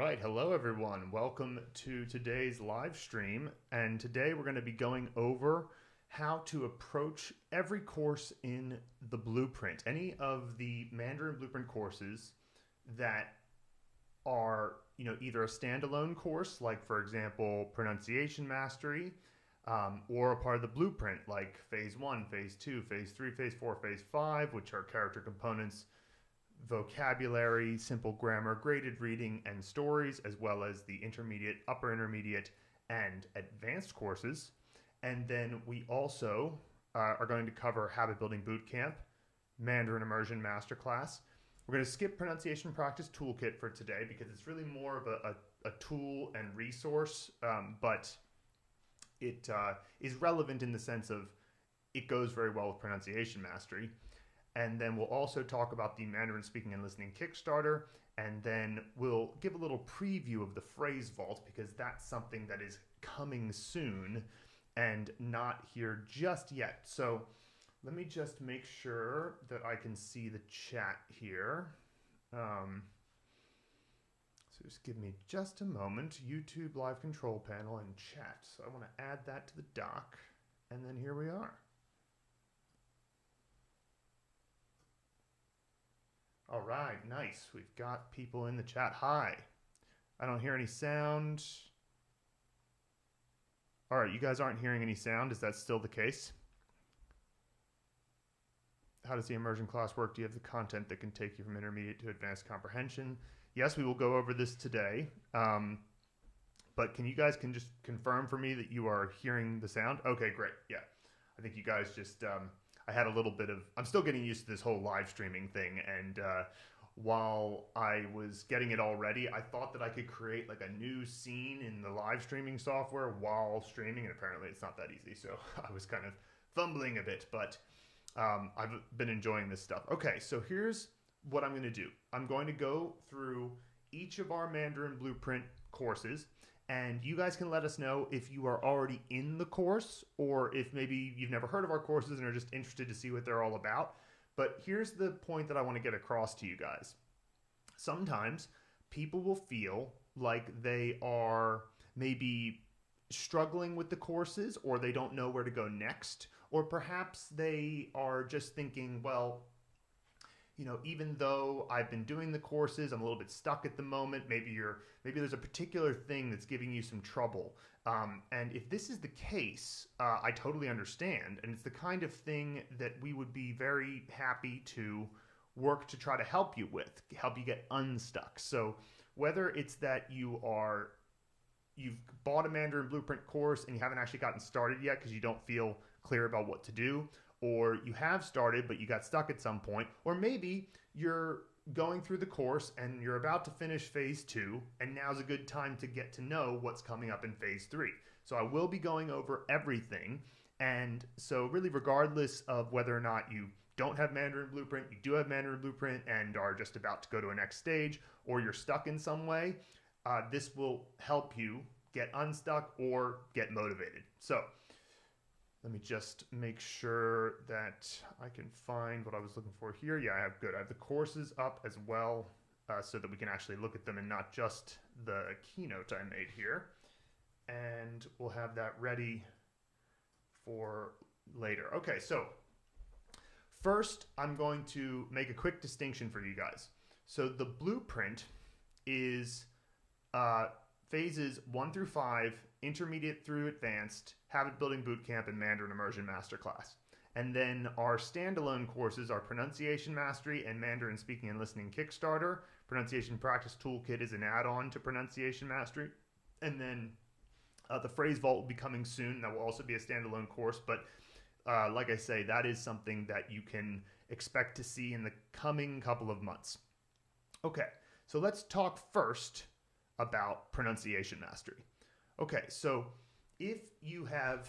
right, hello everyone. Welcome to today's live stream. And today we're going to be going over how to approach every course in the Blueprint. Any of the Mandarin Blueprint courses that are, either a standalone course, like for example, pronunciation mastery, or a part of the Blueprint, like phase 1, phase 2, phase 3, phase 4, phase 5, which are character components, vocabulary, simple grammar, graded reading, and stories, as well as the intermediate, upper intermediate, and advanced courses. And then we also are going to cover Habit Building Bootcamp, Mandarin Immersion Masterclass. We're going to skip Pronunciation Practice Toolkit for today because it's really more of a tool and resource, but it is relevant in the sense of it goes very well with pronunciation mastery. And then we'll also talk about the Mandarin Speaking and Listening Kickstarter, and then we'll give a little preview of the phrase vault because that's something that is coming soon and not here just yet. So let me just make sure that I can see the chat here. So just give me just a moment. YouTube live control panel and chat. So I want to add that to the doc, and then here we are. All right, nice. We've got people in the chat. Hi. I don't hear any sound. All right, you guys aren't hearing any sound. Is that still the case? How does the immersion class work? Do you have the content that can take you from intermediate to advanced comprehension? Yes, we will go over this today. But can you guys just confirm for me that you are hearing the sound? Okay, great. Yeah. I think you guys just... I had a little bit of, I'm still getting used to this whole live streaming thing. And while I was getting it all ready, I thought that I could create like a new scene in the live streaming software while streaming. And apparently it's not that easy. So I was kind of fumbling a bit, but I've been enjoying this stuff. Okay, so here's what I'm going to do. I'm going to go through each of our Mandarin Blueprint courses. And you guys can let us know if you are already in the course or if maybe you've never heard of our courses and are just interested to see what they're all about. But here's the point that I want to get across to you guys. Sometimes people will feel like they are maybe struggling with the courses or they don't know where to go next. Or perhaps they are just thinking, well, even though I've been doing the courses, I'm a little bit stuck at the moment. Maybe there's a particular thing that's giving you some trouble. And if this is the case, I totally understand. And it's the kind of thing that we would be very happy to work to try to help you with, help you get unstuck. So whether it's that you've bought a Mandarin Blueprint course and you haven't actually gotten started yet because you don't feel clear about what to do, or you have started but you got stuck at some point, or maybe you're going through the course and you're about to finish phase 2 and now's a good time to get to know what's coming up in phase 3. So I will be going over everything, and so really regardless of whether or not you don't have Mandarin Blueprint, you do have Mandarin Blueprint and are just about to go to a next stage, or you're stuck in some way, this will help you get unstuck or get motivated. So let me just make sure that I can find what I was looking for here. Yeah, I have the courses up as well, so that we can actually look at them and not just the keynote I made here. And we'll have that ready for later. Okay, so first I'm going to make a quick distinction for you guys. So the Blueprint is phases 1 through 5, intermediate through advanced, Habit Building Bootcamp, and Mandarin Immersion Masterclass. And then our standalone courses are Pronunciation Mastery and Mandarin Speaking and Listening Kickstarter. Pronunciation Practice Toolkit is an add-on to Pronunciation Mastery. And then the Phrase Vault will be coming soon. That will also be a standalone course. But like I say, that is something that you can expect to see in the coming couple of months. Okay, so let's talk first about pronunciation mastery. Okay, so if you have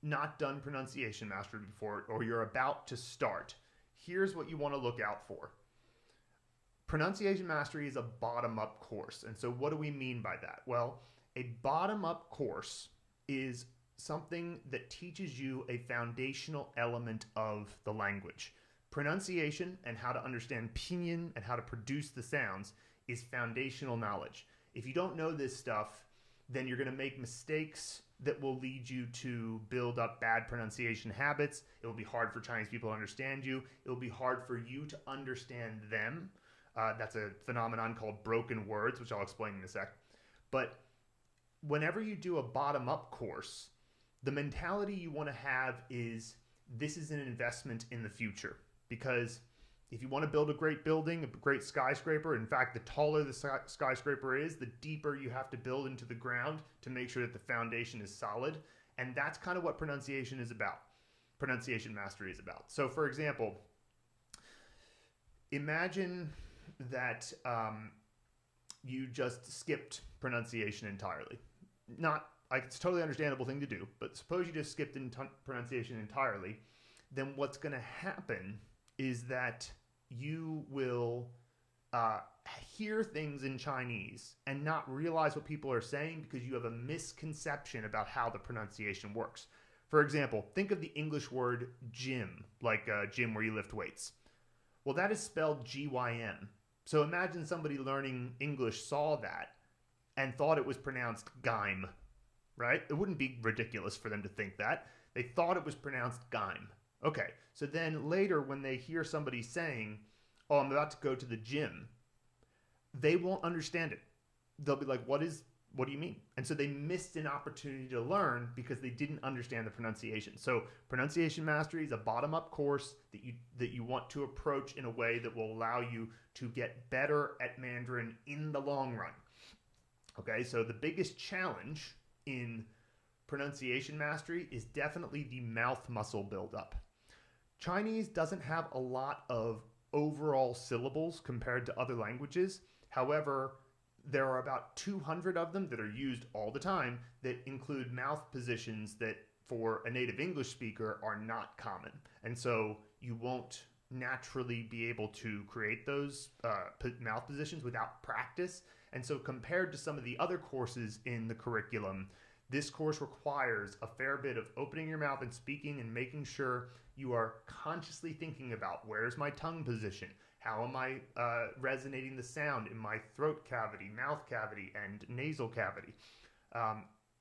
not done pronunciation mastery before or you're about to start, here's what you want to look out for. Pronunciation mastery is a bottom-up course. And so what do we mean by that? Well, a bottom-up course is something that teaches you a foundational element of the language. Pronunciation and how to understand pinyin and how to produce the sounds is foundational knowledge. If you don't know this stuff, then you're going to make mistakes that will lead you to build up bad pronunciation habits. It will be hard for Chinese people to understand you. It will be hard for you to understand them. That's a phenomenon called broken words, which I'll explain in a sec. But whenever you do a bottom-up course, the mentality you want to have is this is an investment in the future. Because if you want to build a great building, a great skyscraper, in fact, the taller the skyscraper is, the deeper you have to build into the ground to make sure that the foundation is solid. And that's kind of what pronunciation is about. Pronunciation mastery is about. So, for example, imagine that you just skipped pronunciation entirely. It's a totally understandable thing to do, but suppose you just skipped pronunciation entirely, then what's going to happen is that you will hear things in Chinese and not realize what people are saying because you have a misconception about how the pronunciation works. For example, think of the English word gym, like gym where you lift weights. Well, that is spelled G-Y-M. So imagine somebody learning English saw that and thought it was pronounced Gym, right? It wouldn't be ridiculous for them to think that. They thought it was pronounced Gym. Okay, so then later when they hear somebody saying, oh, I'm about to go to the gym, they won't understand it. They'll be like, what do you mean? And so they missed an opportunity to learn because they didn't understand the pronunciation. So pronunciation mastery is a bottom-up course that you want to approach in a way that will allow you to get better at Mandarin in the long run. Okay, so the biggest challenge in pronunciation mastery is definitely the mouth muscle buildup. Chinese doesn't have a lot of overall syllables compared to other languages. However, there are about 200 of them that are used all the time that include mouth positions that for a native English speaker are not common. And so you won't naturally be able to create those mouth positions without practice. And so compared to some of the other courses in the curriculum, this course requires a fair bit of opening your mouth and speaking and making sure you are consciously thinking about where's my tongue position, how am I resonating the sound in my throat cavity, mouth cavity, and nasal cavity.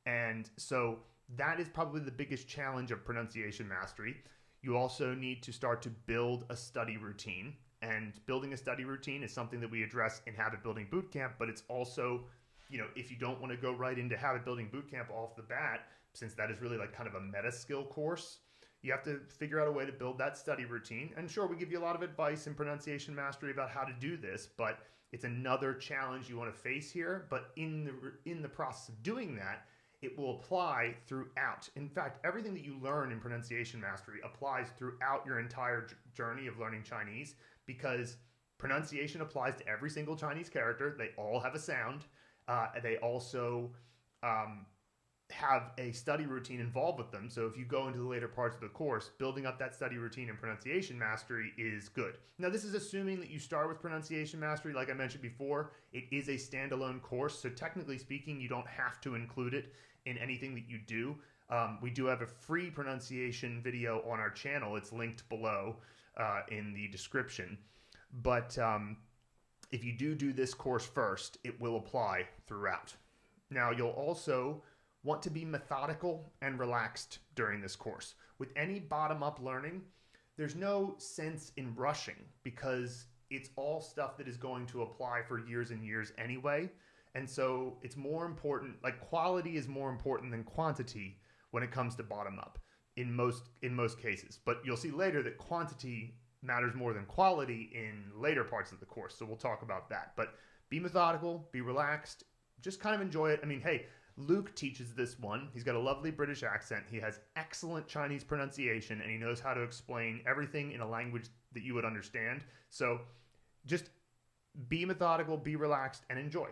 And so that is probably the biggest challenge of pronunciation mastery. You also need to start to build a study routine. And building a study routine is something that we address in Habit Building Bootcamp, but it's also, if you don't want to go right into Habit Building Bootcamp off the bat, since that is really like kind of a meta skill course, you have to figure out a way to build that study routine. And sure, we give you a lot of advice in pronunciation mastery about how to do this, but it's another challenge you want to face here. But in the process of doing that, it will apply throughout. In fact, everything that you learn in pronunciation mastery applies throughout your entire journey of learning Chinese, because pronunciation applies to every single Chinese character. They all have a sound. They also have a study routine involved with them. So if you go into the later parts of the course, building up that study routine and pronunciation mastery is good. Now, this is assuming that you start with pronunciation mastery. Like I mentioned before, it is a standalone course. So technically speaking, you don't have to include it in anything that you do. We do have a free pronunciation video on our channel. It's linked below in the description. But if you do this course first, it will apply throughout. Now, you'll also want to be methodical and relaxed during this course. With any bottom-up learning, there's no sense in rushing because it's all stuff that is going to apply for years and years anyway. And so it's more important, like quality is more important than quantity when it comes to bottom-up in most cases. But you'll see later that quantity matters more than quality in later parts of the course. So we'll talk about that. But be methodical, be relaxed, just kind of enjoy it. I mean, hey, Luke teaches this one. He's got a lovely British accent. He has excellent Chinese pronunciation, and he knows how to explain everything in a language that you would understand. So just be methodical, be relaxed, and enjoy.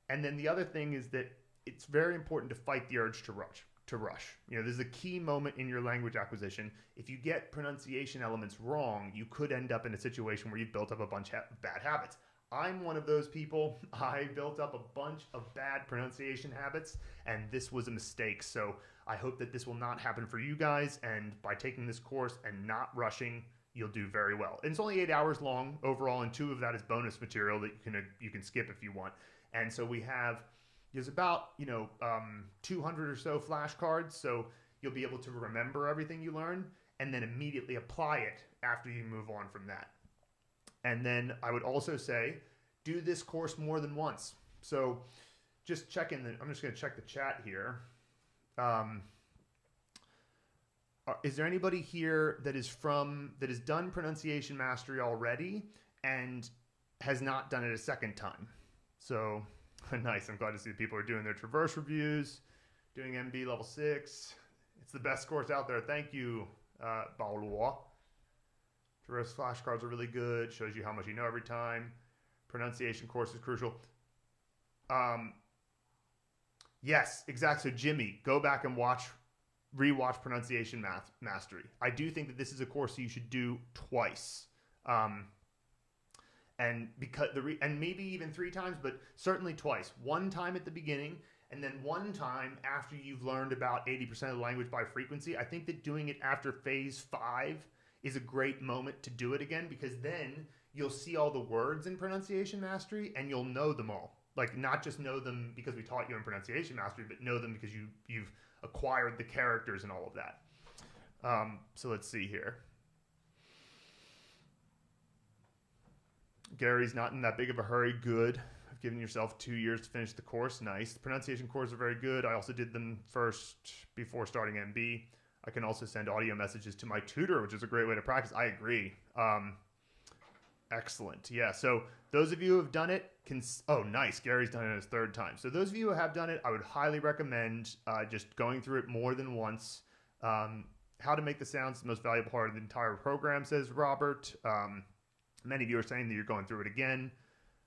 And then the other thing is that it's very important to fight the urge to rush. This is a key moment in your language acquisition. If you get pronunciation elements wrong, you could end up in a situation where you've built up a bunch of bad habits. I'm one of those people. I built up a bunch of bad pronunciation habits, and this was a mistake. So I hope that this will not happen for you guys. And by taking this course and not rushing, you'll do very well. And it's only 8 hours long overall, and 2 of that is bonus material that you can skip if you want. And so there's about 200 or so flashcards, so you'll be able to remember everything you learn and then immediately apply it after you move on from that. And then I would also say, do this course more than once. So just I'm just going to check the chat here. Is there anybody here that has done pronunciation mastery already and has not done it a second time? So nice. I'm glad to see people are doing their traverse reviews, doing MB level 6. It's the best course out there. Thank you, Baoluo. Traverse flashcards are really good. Shows you how much you know every time. Pronunciation course is crucial. Yes, exactly. So Jimmy, go back and rewatch pronunciation mastery. I do think that this is a course that you should do twice. And maybe even 3 times, but certainly twice. 1 time at the beginning, and then 1 time after you've learned about 80% of the language by frequency. I think that doing it after phase 5 is a great moment to do it again, because then you'll see all the words in pronunciation mastery and you'll know them all. Like, not just know them because we taught you in pronunciation mastery, but know them because you've acquired the characters and all of that. So let's see here. Gary's not in that big of a hurry. Good. I've given yourself 2 years to finish the course. Nice. The pronunciation courses are very good. I also did them first before starting MB. I can also send audio messages to my tutor, which is a great way to practice. I agree. Excellent. Yeah. So those of you who have done it oh, nice. Gary's done it his 3rd time. So those of you who have done it, I would highly recommend just going through it more than once. How to make the sounds the most valuable part of the entire program, says Robert. Many of you are saying that you're going through it again.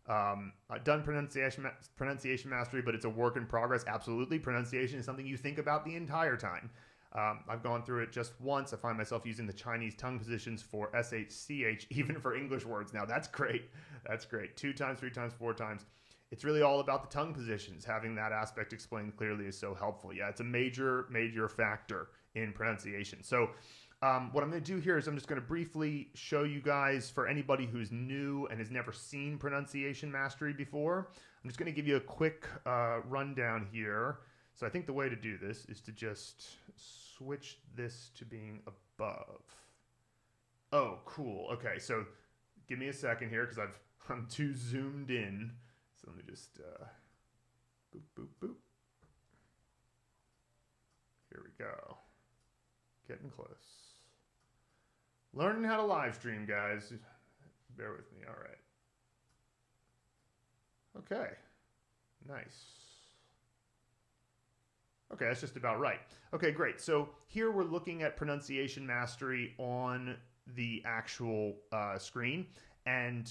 I've done pronunciation mastery, but it's a work in progress. Absolutely. Pronunciation is something you think about the entire time. I've gone through it just once. I find myself using the Chinese tongue positions for SH, CH, even for English words now. That's great. That's great. 2 times, 3 times, 4 times. It's really all about the tongue positions. Having that aspect explained clearly is so helpful. Yeah, it's a major, major factor in pronunciation. So what I'm going to do here is I'm just going to briefly show you guys, for anybody who's new and has never seen pronunciation mastery before, I'm just going to give you a quick rundown here. So I think the way to do this is to just switch this to being above. Oh, cool. Okay, so give me a second here because I'm too zoomed in. So let me just boop, boop, boop. Here we go. Getting close. Learning how to live stream, guys. Bear with me. All right. Okay. Nice. Okay, that's just about right. Okay, great. So here we're looking at pronunciation mastery on the actual screen, and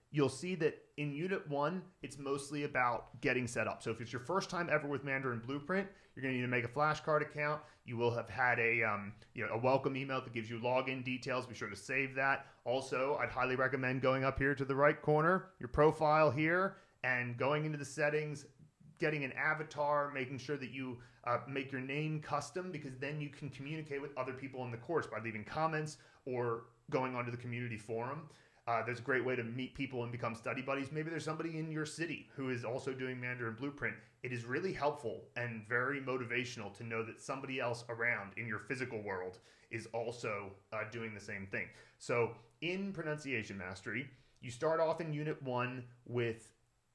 you'll see that in Unit 1, it's mostly about getting set up. So if it's your first time ever with Mandarin Blueprint, you're going to need to make a flashcard account. You will have had a welcome email that gives you login details. Be sure to save that. Also, I'd highly recommend going up here to the right corner, your profile here, and going into the settings, getting an avatar, making sure that you make your name custom, because then you can communicate with other people in the course by leaving comments or going onto the community forum. There's a great way to meet people and become study buddies. Maybe there's somebody in your city who is also doing Mandarin Blueprint. It is really helpful and very motivational to know that somebody else around in your physical world is also doing the same thing. So in pronunciation mastery, you start off in Unit 1 with...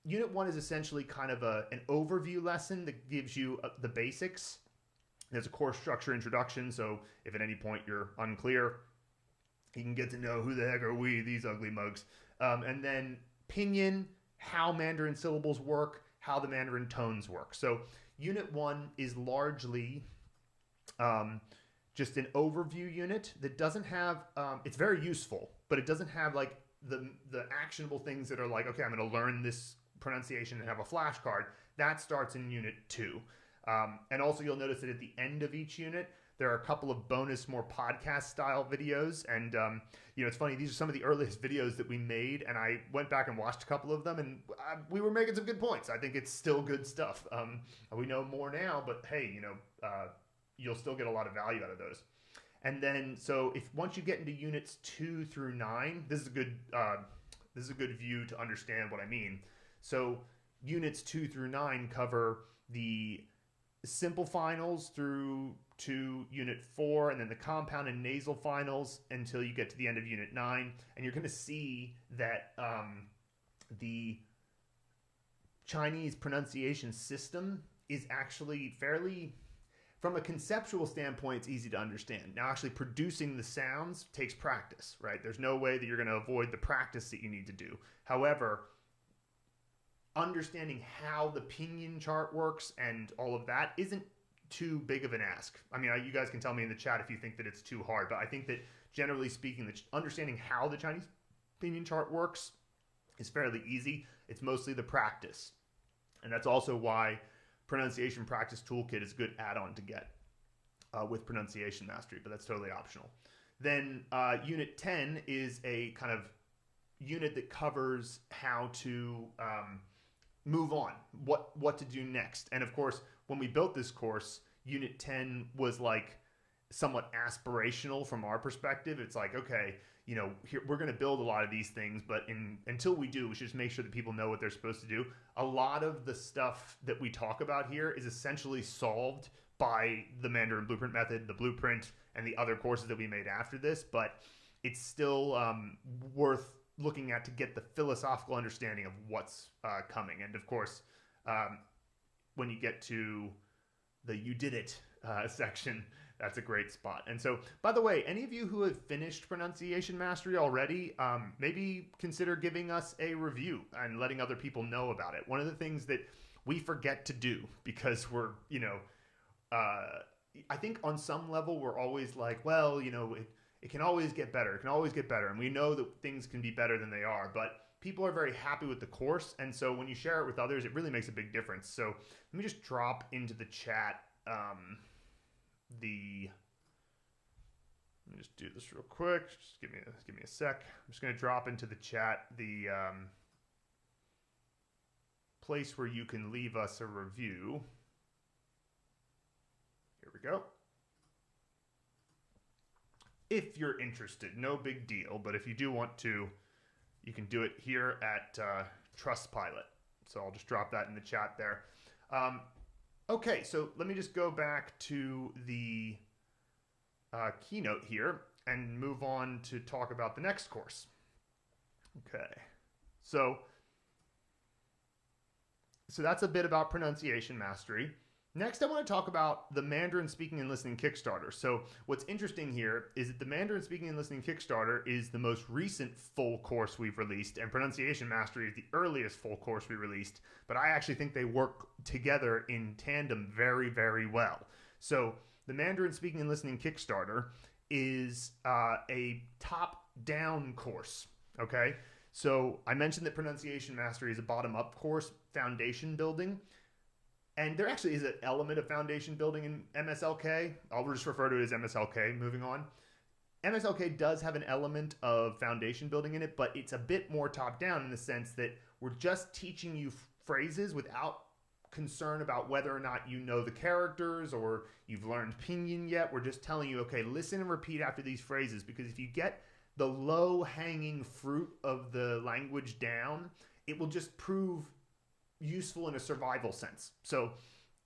Unit 1 is essentially kind of an overview lesson that gives you the basics. There's a course structure introduction, so if at any point you're unclear, you can get to know who the heck are we, these ugly mugs. And then pinyin, how Mandarin syllables work, how the Mandarin tones work. So Unit 1 is largely just an overview unit that doesn't have, it's very useful, but it doesn't have like the actionable things that are like, okay, I'm going to learn this pronunciation and have a flashcard. That starts in Unit 2. And also you'll notice that at the end of each unit, there are a couple of bonus, more podcast-style videos. And, it's funny, these are some of the earliest videos that we made, and I went back and watched a couple of them, and we were making some good points. I think it's still good stuff. We know more now, but hey, you'll still get a lot of value out of those. And then, so if once you get into units 2 through 9, this is a good view to understand what I mean. So units 2 through 9 cover the simple finals through to unit 4, and then the compound and nasal finals until you get to the end of unit 9. And you're going to see that the Chinese pronunciation system is actually fairly, from a conceptual standpoint, it's easy to understand. Now, actually producing the sounds takes practice, right? There's no way that you're going to avoid the practice that you need to do. However, understanding how the pinyin chart works and all of that isn't too big of an ask. I mean, you guys can tell me in the chat if you think that it's too hard, but I think that generally speaking, understanding how the Chinese pinyin chart works is fairly easy. It's mostly the practice. And that's also why Pronunciation Practice Toolkit is a good add-on to get with pronunciation mastery, but that's totally optional. Then Unit 10 is a kind of unit that covers how to move on, what to do next. And of course, when we built this course, Unit 10 was like somewhat aspirational from our perspective. It's like, okay, you know, here, we're going to build a lot of these things, but until we do, we should just make sure that people know what they're supposed to do. A lot of the stuff that we talk about here is essentially solved by the Mandarin Blueprint method, the blueprint, and the other courses that we made after this, but it's still worth looking at to get the philosophical understanding of what's coming. And of course, when you get to the you did it section, that's a great spot. And so, by the way, any of you who have finished pronunciation mastery already, maybe consider giving us a review and letting other people know about it. One of the things that we forget to do because we're, you know, I think on some level we're always like, well, you know, it can always get better. It can always get better. And we know that things can be better than they are, but people are very happy with the course. And so when you share it with others, it really makes a big difference. So let me just drop into the chat let me just do this real quick. Just give me a sec. I'm just going to drop into the chat the place where you can leave us a review. Here we go. If you're interested, no big deal. But if you do want to, you can do it here at Trustpilot. So I'll just drop that in the chat there. Okay, so let me just go back to the keynote here and move on to talk about the next course. Okay, so that's a bit about pronunciation mastery. Next, I want to talk about the Mandarin Speaking and Listening Kickstarter. So what's interesting here is that the Mandarin Speaking and Listening Kickstarter is the most recent full course we've released, and Pronunciation Mastery is the earliest full course we released, but I actually think they work together in tandem very, very well. So the Mandarin Speaking and Listening Kickstarter is a top-down course, okay? So I mentioned that Pronunciation Mastery is a bottom-up course, foundation building. And there actually is an element of foundation building in MSLK. I'll just refer to it as MSLK, moving on. MSLK does have an element of foundation building in it, but it's a bit more top-down in the sense that we're just teaching you phrases without concern about whether or not you know the characters or you've learned pinyin yet. We're just telling you, okay, listen and repeat after these phrases, because if you get the low-hanging fruit of the language down, it will just prove useful in a survival sense. So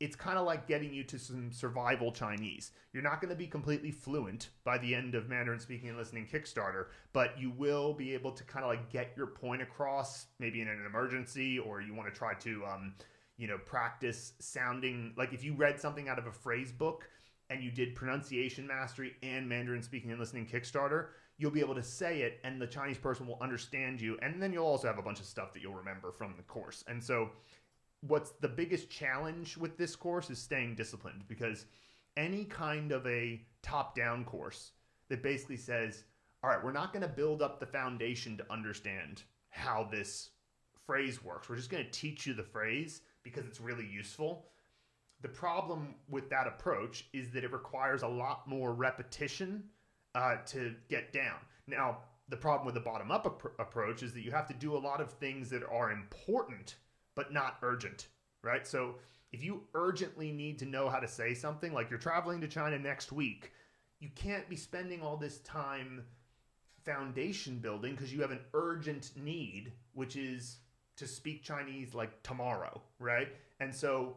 it's kind of like getting you to some survival Chinese. You're not going to be completely fluent by the end of Mandarin Speaking and Listening Kickstarter, but you will be able to kind of like get your point across, maybe in an emergency, or you want to try to, you know, practice sounding like if you read something out of a phrase book and you did pronunciation mastery and Mandarin Speaking and Listening Kickstarter, you'll be able to say it and the Chinese person will understand you. And then you'll also have a bunch of stuff that you'll remember from the course. And so what's the biggest challenge with this course is staying disciplined, because any kind of a top-down course that basically says, all right, we're not going to build up the foundation to understand how this phrase works. We're just going to teach you the phrase because it's really useful. The problem with that approach is that it requires a lot more repetition to get down. Now, the problem with the bottom-up approach is that you have to do a lot of things that are important but not urgent, right? So if you urgently need to know how to say something, like you're traveling to China next week, you can't be spending all this time foundation building because you have an urgent need, which is to speak Chinese like tomorrow, right? And so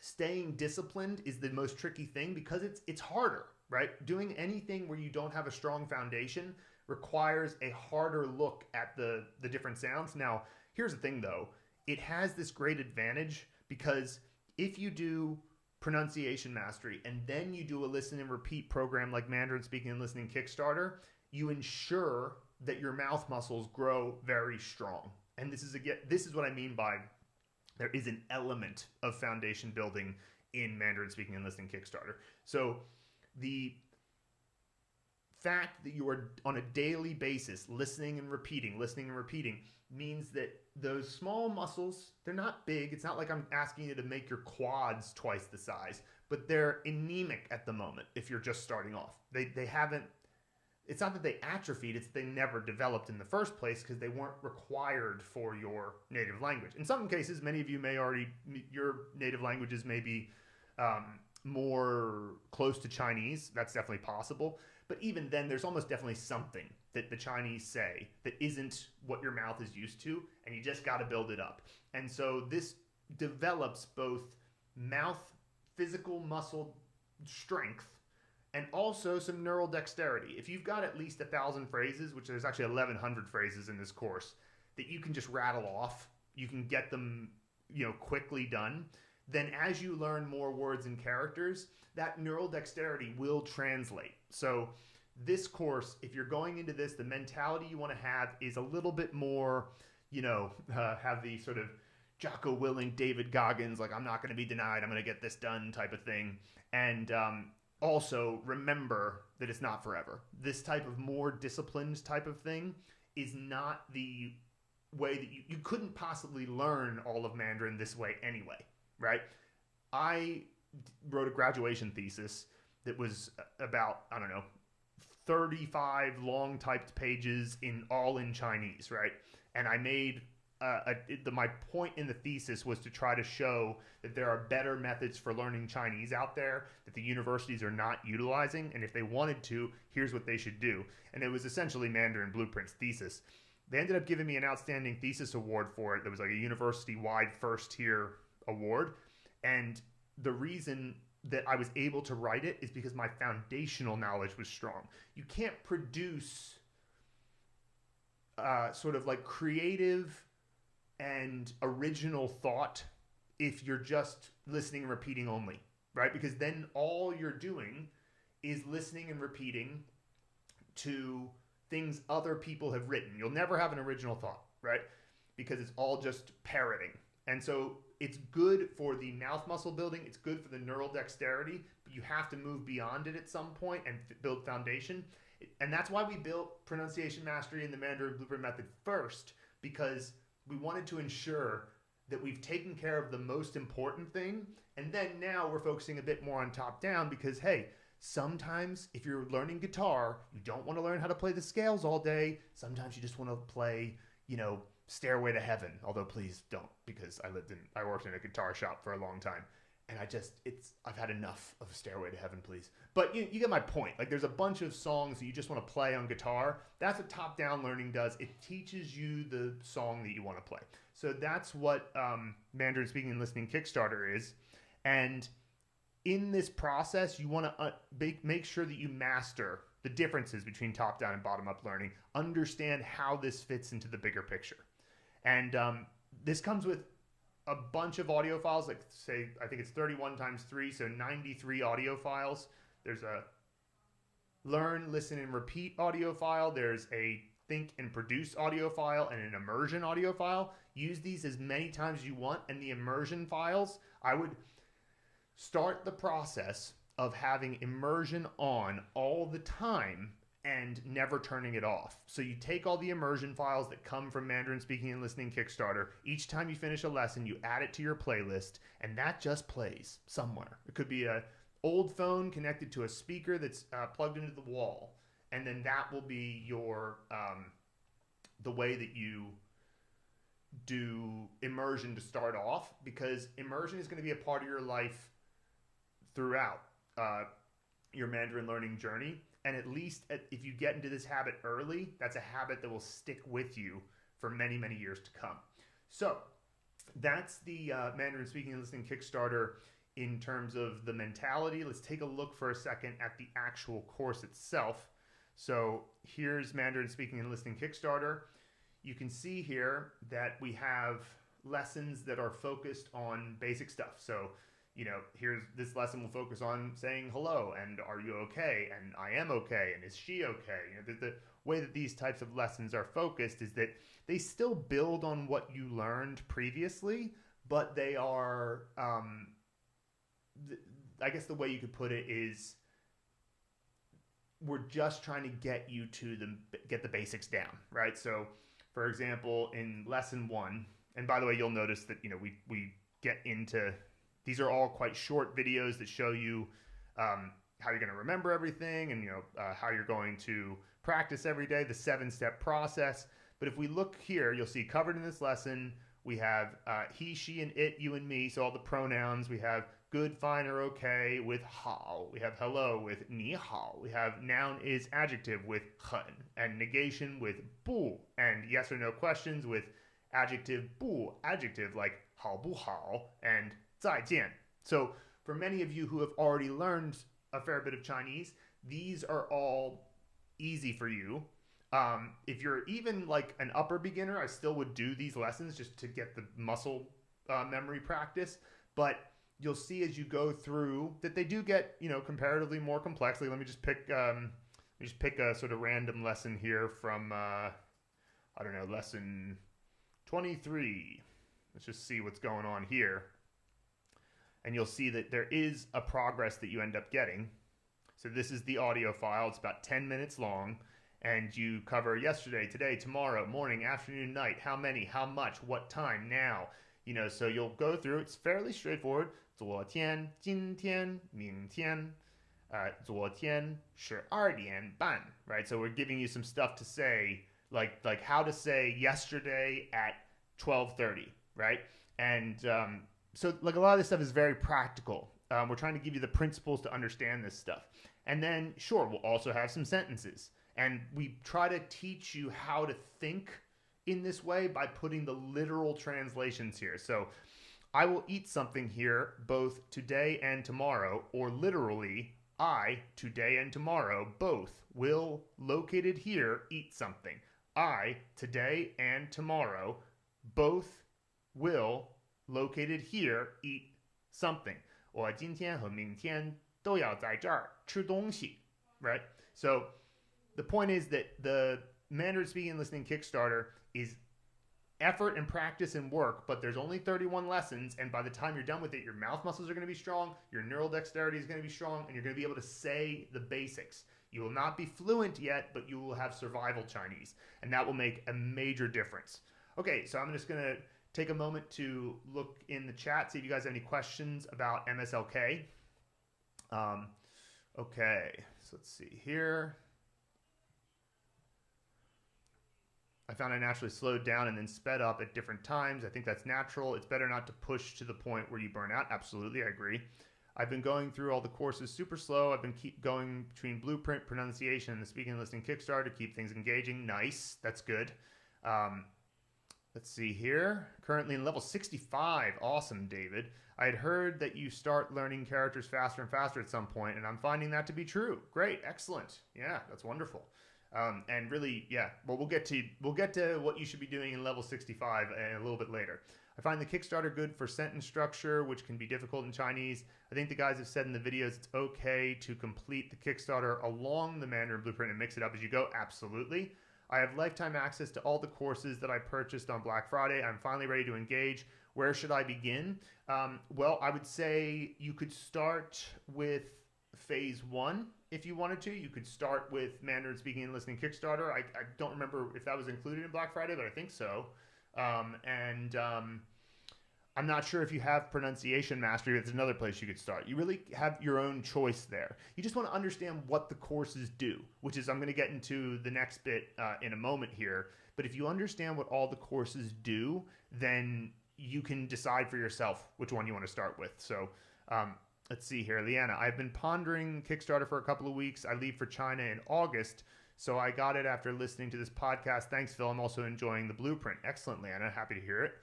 staying disciplined is the most tricky thing because it's harder, right? Doing anything where you don't have a strong foundation requires a harder look at the different sounds. Now, here's the thing though. It has this great advantage because if you do pronunciation mastery and then you do a listen and repeat program like Mandarin Speaking and Listening Kickstarter, you ensure that your mouth muscles grow very strong. And this is what I mean by there is an element of foundation building in Mandarin Speaking and Listening Kickstarter. So the fact that you are on a daily basis listening and repeating means that those small muscles, they're not big. It's not like I'm asking you to make your quads twice the size, but they're anemic at the moment if you're just starting off. They haven't, it's not that they atrophied, it's they never developed in the first place because they weren't required for your native language. In some cases, many of you may already, your native languages may be more close to Chinese. That's definitely possible. But even then, there's almost definitely something that the Chinese say that isn't what your mouth is used to, and you just got to build it up. And so this develops both mouth physical muscle strength and also some neural dexterity. If you've got at least 1,000 phrases, which there's actually 1,100 phrases in this course, that you can just rattle off, you can get them, quickly done, then as you learn more words and characters, that neural dexterity will translate. So this course, if you're going into this, the mentality you want to have is a little bit more, have the sort of Jocko Willink, David Goggins, like I'm not going to be denied, I'm going to get this done type of thing. And also remember that it's not forever. This type of more disciplined type of thing is not the way that you couldn't possibly learn all of Mandarin this way anyway, right? I wrote a graduation thesis that was about, 35 long typed pages all in Chinese, right? And I made my point in the thesis was to try to show that there are better methods for learning Chinese out there that the universities are not utilizing, and if they wanted to, here's what they should do. And it was essentially Mandarin Blueprint's thesis. They ended up giving me an outstanding thesis award for it. There was like a university-wide first-tier award, and the reason that I was able to write it is because my foundational knowledge was strong. You can't produce sort of like creative and original thought if you're just listening and repeating only, right? Because then all you're doing is listening and repeating to things other people have written. You'll never have an original thought, right? Because it's all just parroting. And so it's good for the mouth muscle building. It's good for the neural dexterity, but you have to move beyond it at some point and build foundation. And that's why we built pronunciation mastery in the Mandarin Blueprint method first, because we wanted to ensure that we've taken care of the most important thing. And then now we're focusing a bit more on top down because, hey, sometimes if you're learning guitar, you don't want to learn how to play the scales all day. Sometimes you just want to play, Stairway to Heaven. Although please don't, because I worked in a guitar shop for a long time. And I've had enough of Stairway to Heaven, please. But you get my point. Like there's a bunch of songs that you just want to play on guitar. That's what top-down learning does. It teaches you the song that you want to play. So that's what Mandarin Speaking and Listening Kickstarter is. And in this process, you want to make sure that you master the differences between top-down and bottom-up learning. Understand how this fits into the bigger picture. And this comes with a bunch of audio files, like say, I think it's 31 times 3, so 93 audio files. There's a learn, listen, and repeat audio file. There's a think and produce audio file and an immersion audio file. Use these as many times as you want. And the immersion files, I would start the process of having immersion on all the time and never turning it off. So you take all the immersion files that come from Mandarin Speaking and Listening Kickstarter. Each time you finish a lesson, you add it to your playlist, and that just plays somewhere. It could be an old phone connected to a speaker that's plugged into the wall, and then that will be your the way that you do immersion to start off, because immersion is going to be a part of your life throughout. your Mandarin learning journey. And at least if you get into this habit early, that's a habit that will stick with you for many, many years to come. So that's the Mandarin Speaking and Listening Kickstarter in terms of the mentality. Let's take a look for a second at the actual course itself. So here's Mandarin Speaking and Listening Kickstarter. You can see here that we have lessons that are focused on basic stuff. So, you know, here's this lesson will focus on saying hello and are you okay and I am okay and is she okay. You know, the way that these types of lessons are focused is that they still build on what you learned previously, but they are, I guess the way you could put it is we're just trying to get you to get the basics down, right? So, for example, in lesson 1, and by the way, you'll notice that, you know, we get into, these are all quite short videos that show you how you're going to remember everything and, you know, how you're going to practice every day, the 7-step process. But if we look here, you'll see covered in this lesson, we have he, she, and it, you, and me. So all the pronouns. We have good, fine, or okay with hao. We have hello with ni hao. We have noun is adjective with hen, and negation with bu, and yes or no questions with adjective bu, adjective like hao bu hao, and 再见. So for many of you who have already learned a fair bit of Chinese, these are all easy for you. If you're even like an upper beginner, I still would do these lessons just to get the muscle memory practice. But you'll see as you go through that they do get, you know, comparatively more complex. Like, let me just pick a sort of random lesson here from I don't know, lesson 23. Let's just see what's going on here. And you'll see that there is a progress that you end up getting. So this is the audio file. It's about 10 minutes long. And you cover yesterday, today, tomorrow, morning, afternoon, night, how many, how much, what time, now. You know, so you'll go through. It's fairly straightforward. 昨天, 今天, 明天, 昨天, 12点半, right? So we're giving you some stuff to say, like how to say yesterday at 12:30, right? And so like a lot of this stuff is very practical. We're trying to give you the principles to understand this stuff. And then, sure, we'll also have some sentences. And we try to teach you how to think in this way by putting the literal translations here. So I will eat something here both today and tomorrow, or literally, I, today and tomorrow, both will, located here, eat something. I, today and tomorrow, both will, located here, eat something. 我今天和明天都要在这儿吃东西, right? So the point is that the Mandarin Speaking and Listening Kickstarter is effort and practice and work, but there's only 31 lessons, and by the time you're done with it, your mouth muscles are going to be strong, your neural dexterity is going to be strong, and you're going to be able to say the basics. You will not be fluent yet, but you will have survival Chinese, and that will make a major difference. Okay, so I'm just going to take a moment to look in the chat, see if you guys have any questions about MSLK. Okay, so let's see here. I found I naturally slowed down and then sped up at different times. I think that's natural. It's better not to push to the point where you burn out. Absolutely, I agree. I've been going through all the courses super slow. I've been keep going between Blueprint, pronunciation, and the Speaking and Listening Kickstarter to keep things engaging. Nice, that's good. Let's see here. Currently in level 65. Awesome, David. I had heard that you start learning characters faster and faster at some point, and I'm finding that to be true. Great, excellent. Yeah, that's wonderful. And really, yeah, well, we'll get to what you should be doing in level 65 a little bit later. I find the Kickstarter good for sentence structure, which can be difficult in Chinese. I think the guys have said in the videos it's okay to complete the Kickstarter along the Mandarin Blueprint and mix it up as you go. Absolutely. I have lifetime access to all the courses that I purchased on Black Friday. I'm finally ready to engage. Where should I begin? Well, I would say you could start with phase 1 if you wanted to. You could start with Mandarin Speaking and Listening Kickstarter. I don't remember if that was included in Black Friday, but I think so. I'm not sure if you have pronunciation mastery. It's another place you could start. You really have your own choice there. You just want to understand what the courses do, which is I'm going to get into the next bit in a moment here. But if you understand what all the courses do, then you can decide for yourself which one you want to start with. So Let's see here. Leanna, I've been pondering Kickstarter for a couple of weeks. I leave for China in August, so I got it after listening to this podcast. Thanks, Phil. I'm also enjoying the blueprint. Excellent, Leanna. Happy to hear it.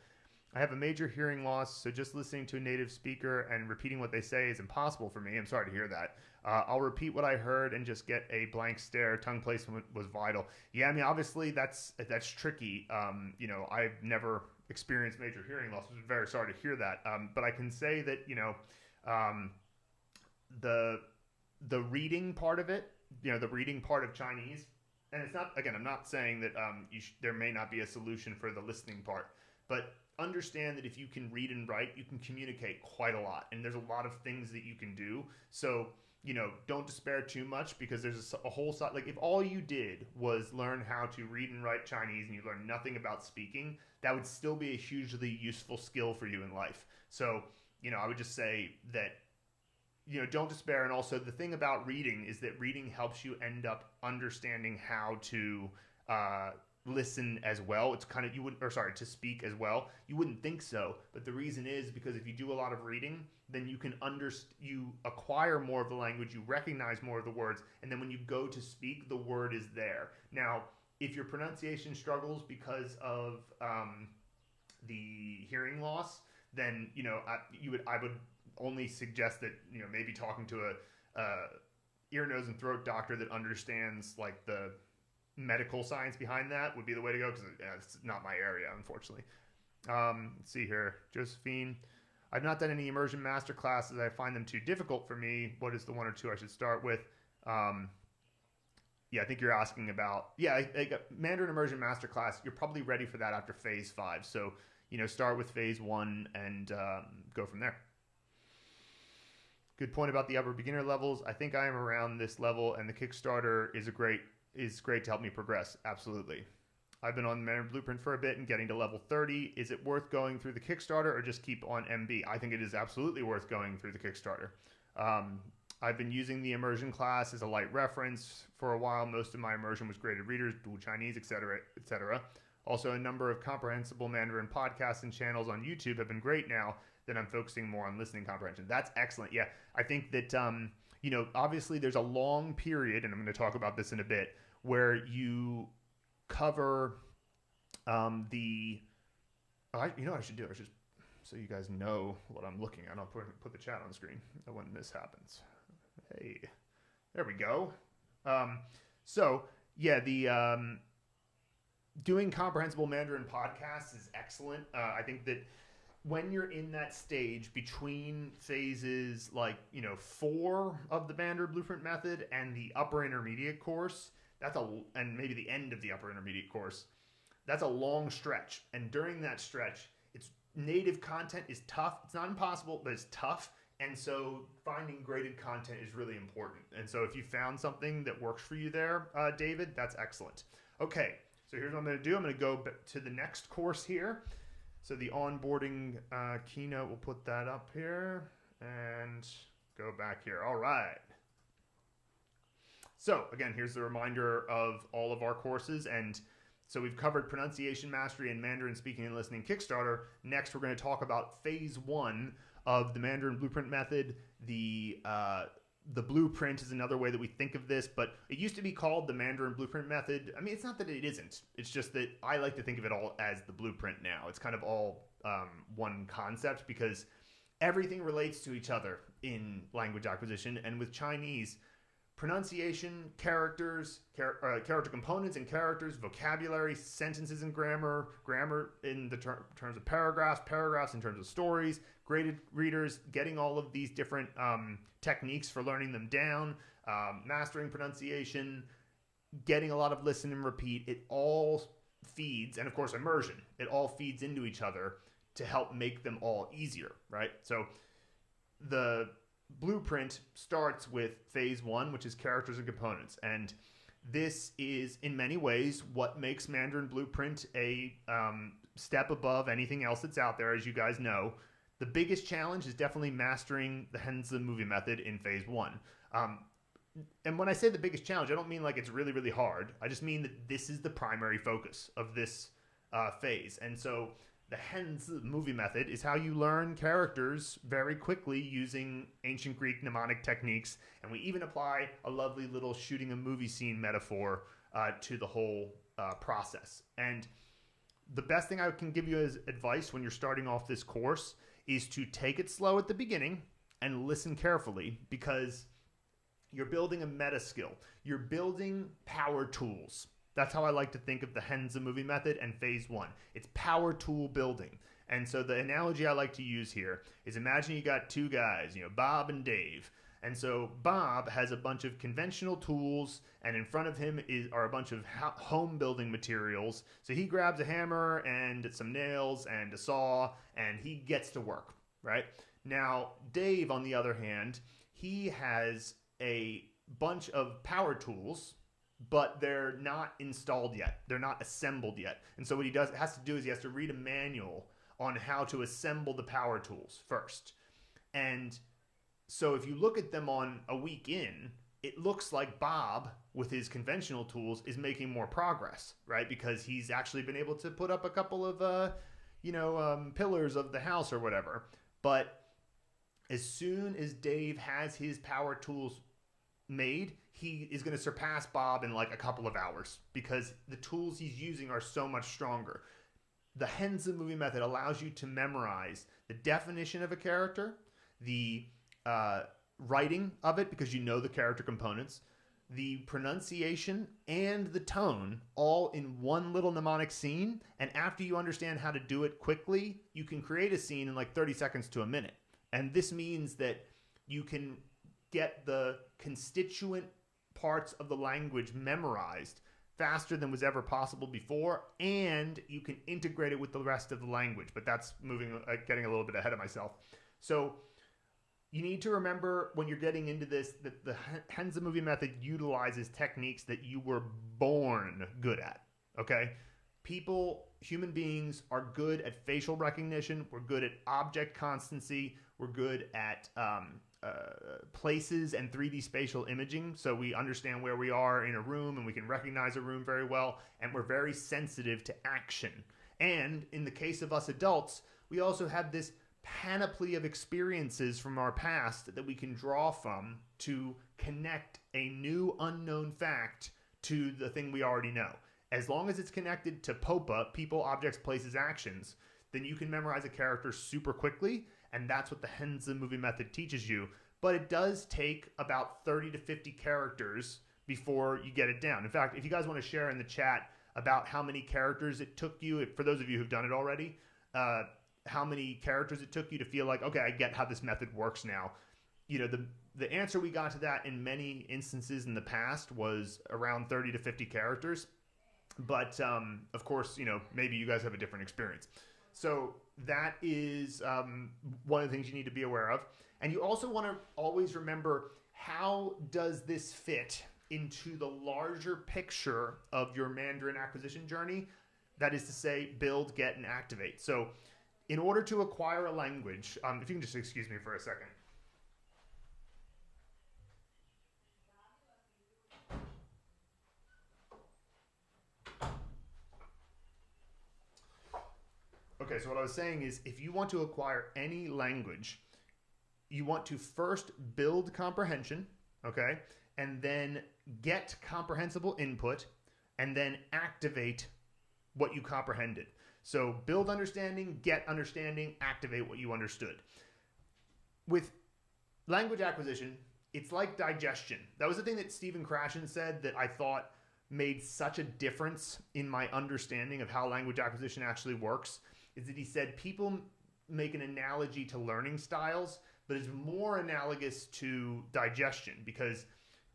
I have a major hearing loss, so just listening to a native speaker and repeating what they say is impossible for me. I'm sorry to hear that. I'll repeat what I heard and just get a blank stare. Tongue placement was vital. Yeah, I mean, obviously that's tricky. You know, I've never experienced major hearing loss. I'm very sorry to hear that. But I can say that, you know, the reading part of it, you know, the reading part of Chinese, and it's not, again, I'm not saying that there may not be a solution for the listening part, but understand that if you can read and write, you can communicate quite a lot, and there's a lot of things that you can do. So, you know, don't despair too much, because there's a whole side. Like, if all you did was learn how to read and write Chinese and you learn nothing about speaking, that would still be a hugely useful skill for you in life. So, you know, I would just say that, you know, don't despair. And also, the thing about reading is that reading helps you end up understanding how to listen as well. It's kind of, to speak as well. You wouldn't think so, but the reason is because if you do a lot of reading, then you can you acquire more of the language, you recognize more of the words, and then when you go to speak, the word is there. Now, if your pronunciation struggles because of the hearing loss, then, you know, I would only suggest that, you know, maybe talking to a ear, nose, and throat doctor that understands like the medical science behind that would be the way to go, because it's not my area, unfortunately. Let's see here. Josephine, I've not done any immersion master classes. I find them too difficult for me. What is the one or two I should start with? Yeah, I think you're asking about, Mandarin immersion master class. You're probably ready for that after phase 5. So, you know, start with phase 1 and go from there. Good point about the upper beginner levels. I think I am around this level, and the Kickstarter is great to help me progress. Absolutely. I've been on the Mandarin Blueprint for a bit and getting to level 30. Is it worth going through the Kickstarter or just keep on MB? I think it is absolutely worth going through the Kickstarter. I've been using the immersion class as a light reference for a while. Most of my immersion was graded readers, dual Chinese, etc., etc. Also, a number of comprehensible Mandarin podcasts and channels on YouTube have been great now that I'm focusing more on listening comprehension. That's excellent. Yeah, I think that, you know, obviously there's a long period, and I'm going to talk about this in a bit, where you cover you know what I should do? I should, so you guys know what I'm looking at. I'll put the chat on the screen when this happens. Hey, there we go. So yeah, the doing comprehensible Mandarin podcasts is excellent. I think that when you're in that stage between phases, like, you know, 4 of the Mandarin Blueprint method and the upper intermediate course, and maybe the end of the upper intermediate course, that's a long stretch. And during that stretch, it's native content is tough. It's not impossible, but it's tough. And so finding graded content is really important. And so if you found something that works for you there, David, that's excellent. Okay, so here's what I'm going to do. I'm going to go to the next course here. So the onboarding keynote, we'll put that up here and go back here. All right. So again, here's the reminder of all of our courses. And so we've covered pronunciation mastery and Mandarin speaking and listening Kickstarter. Next, we're going to talk about phase 1 of the Mandarin Blueprint method. The blueprint is another way that we think of this, but it used to be called the Mandarin Blueprint method. I mean, it's not that it isn't. It's just that I like to think of it all as the blueprint now. It's kind of all one concept, because everything relates to each other in language acquisition. And with Chinese, pronunciation, characters, character components and characters, vocabulary, sentences and grammar in the terms of paragraphs in terms of stories, graded readers, getting all of these different techniques for learning them down, mastering pronunciation, getting a lot of listen and repeat. It all feeds, and of course immersion, it all feeds into each other to help make them all easier, right? So the blueprint starts with phase 1, which is characters and components. And this is in many ways what makes Mandarin Blueprint a step above anything else that's out there, as you guys know. The biggest challenge is definitely mastering the Henze movie method in phase 1. And when I say the biggest challenge, I don't mean like it's really, really hard. I just mean that this is the primary focus of this phase. And so The Henzi movie method is how you learn characters very quickly using ancient Greek mnemonic techniques, and we even apply a lovely little shooting a movie scene metaphor to the whole process. And the best thing I can give you as advice when you're starting off this course is to take it slow at the beginning and listen carefully, because you're building a meta skill. You're building power tools. That's how I like to think of the Henza movie method and phase one. It's power tool building. And so the analogy I like to use here is, imagine you got two guys, Bob and Dave. And so Bob has a bunch of conventional tools, and in front of him are a bunch of home building materials. So he grabs a hammer and some nails and a saw, and he gets to work, right? Now, Dave, on the other hand, he has a bunch of power tools, but they're not installed yet. They're not assembled yet. And so what he has to do is he has to read a manual on how to assemble the power tools first. And so if you look at them on a week in, it looks like Bob, with his conventional tools, is making more progress, right? Because he's actually been able to put up a couple of, pillars of the house or whatever. But as soon as Dave has his power tools made, he is going to surpass Bob in like a couple of hours, because the tools he's using are so much stronger. The Henza movie method allows you to memorize the definition of a character, the writing of it, because you know the character components, the pronunciation, and the tone, all in one little mnemonic scene. And after you understand how to do it quickly, you can create a scene in like 30 seconds to a minute. And this means that you can get the constituent parts of the language memorized faster than was ever possible before, and you can integrate it with the rest of the language. But that's getting a little bit ahead of myself. So you need to remember, when you're getting into this, that the Henza movie method utilizes techniques that you were born good at, okay? Human beings are good at facial recognition. We're good at object constancy. We're good at places and 3D spatial imaging. So we understand where we are in a room, and we can recognize a room very well. And we're very sensitive to action. And in the case of us adults, we also have this panoply of experiences from our past that we can draw from to connect a new unknown fact to the thing we already know. As long as it's connected to POPA, people, objects, places, actions, then you can memorize a character super quickly, and that's what the Henza movie method teaches you. But it does take about 30 to 50 characters before you get it down. In fact, if you guys want to share in the chat about how many characters it took you, for those of you who've done it already, how many characters it took you to feel like, okay, I get how this method works now. The answer we got to that in many instances in the past was around 30 to 50 characters. But of course, maybe you guys have a different experience. So that is one of the things you need to be aware of. And you also want to always remember, how does this fit into the larger picture of your Mandarin acquisition journey? That is to say, build, get, and activate. So in order to acquire a language, if you can just excuse me for a second. Okay, so what I was saying is, if you want to acquire any language, you want to first build comprehension, okay, and then get comprehensible input, and then activate what you comprehended. So build understanding, get understanding, activate what you understood. With language acquisition, it's like digestion. That was the thing that Stephen Krashen said that I thought made such a difference in my understanding of how language acquisition actually works, is that he said people make an analogy to learning styles, but it's more analogous to digestion, because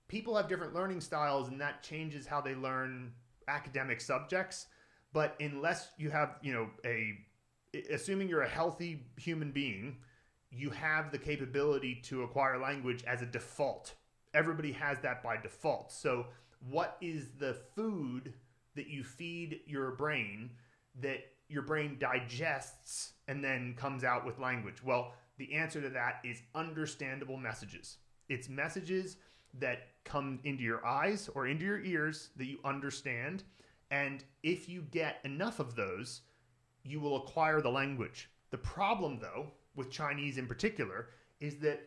people have different learning styles, and that changes how they learn academic subjects. But unless you have, assuming you're a healthy human being, you have the capability to acquire language as a default. Everybody has that by default. So what is the food that you feed your brain that your brain digests and then comes out with language? Well, the answer to that is understandable messages. It's messages that come into your eyes or into your ears that you understand. And if you get enough of those, you will acquire the language. The problem, though, with Chinese in particular, is that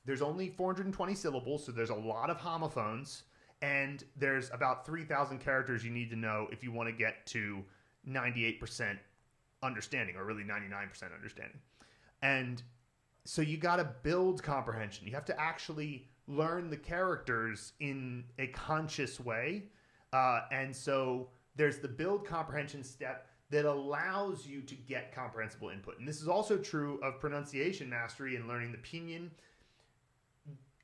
there's only 420 syllables, so there's a lot of homophones, and there's about 3,000 characters you need to know if you want to get to 98% understanding, or really 99% understanding. And so you got to build comprehension. You have to actually learn the characters in a conscious way. And so there's the build comprehension step that allows you to get comprehensible input. And this is also true of pronunciation mastery and learning the pinyin.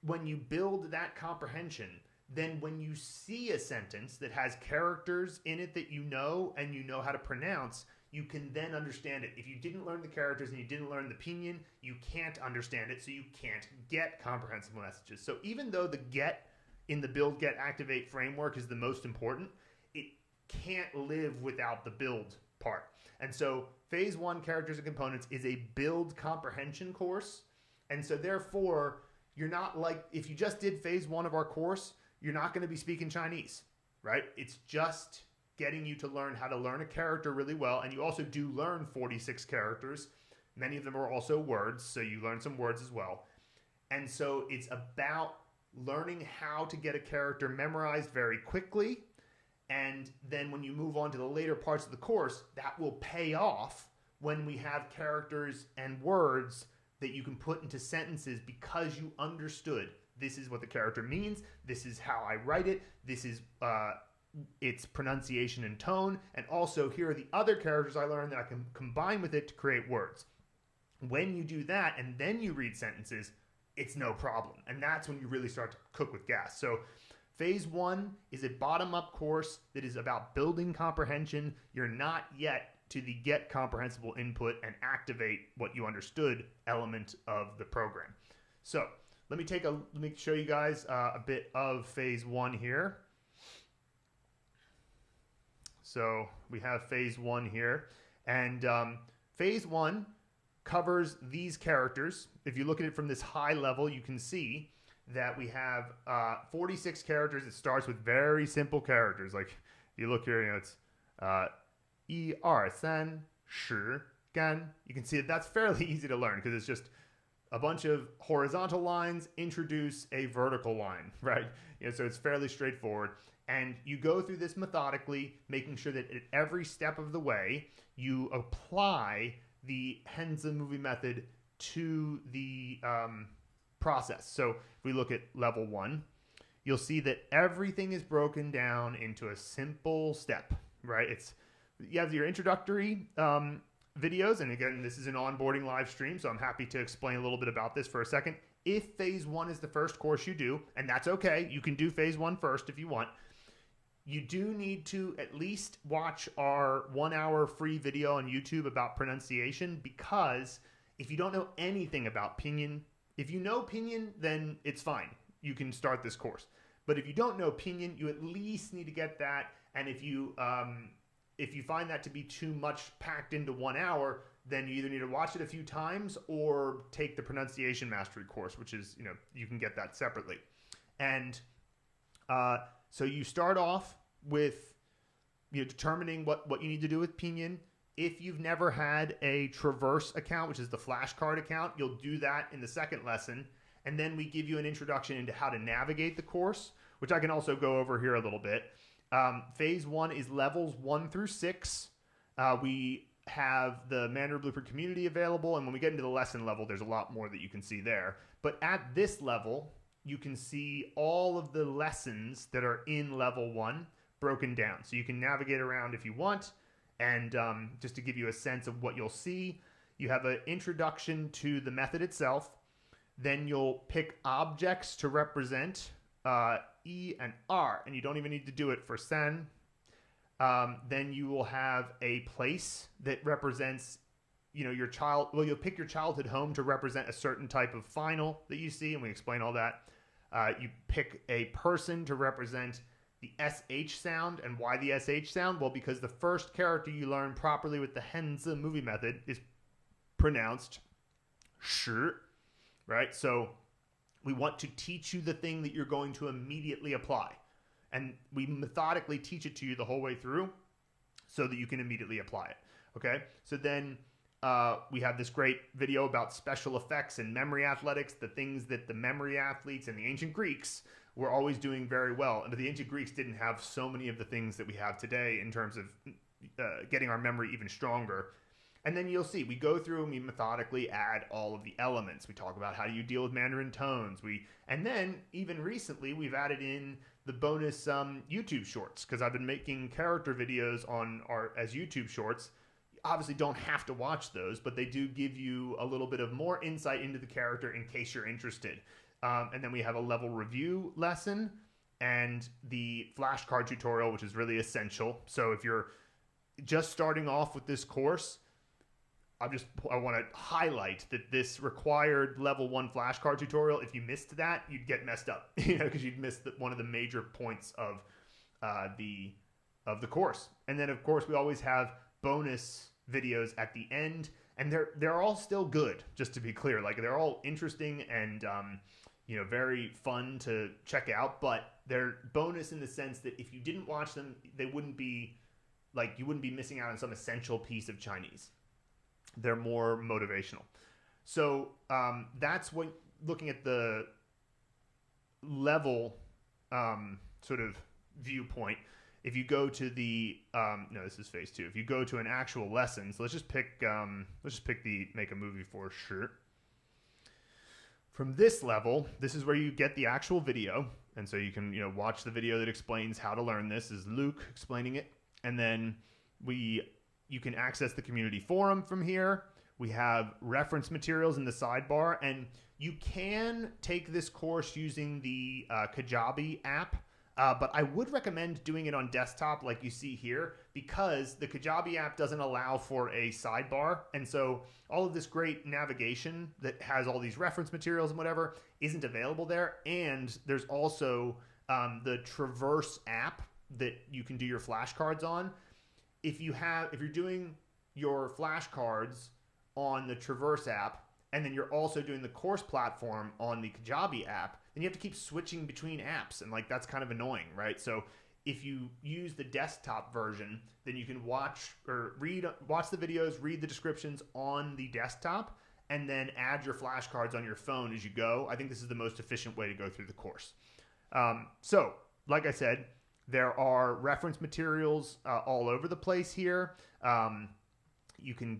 When you build that comprehension, then when you see a sentence that has characters in it that you know and you know how to pronounce, you can then understand it. If you didn't learn the characters and you didn't learn the pinyin, you can't understand it, so you can't get comprehensible messages. So even though the get in the build, get, activate framework is the most important, it can't live without the build part. And so phase 1 characters and components is a build comprehension course. And so therefore, you're not like, if you just did phase 1 of our course, you're not going to be speaking Chinese, right? It's just getting you to learn how to learn a character really well. And you also do learn 46 characters. Many of them are also words, so you learn some words as well. And so it's about learning how to get a character memorized very quickly. And then when you move on to the later parts of the course, that will pay off when we have characters and words that you can put into sentences because you understood this is what the character means, this is how I write it, this is its pronunciation and tone, and also here are the other characters I learned that I can combine with it to create words. When you do that and then you read sentences, it's no problem. And that's when you really start to cook with gas. So phase 1 is a bottom-up course that is about building comprehension. You're not yet to the get comprehensible input and activate what you understood element of the program. So let me show you guys a bit of phase 1 here. So we have phase 1 here, and phase 1 covers these characters. If you look at it from this high level, you can see that we have 46 characters. It starts with very simple characters. Like if you look here, it's 1 2 3 10 gan. You can see that that's fairly easy to learn because it's just a bunch of horizontal lines introduce a vertical line, right? So it's fairly straightforward. And you go through this methodically, making sure that at every step of the way, you apply the Henze movie method to the process. So if we look at level 1, you'll see that everything is broken down into a simple step, right? You have your introductory videos, and again, this is an onboarding live stream, so I'm happy to explain a little bit about this for a second. If phase 1 is the first course you do, and that's okay, you can do phase 1 first if you want, you do need to at least watch our 1-hour free video on YouTube about pronunciation, because if you don't know anything about pinyin, if you know pinyin, then it's fine. You can start this course. But if you don't know pinyin, you at least need to get that, and if you find that to be too much packed into 1 hour, then you either need to watch it a few times or take the pronunciation mastery course, which is, you can get that separately. And so you start off with determining what you need to do with pinyin. If you've never had a Traverse account, which is the flashcard account, you'll do that in the second lesson. And then we give you an introduction into how to navigate the course, which I can also go over here a little bit. Phase 1 is levels 1 through 6. We have the Mandarin Blueprint community available, and when we get into the lesson level, there's a lot more that you can see there. But at this level, you can see all of the lessons that are in level 1 broken down. So you can navigate around if you want, and just to give you a sense of what you'll see, you have an introduction to the method itself. Then you'll pick objects to represent E and R, and you don't even need to do it for sen. Then you will have a place that represents, your child. Well, you'll pick your childhood home to represent a certain type of final that you see, and we explain all that. You pick a person to represent the SH sound, and why the SH sound? Well, because the first character you learn properly with the Henze movie method is pronounced shi, right? So we want to teach you the thing that you're going to immediately apply. And we methodically teach it to you the whole way through so that you can immediately apply it. Okay, so then we have this great video about special effects and memory athletics, the things that the memory athletes and the ancient Greeks were always doing very well. And the ancient Greeks didn't have so many of the things that we have today in terms of getting our memory even stronger. And then you'll see, we go through and we methodically add all of the elements. We talk about how you deal with Mandarin tones. And then, even recently, we've added in the bonus YouTube shorts, because I've been making character videos as YouTube shorts. You obviously don't have to watch those, but they do give you a little bit of more insight into the character in case you're interested. And then we have a level review lesson and the flashcard tutorial, which is really essential. So if you're just starting off with this course, I want to highlight that this required level 1 flashcard tutorial. If you missed that, you'd get messed up, because you'd miss one of the major points of the course. And then, of course, we always have bonus videos at the end, and they're all still good. Just to be clear, like, they're all interesting and very fun to check out. But they're bonus in the sense that if you didn't watch them, you wouldn't be missing out on some essential piece of Chinese. They're more motivational. So that's what, looking at the level sort of viewpoint. If you go to the no, this is phase 2. If you go to an actual lesson, so let's just pick the make a movie for sure. From this level, this is where you get the actual video, and so you can watch the video that explains how to learn this. This is Luke explaining it, and then you can access the community forum from here. We have reference materials in the sidebar, and you can take this course using the Kajabi app, but I would recommend doing it on desktop like you see here, because the Kajabi app doesn't allow for a sidebar, and so all of this great navigation that has all these reference materials and whatever isn't available there. And there's also the Traverse app that you can do your flashcards on. If you're doing your flashcards on the Traverse app, and then you're also doing the course platform on the Kajabi app, then you have to keep switching between apps, and that's kind of annoying, right? So if you use the desktop version, then you can watch the videos, read the descriptions on the desktop, and then add your flashcards on your phone as you go. I think this is the most efficient way to go through the course. So, like I said, there are reference materials all over the place here. You can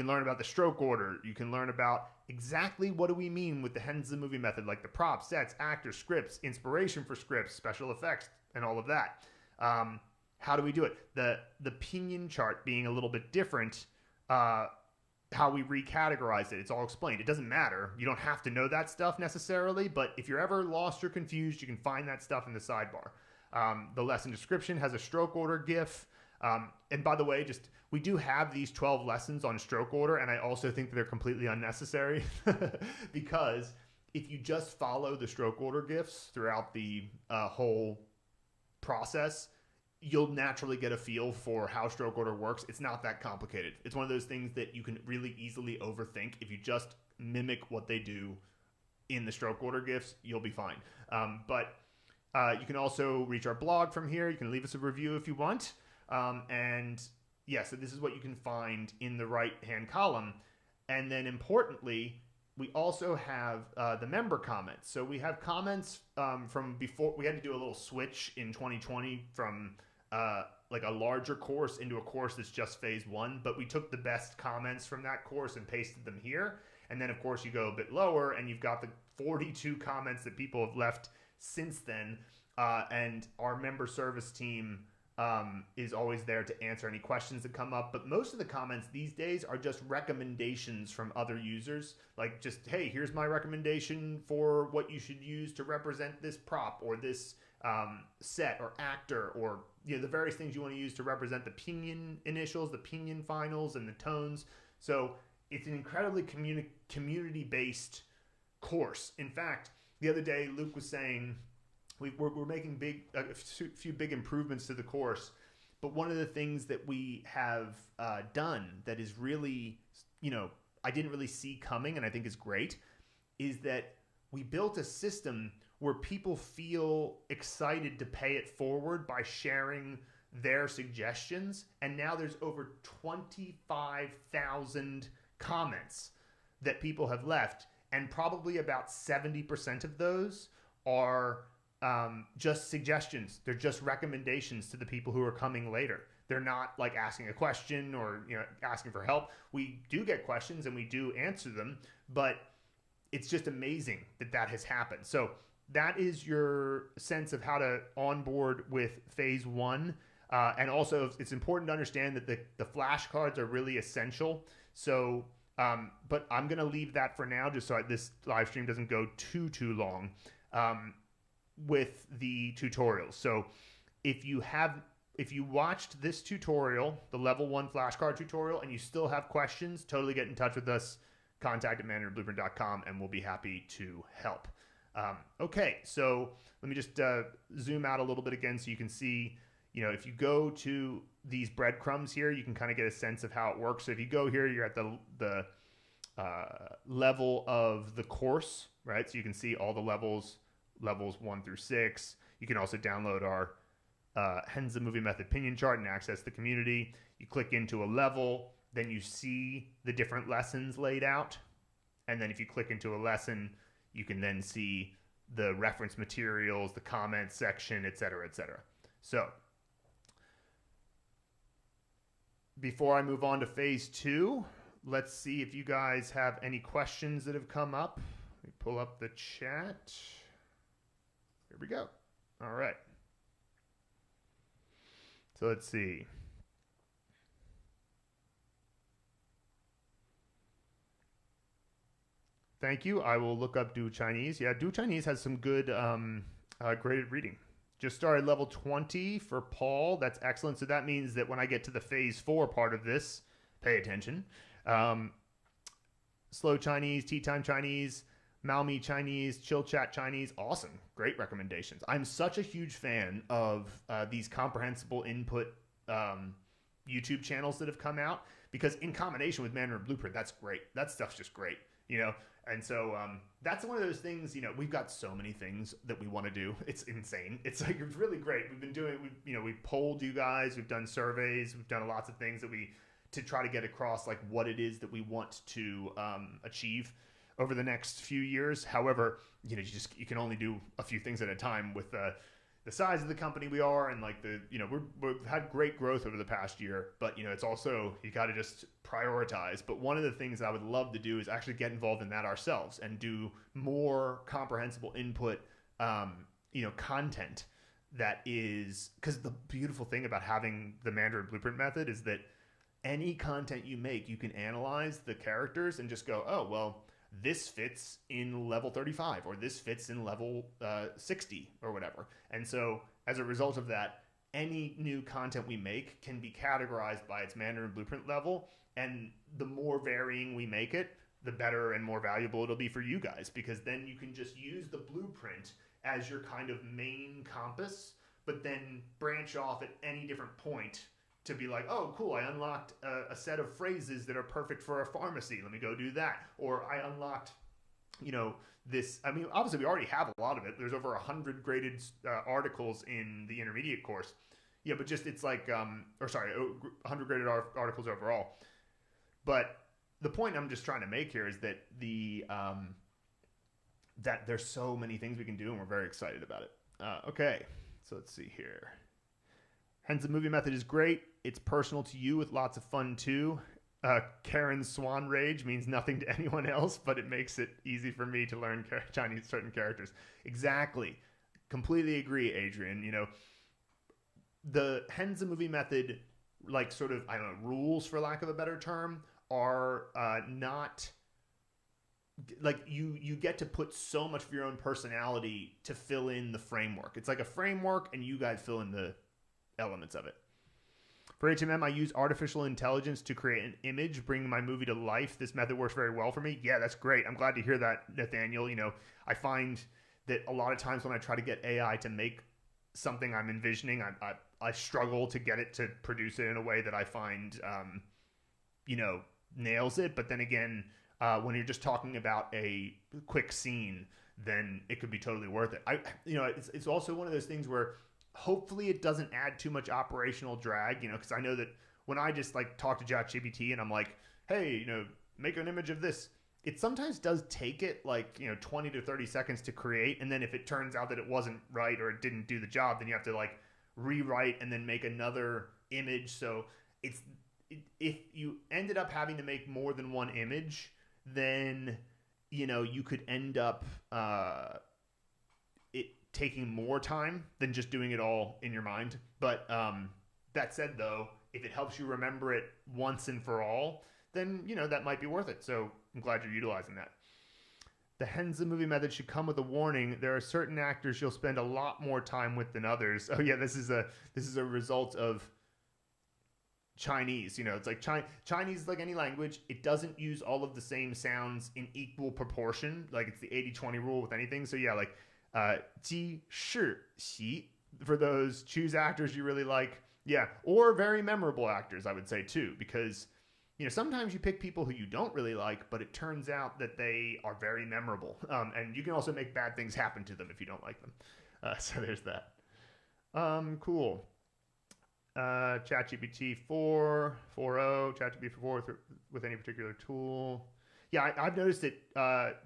learn about the stroke order. You can learn about exactly what do we mean with the Henza movie method, like the props, sets, actors, scripts, inspiration for scripts, special effects, and all of that. How do we do it? The pinyin chart being a little bit different, how we recategorize it. It's all explained. It doesn't matter. You don't have to know that stuff necessarily, but if you're ever lost or confused, you can find that stuff in the sidebar. The lesson description has a stroke order GIF. And by the way, we do have these 12 lessons on stroke order, and I also think that they're completely unnecessary because if you just follow the stroke order GIFs throughout the whole process, you'll naturally get a feel for how stroke order works. It's not that complicated. It's one of those things that you can really easily overthink. If you just mimic what they do in the stroke order GIFs, you'll be fine. But you can also reach our blog from here. You can leave us a review if you want. And yeah, so this is what you can find in the right-hand column. And then importantly, we also have the member comments. So we have comments from before. We had to do a little switch in 2020 from like a larger course into a course that's just phase 1. But we took the best comments from that course and pasted them here. And then, of course, you go a bit lower and you've got the 42 comments that people have left since then. And our member service team is always there to answer any questions that come up. But most of the comments these days are just recommendations from other users. Like just, hey, here's my recommendation for what you should use to represent this prop or this set or actor, or the various things you want to use to represent the pinyin initials, the pinyin finals, and the tones. So it's an incredibly community-based course. In fact, the other day Luke was saying we're making a few big improvements to the course, but one of the things that we have done that is really, I didn't really see coming and I think is great, is that we built a system where people feel excited to pay it forward by sharing their suggestions, and now there's over 25,000 comments that people have left, and probably about 70% of those are just suggestions. They're just recommendations to the people who are coming later. They're not like asking a question or asking for help. We do get questions and we do answer them, but it's just amazing that has happened. So that is your sense of how to onboard with phase one. And also, it's important to understand that the flashcards are really essential. So, but I'm going to leave that for now, just so this live stream doesn't go too long with the tutorials. So if you watched this tutorial, the level 1 flashcard tutorial, and you still have questions, totally get in touch with us. Contact at mandarinblueprint.com, and we'll be happy to help. Okay, so let me just zoom out a little bit again so you can see, if you go to these breadcrumbs here, you can kind of get a sense of how it works. So if you go here, you're at the level of the course, right? So you can see all the levels 1 through 6. You can also download our Henza Movie Method Pinion Chart and access the community. You click into a level, then you see the different lessons laid out. And then if you click into a lesson, you can then see the reference materials, the comments section, et cetera, et cetera. So before I move on to phase 2, let's see if you guys have any questions that have come up. Let me pull up the chat. Here we go. All right. So let's see. Thank you. I will look up Do Chinese. Yeah, Do Chinese has some good graded reading. Just started level 20 for Paul. That's excellent. So that means that when I get to the phase 4 part of this, pay attention. Slow Chinese, Tea Time Chinese, Maomi Chinese, Chill Chat Chinese. Awesome. Great recommendations. I'm such a huge fan of these comprehensible input YouTube channels that have come out, because in combination with Mandarin Blueprint, that's great. That stuff's just great, And so that's one of those things, we've got so many things that we want to do. It's insane. It's really great. We've been doing, we've polled you guys, we've done surveys, we've done lots of things to try to get across like what it is that we want to achieve over the next few years. However, you can only do a few things at a time with the size of the company we are, and like we've had great growth over the past year, but it's also, you got to just prioritize. But one of the things I would love to do is actually get involved in that ourselves and do more comprehensible input, content that is, because the beautiful thing about having the Mandarin Blueprint method is that any content you make, you can analyze the characters and just go, oh, well, this fits in level 35 or this fits in level 60 or whatever. And so as a result of that, any new content we make can be categorized by its Mandarin Blueprint level. And the more varying we make it, the better and more valuable it'll be for you guys, because then you can just use the blueprint as your kind of main compass, but then branch off at any different point to be like, oh, cool, I unlocked a set of phrases that are perfect for a pharmacy. Let me go do that. Or I unlocked, this. I mean, obviously, we already have a lot of it. There's over 100 graded articles in the intermediate course. Yeah, but just it's like, 100 graded articles overall. But the point I'm just trying to make here is that that there's so many things we can do, and we're very excited about it. Okay, so let's see here. Hence, the movie method is great. It's personal to you with lots of fun too. Karen's Swan Rage means nothing to anyone else, but it makes it easy for me to learn Chinese certain characters. Exactly. Completely agree, Adrian. The Henza movie method, like sort of, I don't know, rules for lack of a better term, are not like you get to put so much of your own personality to fill in the framework. It's like a framework and you guys fill in the elements of it. For HMM, I use artificial intelligence to create an image, bringing my movie to life. This method works very well for me. Yeah, that's great. I'm glad to hear that, Nathaniel. I find that a lot of times when I try to get AI to make something I'm envisioning, I struggle to get it to produce it in a way that I find, nails it. But then again, when you're just talking about a quick scene, then it could be totally worth it. It's also one of those things where hopefully it doesn't add too much operational drag, because I know that when I just like talk to ChatGPT and I'm like, hey, make an image of this, it sometimes does take it like 20 to 30 seconds to create, and then if it turns out that it wasn't right or it didn't do the job, then you have to like rewrite and then make another image. So if you ended up having to make more than one image, then you could end up it taking more time than just doing it all in your mind. But that said, though, if it helps you remember it once and for all, then that might be worth it. So I'm glad you're utilizing that. The Henza movie method should come with a warning. There are certain actors you'll spend a lot more time with than others. Oh yeah, this is a result of Chinese. It's like Chinese is like any language. It doesn't use all of the same sounds in equal proportion. Like it's the 80-20 rule with anything. So yeah, like ji, shi, xi for those. Choose actors you really like. Yeah, or very memorable actors, I would say too, because sometimes you pick people who you don't really like, but it turns out that they are very memorable. And you can also make bad things happen to them if you don't like them. So there's that. Cool. ChatGPT 4.0, ChatGPT 4 with any particular tool. Yeah, I've noticed that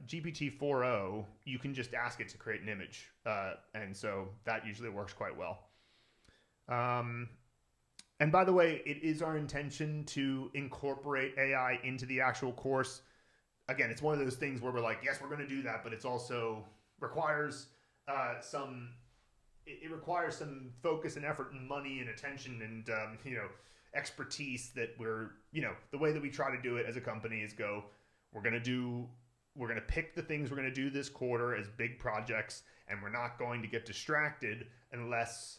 GPT 4.0, you can just ask it to create an image. And so that usually works quite well. And by the way, it is our intention to incorporate AI into the actual course. Again, it's one of those things where we're like, yes, we're going to do that, but it's also requires it requires some focus and effort and money and attention and expertise that we're the way that we try to do it as a company is we're going to pick the things we're going to do this quarter as big projects, and we're not going to get distracted unless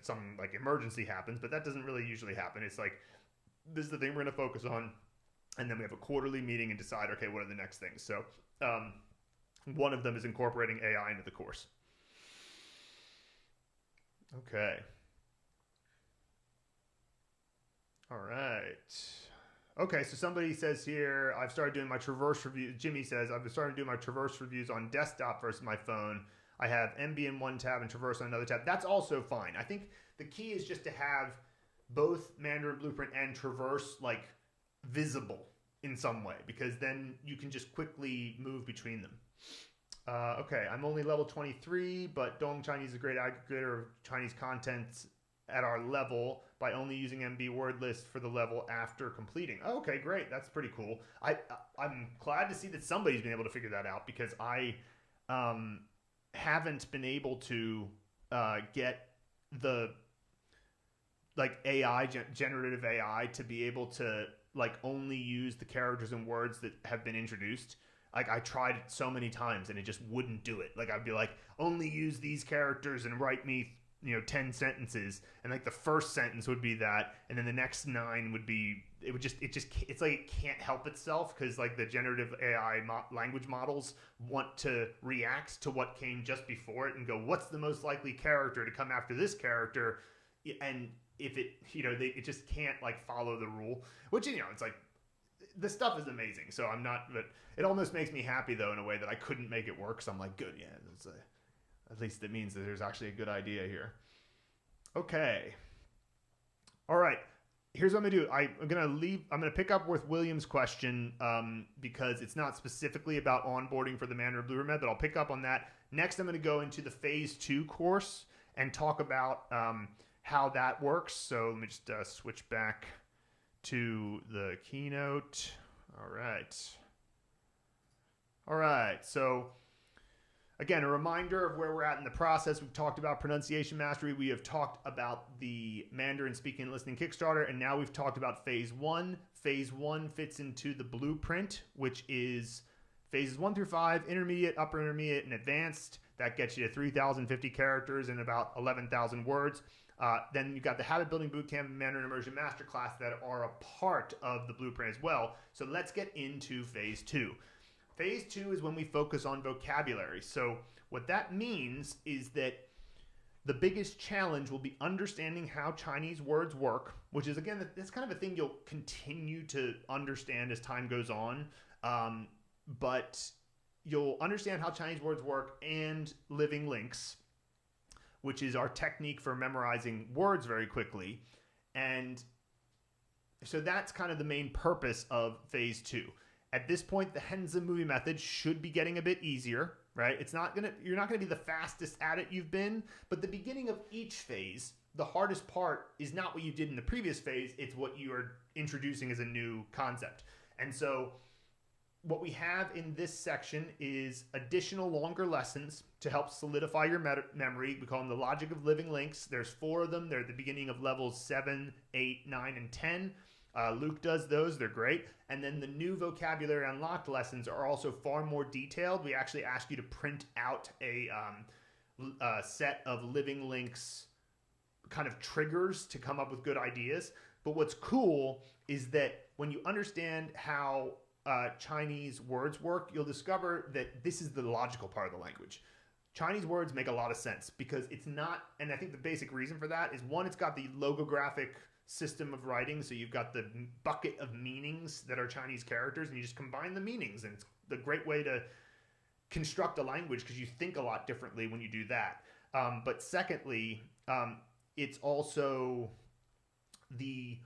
some like emergency happens, but that doesn't really usually happen. It's like, this is the thing we're going to focus on, and then we have a quarterly meeting and decide, okay, what are the next things? So one of them is incorporating AI into the course. Okay. All right. Okay, so somebody says here, I've started doing my traverse review. Jimmy says, I've started doing my traverse reviews on desktop versus my phone. I have MB in one tab and Traverse on another tab. That's also fine. I think the key is just to have both Mandarin Blueprint and Traverse like visible in some way, because then you can just quickly move between them. Okay, I'm only level 23, but Dong Chinese is a great aggregator of Chinese content at our level by only using MB word list for the level after completing. Oh, okay, great. That's pretty cool. I'm glad to see that somebody's been able to figure that out, because I haven't been able to get the like AI, generative AI, to be able to like only use the characters and words that have been introduced. Like I tried it so many times and it just wouldn't do it. Like I'd be like, only use these characters and write me 10 sentences, and like the first sentence would be that, and then the next 9 would be, it's like it can't help itself, because like the generative AI language models want to react to what came just before it and go, what's the most likely character to come after this character? And if it it just can't like follow the rule, which it's like, the stuff is amazing, so I'm not, but it almost makes me happy though in a way that I couldn't make it work. So I'm like, good, yeah, at least it means that there's actually a good idea here. Okay. All right. Here's what I'm going to do. I'm going to pick up with William's question because it's not specifically about onboarding for the Mandarin Blueprint method, but I'll pick up on that. Next, I'm going to go into the phase 2 course and talk about how that works. So let me just switch back to the keynote. All right. All right. So again, a reminder of where we're at in the process. We've talked about pronunciation mastery. We have talked about the Mandarin speaking and listening Kickstarter. And now we've talked about phase 1. Phase 1 fits into the blueprint, which is phases 1 through 5, intermediate, upper intermediate, and advanced. That gets you to 3,050 characters and about 11,000 words. Then you've got the Habit Building Bootcamp and Mandarin Immersion Masterclass that are a part of the blueprint as well. So let's get into phase 2. Phase 2 is when we focus on vocabulary. So what that means is that the biggest challenge will be understanding how Chinese words work, which is, again, that's kind of a thing you'll continue to understand as time goes on. But you'll understand how Chinese words work and living links. which is our technique for memorizing words very quickly. And so that's kind of the main purpose of phase 2. At this point, the Henze movie method should be getting a bit easier, right? You're not gonna be the fastest at it you've been, but the beginning of each phase, the hardest part is not what you did in the previous phase, it's what you are introducing as a new concept. And so what we have in this section is additional longer lessons to help solidify your memory. We call them the logic of living links. There's 4 of them. They're at the beginning of levels 7, 8, 9, and 10. Luke does those. They're great. And then the new vocabulary unlocked lessons are also far more detailed. We actually ask you to print out a set of living links kind of triggers to come up with good ideas. But what's cool is that when you understand how Chinese words work, you'll discover that this is the logical part of the language. Chinese words make a lot of sense because it's not, and I think the basic reason for that is, one, it's got the logographic system of writing, so you've got the bucket of meanings that are Chinese characters, and you just combine the meanings, and it's the great way to construct a language because you think a lot differently when you do that. But secondly, it's also the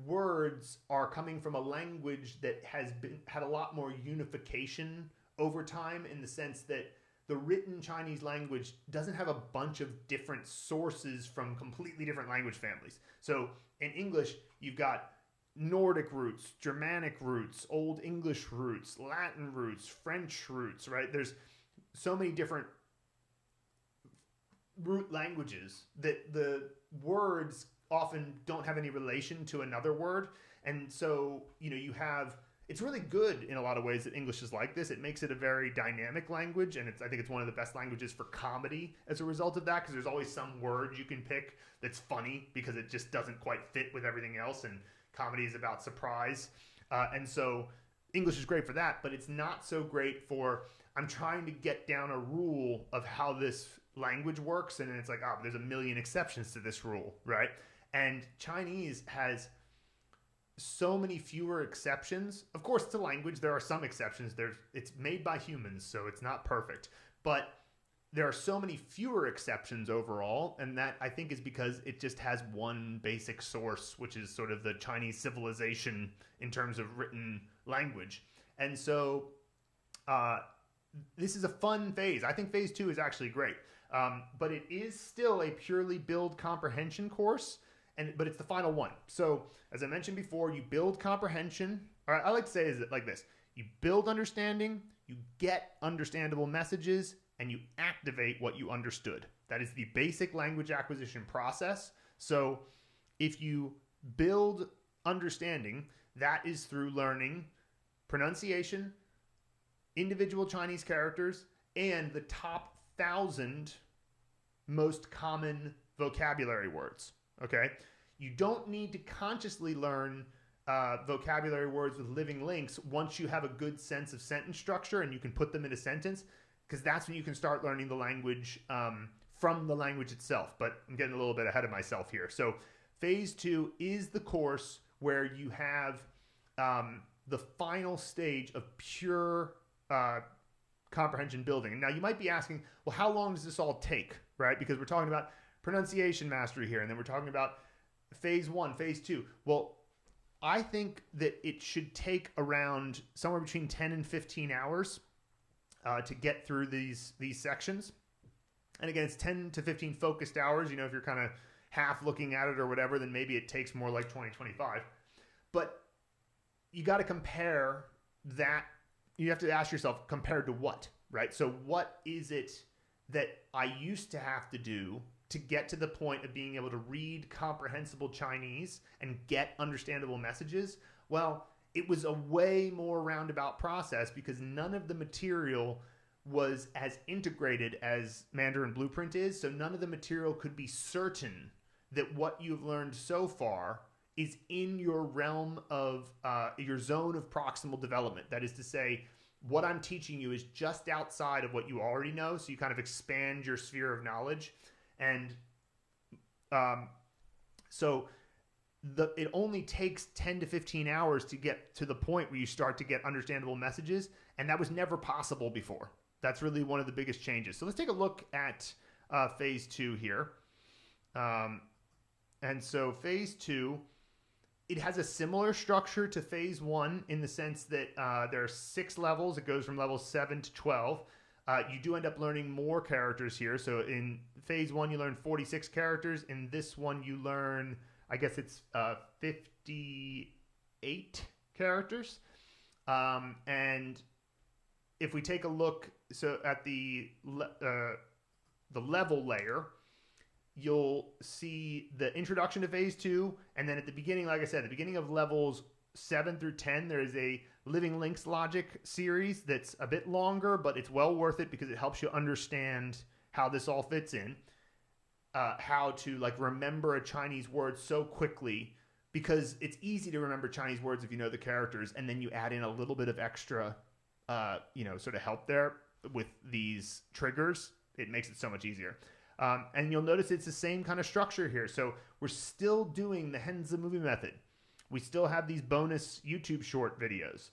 words are coming from a language that has had a lot more unification over time, in the sense that the written Chinese language doesn't have a bunch of different sources from completely different language families. So in English, you've got Nordic roots, Germanic roots, Old English roots, Latin roots, French roots, right? There's so many different root languages that the words often don't have any relation to another word. And so, you have, it's really good in a lot of ways that English is like this. It makes it a very dynamic language, and I think it's one of the best languages for comedy as a result of that, because there's always some word you can pick that's funny because it just doesn't quite fit with everything else, and comedy is about surprise. And so English is great for that, but it's not so great for, I'm trying to get down a rule of how this language works, and then it's like, oh, there's a million exceptions to this rule, right? And Chinese has so many fewer exceptions. Of course, it's a language. There are some exceptions. It's made by humans, so it's not perfect. But there are so many fewer exceptions overall, and that, I think, is because it just has one basic source, which is sort of the Chinese civilization in terms of written language. And so this is a fun phase. I think phase 2 is actually great. But it is still a purely build comprehension course. But it's the final one. So, as I mentioned before, you build comprehension. Or I like to say it like this. You build understanding, you get understandable messages, and you activate what you understood. That is the basic language acquisition process. So, if you build understanding, that is through learning pronunciation, individual Chinese characters, and the top 1,000 most common vocabulary words. Okay, you don't need to consciously learn vocabulary words with living links once you have a good sense of sentence structure and you can put them in a sentence, because that's when you can start learning the language from the language itself. But I'm getting a little bit ahead of myself here. So phase 2 is the course where you have the final stage of pure comprehension building. And now you might be asking, well, how long does this all take, right? Because we're talking about pronunciation mastery here, and then we're talking about phase 1, phase 2. Well, I think that it should take around somewhere between 10 and 15 hours to get through these sections. And again, it's 10 to 15 focused hours. If you're kind of half looking at it or whatever, then maybe it takes more like 20, 25. But you got to compare that. You have to ask yourself, compared to what, right? So what is it that I used to have to do to get to the point of being able to read comprehensible Chinese and get understandable messages? Well, it was a way more roundabout process because none of the material was as integrated as Mandarin Blueprint is. So none of the material could be certain that what you've learned so far is in your realm of your zone of proximal development. That is to say, what I'm teaching you is just outside of what you already know. So you kind of expand your sphere of knowledge. And so it only takes 10 to 15 hours to get to the point where you start to get understandable messages. And that was never possible before. That's really one of the biggest changes. So let's take a look at phase 2 here. And so phase 2, it has a similar structure to phase 1 in the sense that there are 6 levels. It goes from level 7 to 12. You do end up learning more characters here. So in phase 1, you learn 46 characters. In this one, you learn, I guess it's 58 characters. And if we take a look at the level layer, you'll see the introduction to phase 2, and then at the beginning, like I said, at the beginning of levels 7 through 10, there is a Living Links logic series that's a bit longer, but it's well worth it because it helps you understand how this all fits in, how to like remember a Chinese word so quickly, because it's easy to remember Chinese words if you know the characters, and then you add in a little bit of extra, sort of help there with these triggers. It makes it so much easier. And you'll notice it's the same kind of structure here. So we're still doing the Henza movie method. We still have these bonus YouTube short videos.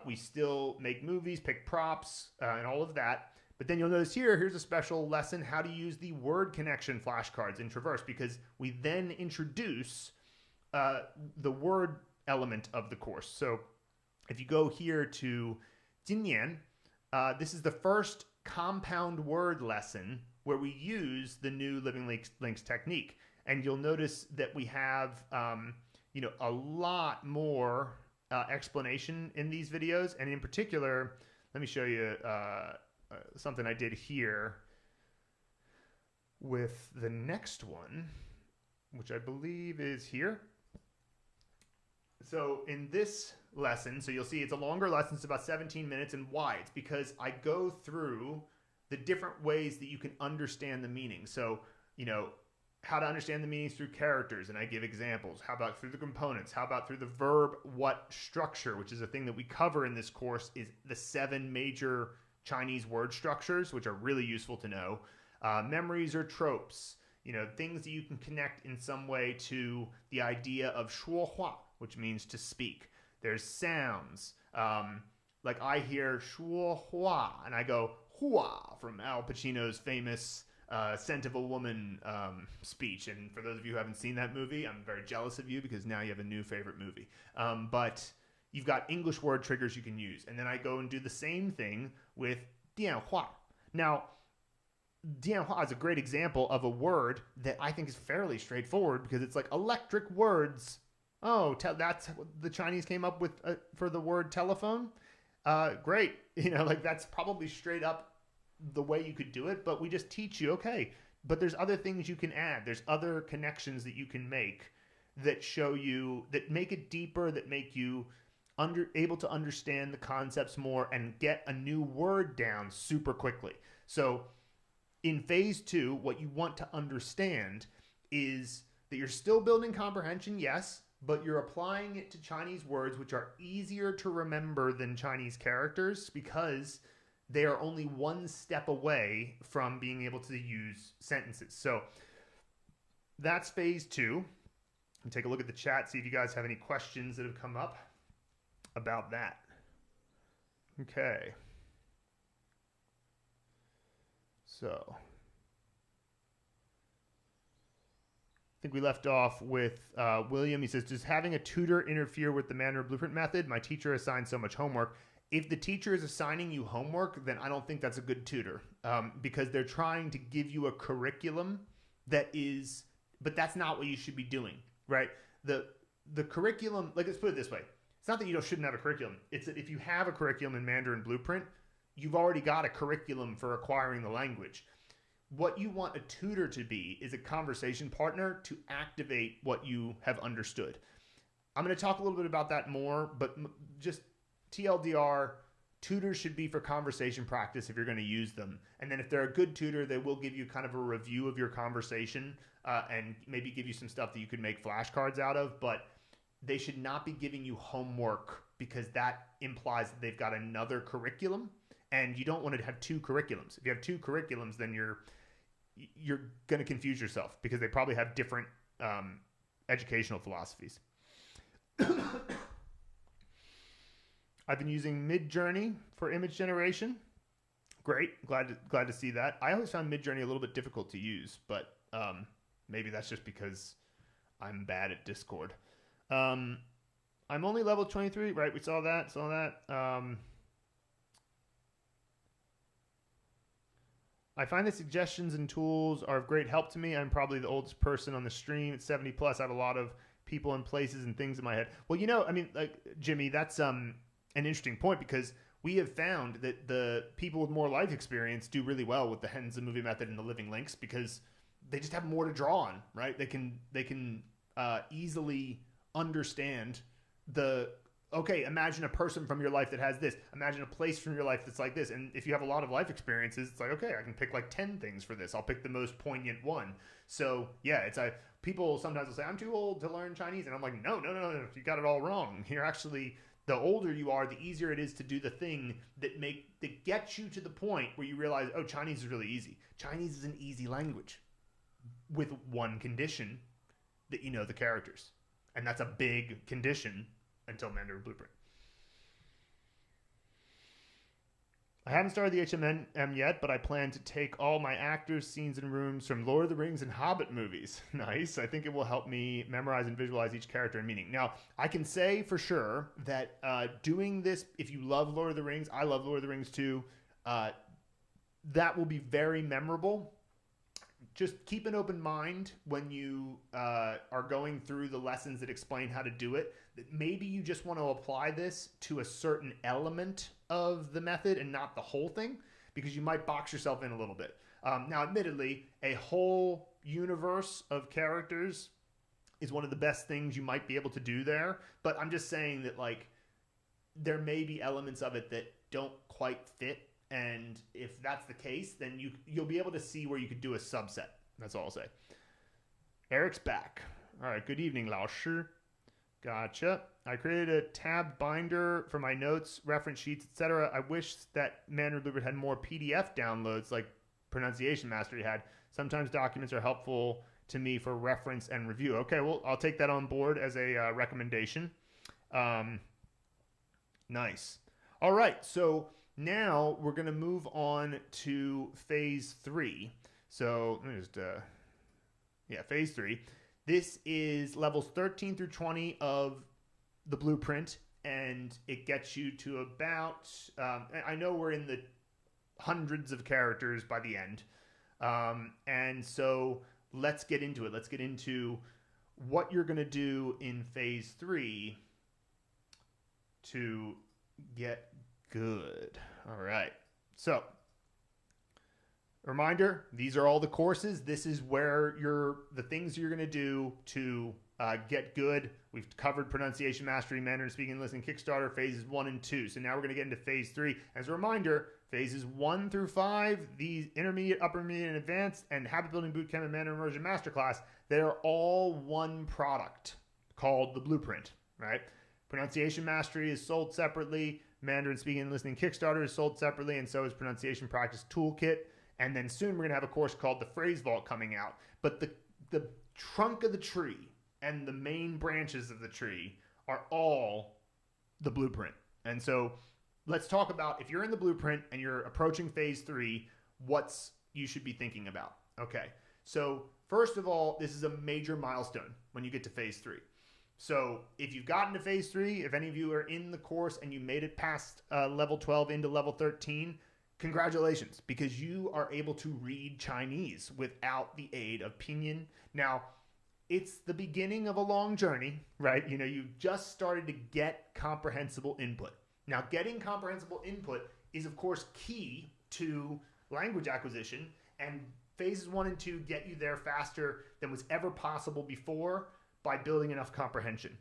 We still make movies, pick props, and all of that. But then you'll notice here's a special lesson, how to use the word connection flashcards in Traverse, because we then introduce the word element of the course. So if you go here to 今年, this is the first compound word lesson where we use the new Living Links technique. And you'll notice that we have, a lot more explanation in these videos. And in particular, let me show you something I did here with the next one, which I believe is here. So in this lesson, so you'll see it's a longer lesson. It's about 17 minutes. And why? It's because I go through the different ways that you can understand the meaning. So, how to understand the meanings through characters, and I give examples. How about through the components? How about through the verb what structure, which is a thing that we cover in this course, is the 7 major Chinese word structures, which are really useful to know. Memories or tropes, things that you can connect in some way to the idea of 说话, which means to speak. There's sounds. Like I hear 说话, and I go, hua, from Al Pacino's famous Scent of a Woman speech. And for those of you who haven't seen that movie, I'm very jealous of you because now you have a new favorite movie. But you've got English word triggers you can use. And then I go and do the same thing with 电话. Now, 电话is a great example of a word that I think is fairly straightforward because it's like electric words. Oh, that's what the Chinese came up with for the word telephone. Great. That's probably straight up the way you could do it, but we just teach you, okay, but there's other things you can add. There's other connections that you can make that show you, that make it deeper, that make you able to understand the concepts more and get a new word down super quickly. So in phase 2, what you want to understand is that you're still building comprehension, yes, but you're applying it to Chinese words, which are easier to remember than Chinese characters because they are only one step away from being able to use sentences. So that's phase 2. And take a look at the chat, see if you guys have any questions that have come up about that. Okay. So I think we left off with William. He says, does having a tutor interfere with the Mandarin Blueprint method? My teacher assigned so much homework. If the teacher is assigning you homework, then I don't think that's a good tutor because they're trying to give you a curriculum that is, but that's not what you should be doing, right? The curriculum, like let's put it this way. It's not that you shouldn't have a curriculum. It's that if you have a curriculum in Mandarin Blueprint, you've already got a curriculum for acquiring the language. What you want a tutor to be is a conversation partner to activate what you have understood. I'm going to talk a little bit about that more, but just TLDR, tutors should be for conversation practice if you're going to use them. And then if they're a good tutor, they will give you kind of a review of your conversation and maybe give you some stuff that you could make flashcards out of. But they should not be giving you homework because that implies that they've got another curriculum. And you don't want to have 2 curriculums. If you have 2 curriculums, then you're going to confuse yourself because they probably have different educational philosophies. I've been using Midjourney for image generation. Great. Glad to see that. I always found Midjourney a little bit difficult to use, but maybe that's just because I'm bad at Discord. I'm only level 23, right? We saw that. I find the suggestions and tools are of great help to me. I'm probably the oldest person on the stream at 70 plus. I have a lot of people and places and things in my head. Well, I mean, like Jimmy, that's an interesting point, because we have found that the people with more life experience do really well with the Henza movie method and the living links, because they just have more to draw on, right? They can easily understand imagine a person from your life that has this. Imagine a place from your life that's like this. And if you have a lot of life experiences, it's like, okay, I can pick like 10 things for this. I'll pick the most poignant one. So yeah, people sometimes will say, I'm too old to learn Chinese. And I'm like, no. You got it all wrong. You're actually, the older you are, the easier it is to do the thing that gets you to the point where you realize, oh, Chinese is really easy. Chinese is an easy language with one condition, that you know the characters. And that's a big condition until Mandarin Blueprint. I haven't started the HMM yet, but I plan to take all my actors, scenes, and rooms from Lord of the Rings and Hobbit movies. Nice. I think it will help me memorize and visualize each character and meaning. Now, I can say for sure that doing this, if you love Lord of the Rings, I love Lord of the Rings too, that will be very memorable. Just keep an open mind when you are going through the lessons that explain how to do it. That maybe you just want to apply this to a certain element of the method and not the whole thing, because you might box yourself in a little bit. Now, admittedly, a whole universe of characters is one of the best things you might be able to do there. But I'm just saying that, like, there may be elements of it that don't quite fit. And if that's the case, then you'll be able to see where you could do a subset. That's all I'll say. Eric's back. All right. Good evening, Lao Shi. Gotcha. I created a tab binder for my notes, reference sheets, etc. I wish that Mandarin Blueprint had more PDF downloads like Pronunciation Mastery had. Sometimes documents are helpful to me for reference and review. Okay, well, I'll take that on board as a recommendation. Nice. All right, so now we're going to move on to phase 3. So let me just, phase 3. This is levels 13 through 20 of the blueprint, and it gets you to about, I know we're in the hundreds of characters by the end. And so let's get into it. Let's get into what you're going to do in phase 3 to get good. All right. So, reminder, these are all the courses. This is where the things you're going to do to get good. We've covered Pronunciation Mastery, Mandarin Speaking and Listening Kickstarter, phases 1 and 2. So now we're going to get into phase 3. As a reminder, phases 1 through 5, these intermediate, upper intermediate, and advanced, and Habit Building Bootcamp and Mandarin Immersion Masterclass, they're all one product called the Blueprint, right? Pronunciation Mastery is sold separately. Mandarin Speaking and Listening Kickstarter is sold separately, and so is Pronunciation Practice Toolkit. And then soon we're going to have a course called the Phrase Vault coming out. But the trunk of the tree and the main branches of the tree are all the Blueprint. And so let's talk about, if you're in the Blueprint and you're approaching phase 3, what's you should be thinking about. Okay, so first of all, this is a major milestone when you get to phase 3. So if you've gotten to phase 3, if any of you are in the course and you made it past level 12 into level 13, congratulations, because you are able to read Chinese without the aid of pinyin. Now, it's the beginning of a long journey, right? You know, you've just started to get comprehensible input. Now, getting comprehensible input is, of course, key to language acquisition, and phases 1 and 2 get you there faster than was ever possible before by building enough comprehension.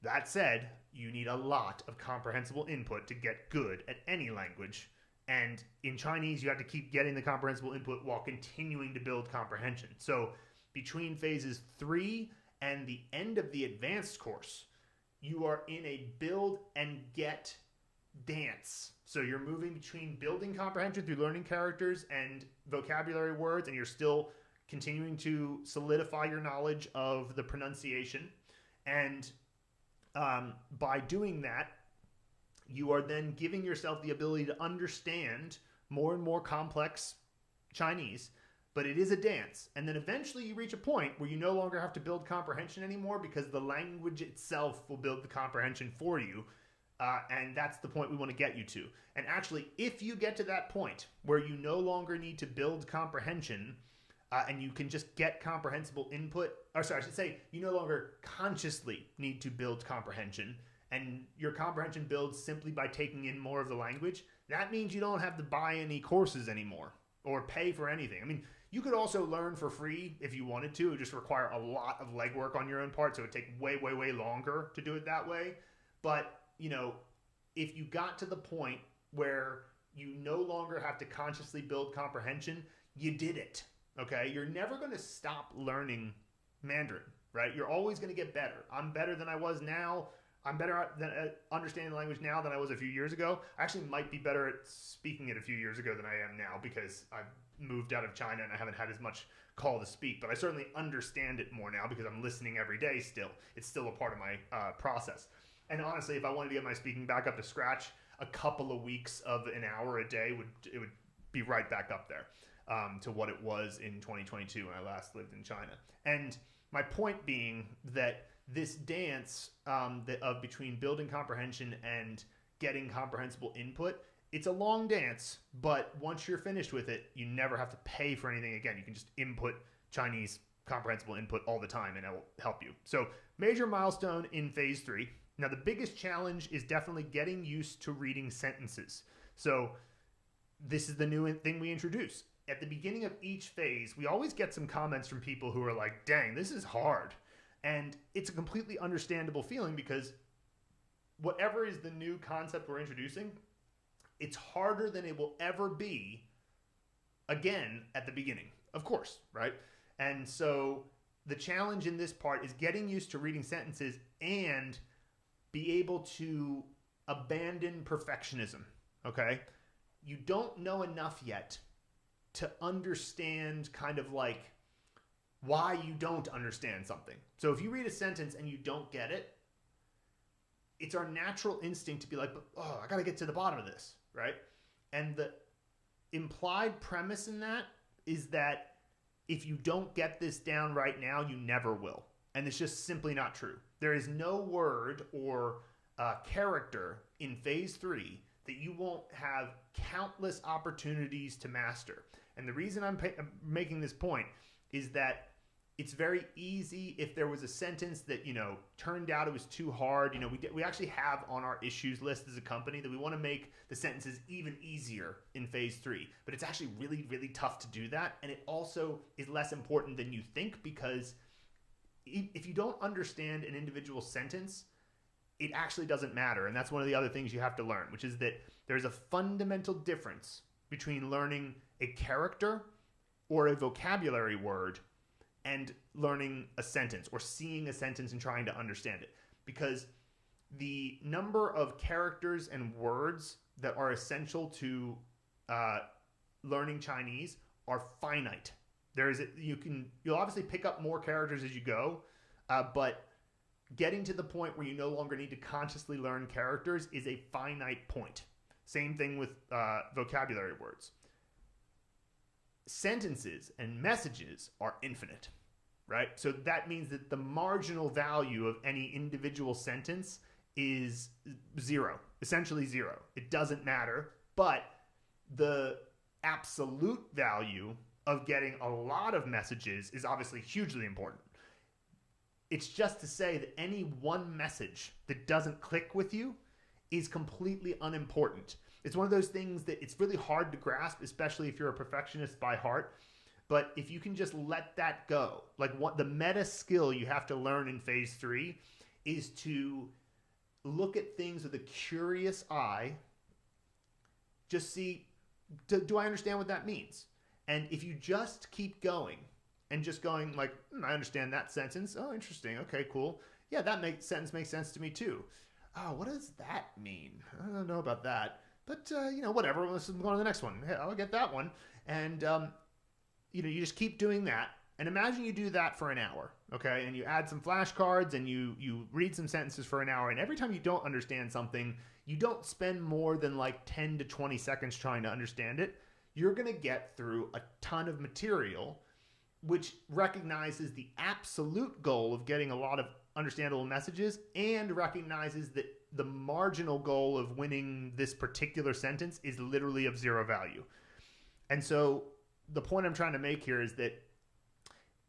That said, you need a lot of comprehensible input to get good at any language. And in Chinese, you have to keep getting the comprehensible input while continuing to build comprehension. So between phases 3 and the end of the advanced course, you are in a build and get dance. So you're moving between building comprehension through learning characters and vocabulary words, and you're still continuing to solidify your knowledge of the pronunciation. And by doing that, you are then giving yourself the ability to understand more and more complex Chinese, but it is a dance. And then eventually you reach a point where you no longer have to build comprehension anymore because the language itself will build the comprehension for you. And that's the point we want to get you to. And actually, if you get to that point where you no longer need to build comprehension and you can just get comprehensible input, or sorry, I should say, you no longer consciously need to build comprehension, and your comprehension builds simply by taking in more of the language, that means you don't have to buy any courses anymore or pay for anything. I mean, you could also learn for free if you wanted to. It would just require a lot of legwork on your own part, so it would take way, way, way longer to do it that way. But, you know, if you got to the point where you no longer have to consciously build comprehension, you did it, okay? You're never going to stop learning Mandarin, right? You're always going to get better. I'm better than I was now. I'm better at understanding the language now than I was a few years ago. I actually might be better at speaking it a few years ago than I am now because I've moved out of China and I haven't had as much call to speak. But I certainly understand it more now because I'm listening every day still. It's still a part of my process. And honestly, if I wanted to get my speaking back up to scratch, a couple of weeks of an hour a day would be right back up there to what it was in 2022 when I last lived in China. And my point being that this dance of between building comprehension and getting comprehensible input, it's a long dance, but once you're finished with it, you never have to pay for anything again. You can just input Chinese comprehensible input all the time and it will help you. So major milestone in phase 3. Now the biggest challenge is definitely getting used to reading sentences. So this is the new thing we introduce. At the beginning of each phase, we always get some comments from people who are like, dang, this is hard. And it's a completely understandable feeling because whatever is the new concept we're introducing, it's harder than it will ever be again at the beginning, of course, right? And so the challenge in this part is getting used to reading sentences and be able to abandon perfectionism, okay? You don't know enough yet to understand kind of like why you don't understand something. So if you read a sentence and you don't get it, it's our natural instinct to be like, oh, I got to get to the bottom of this, right? And the implied premise in that is that if you don't get this down right now, you never will. And it's just simply not true. There is no word or character in phase 3 that you won't have countless opportunities to master. And the reason I'm making this point is that it's very easy if there was a sentence that, you know, turned out it was too hard. You know, we actually have on our issues list as a company that we want to make the sentences even easier in phase 3. But it's actually really, really tough to do that. And it also is less important than you think because if you don't understand an individual sentence, it actually doesn't matter. And that's one of the other things you have to learn, which is that there's a fundamental difference between learning a character or a vocabulary word and learning a sentence or seeing a sentence and trying to understand it. Because the number of characters and words that are essential to learning Chinese are finite. You'll obviously pick up more characters as you go, but getting to the point where you no longer need to consciously learn characters is a finite point. Same thing with vocabulary words. Sentences and messages are infinite, right? So that means that the marginal value of any individual sentence is zero, essentially zero. It doesn't matter, but the absolute value of getting a lot of messages is obviously hugely important. It's just to say that any one message that doesn't click with you is completely unimportant. It's one of those things that it's really hard to grasp, especially if you're a perfectionist by heart. But if you can just let that go, like what the meta skill you have to learn in phase 3 is to look at things with a curious eye. Just see, do I understand what that means? And if you just keep going and just going like, I understand that sentence. Oh, interesting. Okay, cool. Yeah, that sentence makes sense to me too. Oh, what does that mean? I don't know about that. But, whatever. Let's go on to the next one. Hey, I'll get that one. And, you just keep doing that. And imagine you do that for an hour, okay? And you add some flashcards and you read some sentences for an hour. And every time you don't understand something, you don't spend more than like 10 to 20 seconds trying to understand it. You're going to get through a ton of material, which recognizes the absolute goal of getting a lot of understandable messages and recognizes that the marginal goal of winning this particular sentence is literally of zero value. And so the point I'm trying to make here is that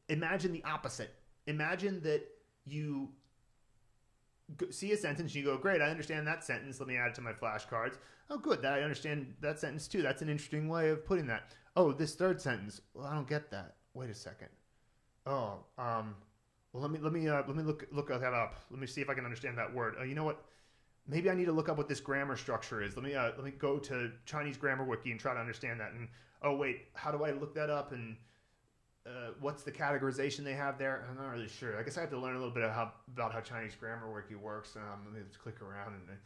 imagine the opposite. Imagine that you see a sentence and you go, great, I understand that sentence. Let me add it to my flashcards. Oh, good, that I understand that sentence too. That's an interesting way of putting that. Oh, this third sentence. Well, I don't get that. Wait a second. Oh, well, let me look that up. Let me see if I can understand that word. Oh, you know what? Maybe I need to look up what this grammar structure is. Let me go to Chinese Grammar Wiki and try to understand that. And oh wait, how do I look that up? And what's the categorization they have there? I'm not really sure. I guess I have to learn a little bit about how Chinese Grammar Wiki works. Let me just click around and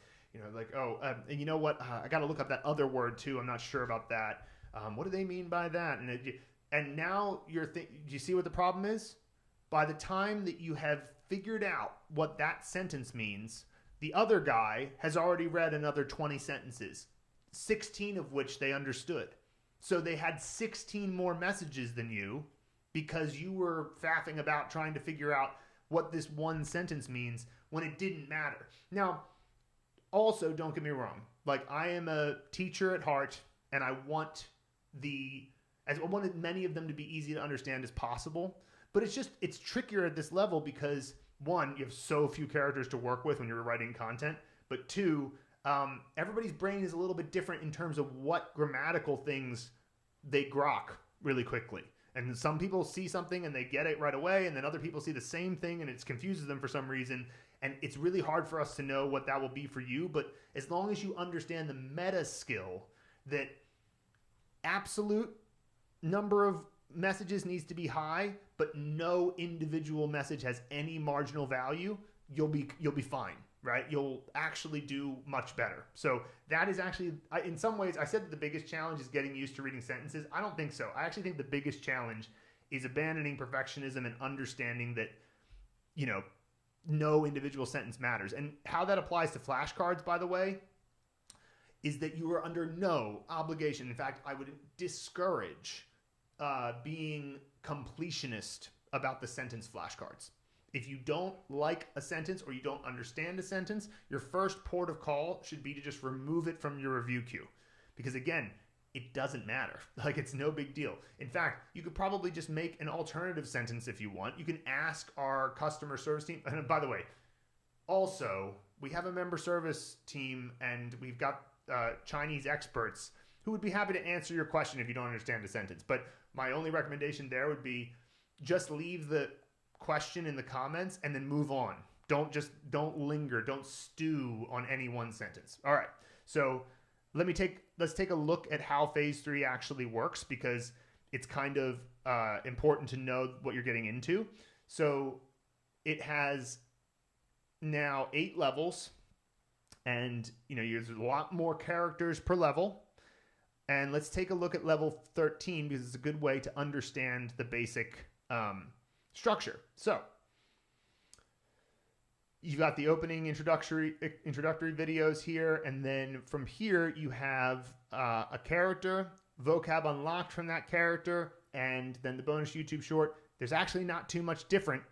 and you know what? I got to look up that other word too. I'm not sure about that. What do they mean by that? And now do you see what the problem is? By the time that you have figured out what that sentence means, the other guy has already read another 20 sentences, 16 of which they understood. So they had 16 more messages than you because you were faffing about trying to figure out what this one sentence means when it didn't matter. Now, also, don't get me wrong. Like, I am a teacher at heart, and I wanted many of them to be easy to understand as possible. But it's trickier at this level because, one, you have so few characters to work with when you're writing content. But two, everybody's brain is a little bit different in terms of what grammatical things they grok really quickly. And some people see something and they get it right away, and then other people see the same thing and it confuses them for some reason. And it's really hard for us to know what that will be for you. But as long as you understand the meta skill that absolute number of messages needs to be high, but no individual message has any marginal value, you'll be fine, right? You'll actually do much better. So that is actually, in some ways, I said that the biggest challenge is getting used to reading sentences. I don't think so. I actually think the biggest challenge is abandoning perfectionism and understanding that, no individual sentence matters. And how that applies to flashcards, by the way, is that you are under no obligation. In fact, I would discourage being completionist about the sentence flashcards. If you don't like a sentence or you don't understand a sentence, your first port of call should be to just remove it from your review queue. Because again, it doesn't matter. Like, it's no big deal. In fact, you could probably just make an alternative sentence if you want. You can ask our customer service team. And by the way, also, we have a member service team and we've got Chinese experts who would be happy to answer your question if you don't understand a sentence. But my only recommendation there would be just leave the question in the comments and then move on. Don't linger. Don't stew on any one sentence. All right. So let's take a look at how phase 3 actually works, because it's kind of important to know what you're getting into. So it has now 8 levels, and there's a lot more characters per level. And let's take a look at level 13 because it's a good way to understand the basic structure. So you've got the opening introductory videos here, and then from here you have a character, vocab unlocked from that character, and then the bonus YouTube short. There's actually not too much different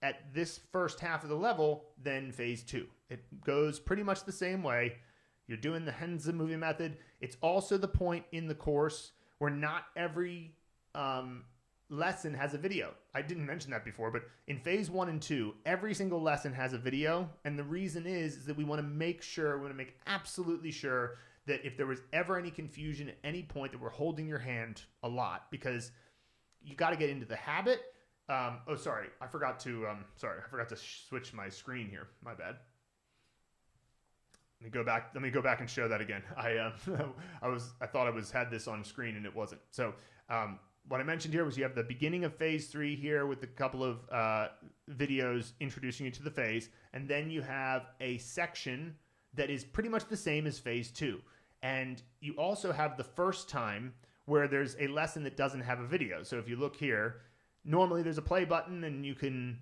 at this first half of the level than phase 2. It goes pretty much the same way. You're doing the Henze movie method. It's also the point in the course where not every lesson has a video. I didn't mention that before, but in phase 1 and 2, every single lesson has a video. And the reason is that we want to make absolutely sure that if there was ever any confusion at any point, that we're holding your hand a lot, because you got to get into the habit. I forgot to switch my screen here. My bad. Let me go back and show that again. I thought I had this on screen and it wasn't. So what I mentioned here was you have the beginning of phase 3 here with a couple of videos introducing you to the phase, and then you have a section that is pretty much the same as phase 2. And you also have the first time where there's a lesson that doesn't have a video. So if you look here, normally there's a play button and you can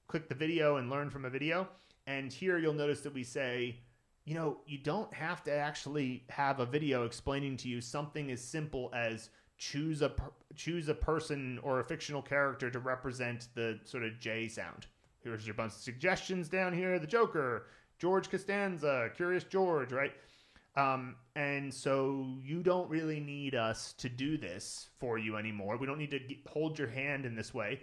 click the video and learn from a video. And here you'll notice that we say, you know, you don't have to actually have a video explaining to you something as simple as choose a person or a fictional character to represent the sort of J sound. Here's your bunch of suggestions down here. The Joker, George Costanza, Curious George, right? And so you don't really need us to do this for you anymore. We don't need to hold your hand in this way.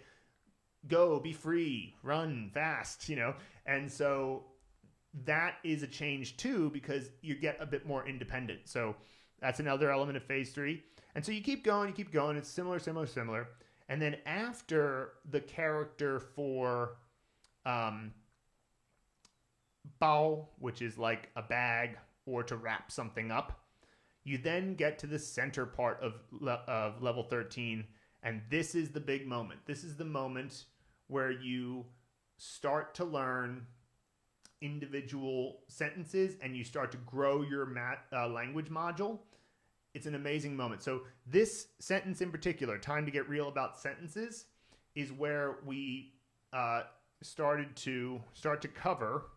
Go, be free, run fast, you know? And so that is a change too, because you get a bit more independent. So that's another element of phase 3. And so you keep going. It's similar. And then after the character for bao, which is like a bag or to wrap something up, you then get to the center part of level 13. And this is the big moment. This is the moment where you start to learn individual sentences and you start to grow your language module. It's an amazing moment. So this sentence in particular, time to get real about sentences, is where we start to cover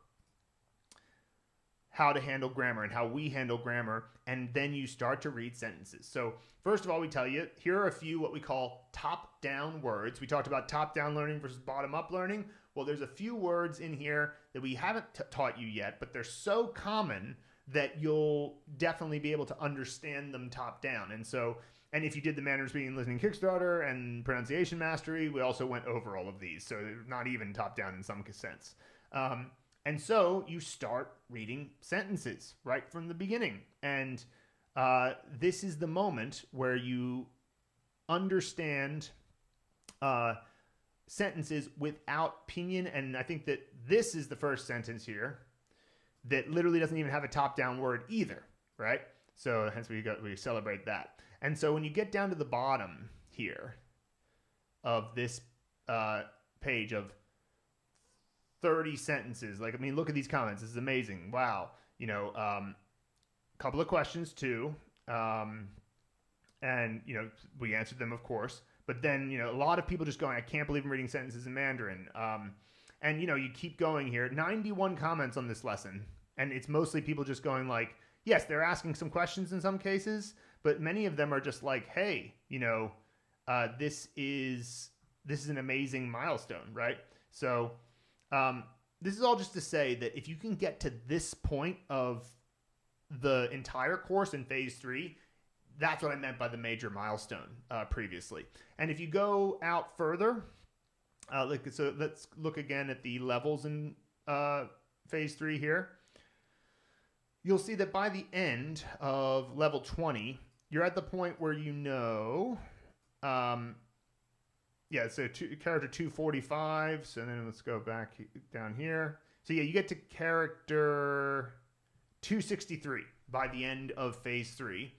how to handle grammar and how we handle grammar, and then you start to read sentences. So first of all, we tell you, here are a few what we call top-down words. We talked about top-down learning versus bottom-up learning. Well, there's a few words in here that we haven't taught you yet, but they're so common that you'll definitely be able to understand them top-down. And if you did the Mandarin Speaking and Listening Kickstarter and Pronunciation Mastery, we also went over all of these, so they're not even top-down in some sense. And so you start reading sentences right from the beginning. And this is the moment where you understand sentences without pinyin. And I think that this is the first sentence here that literally doesn't even have a top-down word either, right? So hence we celebrate that. And so when you get down to the bottom here of this page of 30 sentences. Like, I mean, look at these comments. This is amazing. Wow. You know, couple of questions too. And, you know, we answered them, of course. But then, you know, a lot of people just going, I can't believe I'm reading sentences in Mandarin. And, you know, you keep going here. 91 comments on this lesson. And it's mostly people just going like, yes, they're asking some questions in some cases. But many of them are just like, hey, you know, this is an amazing milestone, right? So this is all just to say that if you can get to this point of the entire course in phase 3, that's what I meant by the major milestone previously. And if you go out further, so let's look again at the levels in phase 3 here. You'll see that by the end of level 20, you're at the point where you know, yeah, so character 245. So then let's go back down here. So yeah, you get to character 263 by the end of phase 3.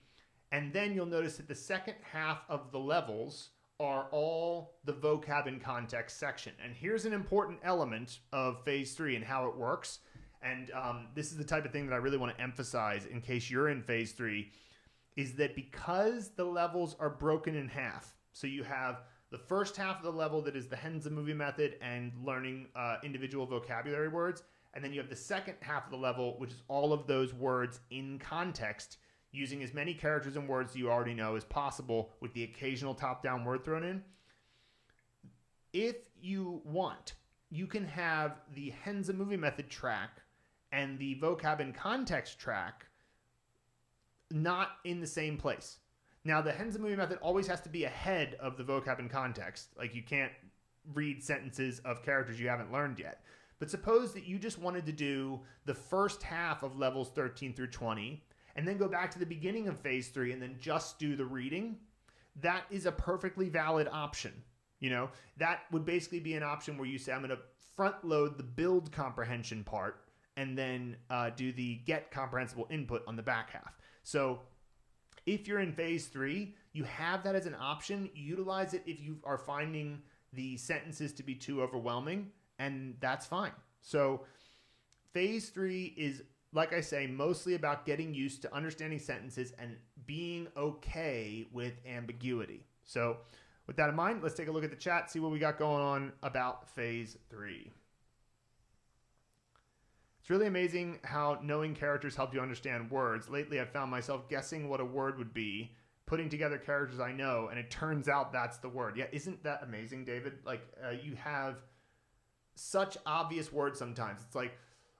And then you'll notice that the second half of the levels are all the vocab and context section. And here's an important element of phase 3 and how it works. And this is the type of thing that I really want to emphasize in case you're in phase 3, is that because the levels are broken in half, so you have the first half of the level that is the Henza movie method and learning individual vocabulary words, and then you have the second half of the level, which is all of those words in context, using as many characters and words you already know as possible with the occasional top-down word thrown in. If you want, you can have the Henza movie method track and the vocab and context track not in the same place. Now, the Henza movie method always has to be ahead of the vocab and context. Like, you can't read sentences of characters you haven't learned yet. But suppose that you just wanted to do the first half of levels 13 through 20 and then go back to the beginning of phase 3 and then just do the reading. That is a perfectly valid option. You know, that would basically be an option where you say, I'm going to front load the build comprehension part and then do the get comprehensible input on the back half. So if you're in phase 3, you have that as an option. Utilize it if you are finding the sentences to be too overwhelming, and that's fine. So phase 3 is, like I say, mostly about getting used to understanding sentences and being okay with ambiguity. So With that in mind, let's take a look at the chat, see what we got going on about phase 3. It's really amazing how knowing characters help you understand words. Lately, I've found myself guessing what a word would be, putting together characters I know, and it turns out that's the word. Yeah, isn't that amazing, David? Like, you have such obvious words sometimes. It's like,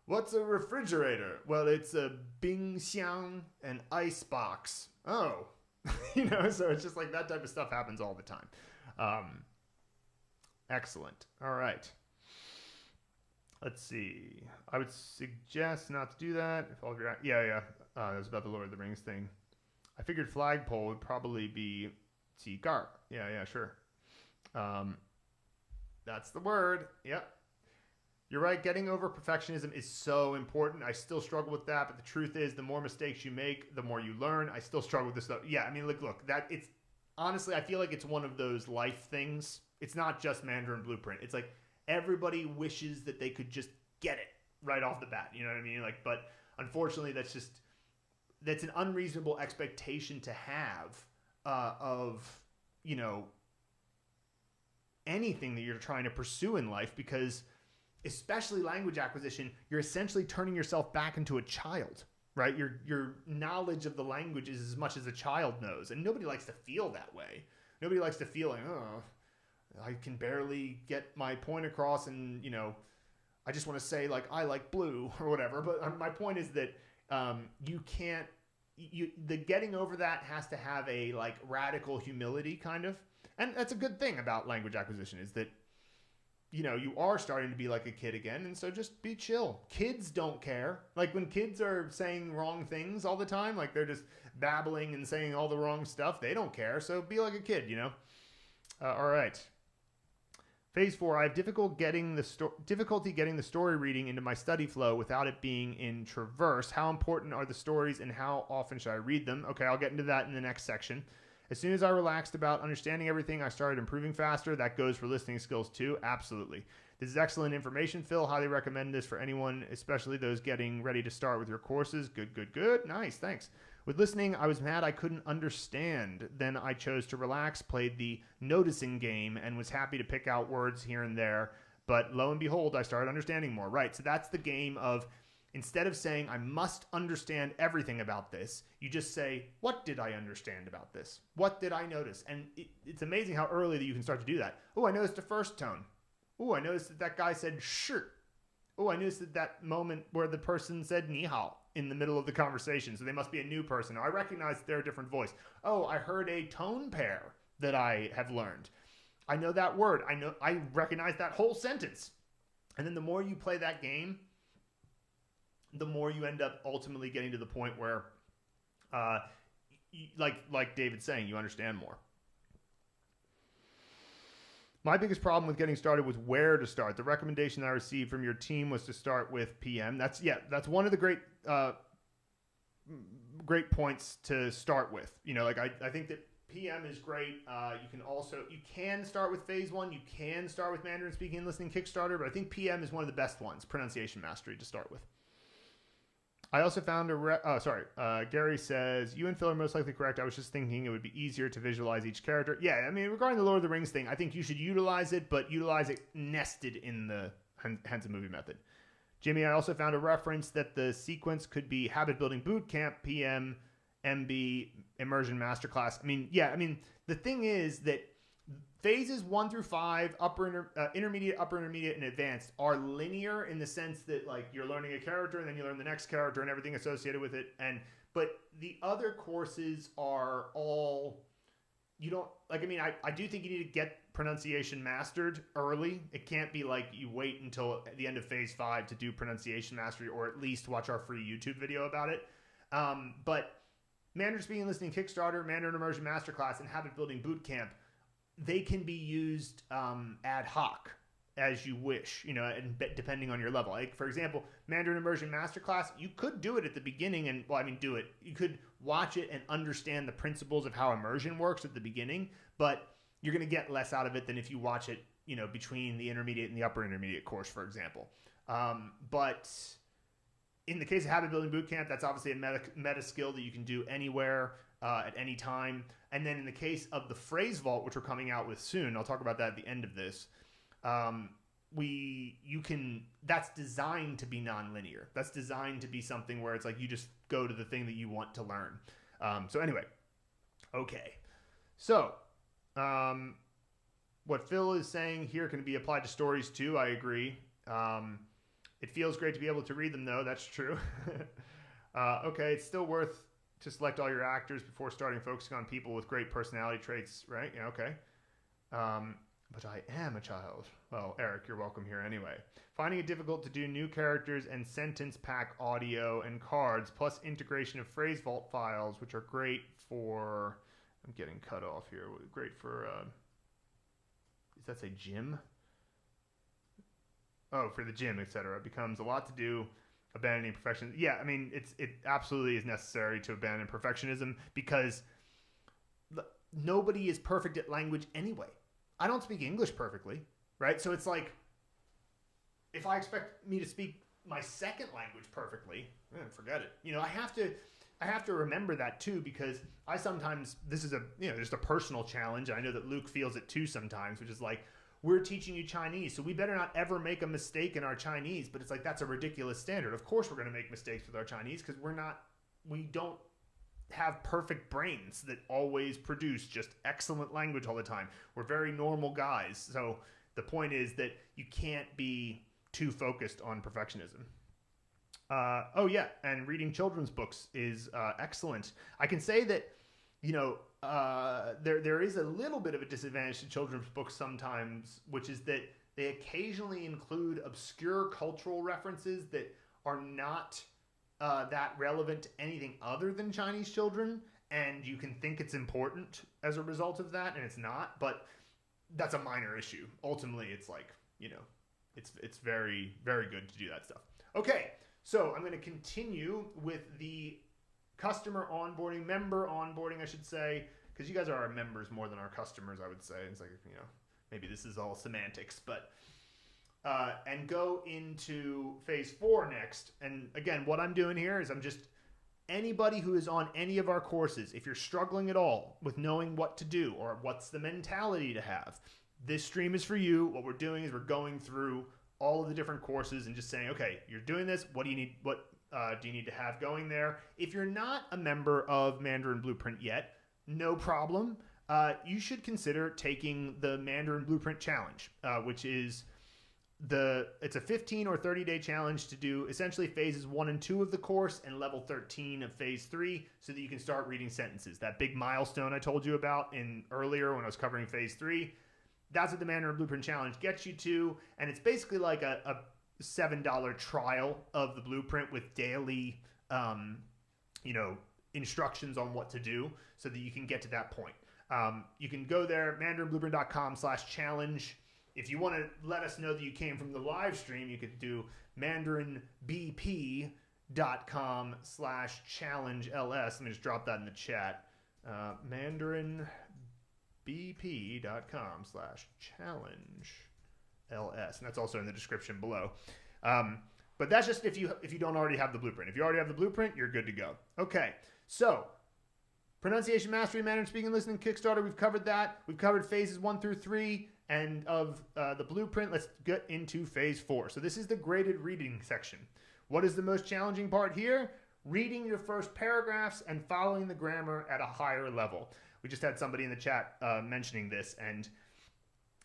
what's a refrigerator? Well, it's a bing xiang, an ice box. Oh, so it's just like that type of stuff happens all the time. Excellent. All right. Let's see. I would suggest not to do that. If all of your, that was about the Lord of the Rings thing. I figured flagpole would probably be Tsigar. Yeah, sure. That's the word. Yep. You're right. Getting over perfectionism is so important. I still struggle with that, but the truth is, the more mistakes you make, the more you learn. I still struggle with this stuff. Yeah, I mean, look, that it's honestly, I feel like it's one of those life things. It's not just Mandarin Blueprint. It's like everybody wishes that they could just get it right off the bat. You know what I mean? Like, but unfortunately, that's an unreasonable expectation to have of anything that you're trying to pursue in life, because especially language acquisition, you're essentially turning yourself back into a child, right? Your knowledge of the language is as much as a child knows, and nobody likes to feel that way. Nobody likes to feel like, oh, I can barely get my point across, and I just want to say like I like blue or whatever. But my point is that the getting over that has to have a like radical humility kind of, and that's a good thing about language acquisition, is that you are starting to be like a kid again, and so just be chill. Kids don't care. Like when kids are saying wrong things all the time, like they're just babbling and saying all the wrong stuff, they don't care. So be like a kid, all right. Phase 4, I have difficulty getting the story reading into my study flow without it being in traverse. How important are the stories and how often should I read them? Okay, I'll get into that in the next section. As soon as I relaxed about understanding everything, I started improving faster. That goes for listening skills too. Absolutely. This is excellent information, Phil. Highly recommend this for anyone, especially those getting ready to start with your courses. Good. Nice, thanks. With listening, I was mad I couldn't understand. Then I chose to relax, played the noticing game, and was happy to pick out words here and there. But lo and behold, I started understanding more. Right, so that's the game of, instead of saying, I must understand everything about this, you just say, what did I understand about this? What did I notice? And it's amazing how early that you can start to do that. Oh, I noticed the first tone. Oh, I noticed that guy said shirt. Oh, I noticed that moment where the person said ni hao in the middle of the conversation. So they must be a new person. I recognize their different voice. Oh, I heard a tone pair that I have learned. I know that word. I recognize that whole sentence. And then the more you play that game, the more you end up ultimately getting to the point where, like David's saying, you understand more. My biggest problem with getting started was where to start. The recommendation I received from your team was to start with PM. That's one of the great points to start with. I think that PM is great. You can start with phase 1. You can start with Mandarin speaking and listening Kickstarter, but I think PM is one of the best ones, pronunciation mastery, to start with. I also found Gary says, you and Phil are most likely correct. I was just thinking it would be easier to visualize each character. Yeah, I mean, regarding the Lord of the Rings thing, I think you should utilize it, but utilize it nested in the Hence a Movie method. Jimmy, I also found a reference that the sequence could be Habit Building Bootcamp, PM, MB, Immersion Masterclass. The thing is that phases 1 through 5, intermediate, upper intermediate, and advanced are linear in the sense that like you're learning a character and then you learn the next character and everything associated with it. But the other courses are all, I do think you need to get pronunciation mastered early. It can't be like you wait until the end of phase 5 to do pronunciation mastery, or at least watch our free YouTube video about it. But Mandarin Speaking and Listening Kickstarter, Mandarin Immersion Masterclass, and Habit Building Bootcamp, they can be used ad hoc as you wish, and depending on your level. Like, for example, Mandarin Immersion Masterclass, you could do it at the beginning and, do it. You could watch it and understand the principles of how immersion works at the beginning, but you're going to get less out of it than if you watch it, between the intermediate and the upper intermediate course, for example. But in the case of Habit Building Bootcamp, that's obviously a meta skill that you can do anywhere at any time. And then in the case of the Phrase Vault, which we're coming out with soon, I'll talk about that at the end of this. That's designed to be nonlinear. That's designed to be something where it's like you just go to the thing that you want to learn. So anyway, okay. So what Phil is saying here can be applied to stories too. I agree. It feels great to be able to read them though. That's true. Okay. It's still worth to select all your actors before starting focusing on people with great personality traits, right? Yeah. Okay. But I am a child. Well, Eric, you're welcome here anyway. Finding it difficult to do new characters and sentence pack audio and cards, plus integration of Phrase Vault files, which are great for, I'm getting cut off here, great for, does that say gym? Oh, for the gym, etc. It becomes a lot to do, abandoning perfectionism. Yeah, I mean, it absolutely is necessary to abandon perfectionism because nobody is perfect at language anyway. I don't speak English perfectly, right? So it's like, if I expect me to speak my second language perfectly, forget it. You know, I have to remember that too, because I sometimes, this is just a personal challenge. I know that Luke feels it too sometimes, which is like, we're teaching you Chinese, so we better not ever make a mistake in our Chinese. But it's like, that's a ridiculous standard. Of course we're going to make mistakes with our Chinese because we don't have perfect brains that always produce just excellent language all the time. We're very normal guys. So the point is that you can't be too focused on perfectionism. Oh yeah, and reading children's books is excellent. I can say that, there is a little bit of a disadvantage to children's books sometimes, which is that they occasionally include obscure cultural references that are not that relevant to anything other than Chinese children, and you can think it's important as a result of that, and it's not, but that's a minor issue. Ultimately, it's like, it's very, very good to do that stuff. Okay, so I'm going to continue with the customer onboarding, member onboarding, I should say, because you guys are our members more than our customers, I would say. It's like, maybe this is all semantics, but and go into phase 4 next. And again, what I'm doing here is anybody who is on any of our courses, if you're struggling at all with knowing what to do or what's the mentality to have, this stream is for you. What we're doing is we're going through all of the different courses and just saying, okay, you're doing this. What do you need? What do you need to have going there? If you're not a member of Mandarin Blueprint yet, no problem. You should consider taking the Mandarin Blueprint Challenge, which is it's a 15 or 30-day challenge to do essentially phases 1 and 2 of the course and level 13 of phase 3 so that you can start reading sentences. That big milestone I told you about earlier when I was covering phase 3, that's what the Mandarin Blueprint Challenge gets you to. And it's basically like a $7 trial of the blueprint with daily, instructions on what to do so that you can get to that point. You can go there, mandarinblueprint.com/challenge. If you want to let us know that you came from the live stream, you could do mandarinbp.com/challenge-ls. Let me just drop that in the chat. mandarinbp.com/challenge-ls. And that's also in the description below. But that's just if you don't already have the blueprint. If you already have the blueprint, you're good to go. Okay, so pronunciation mastery, Mandarin speaking, listening, Kickstarter, we've covered that. We've covered phases 1 through 3. And of the blueprint, let's get into phase 4. So this is the graded reading section. What is the most challenging part here? Reading your first paragraphs and following the grammar at a higher level. We just had somebody in the chat mentioning this, and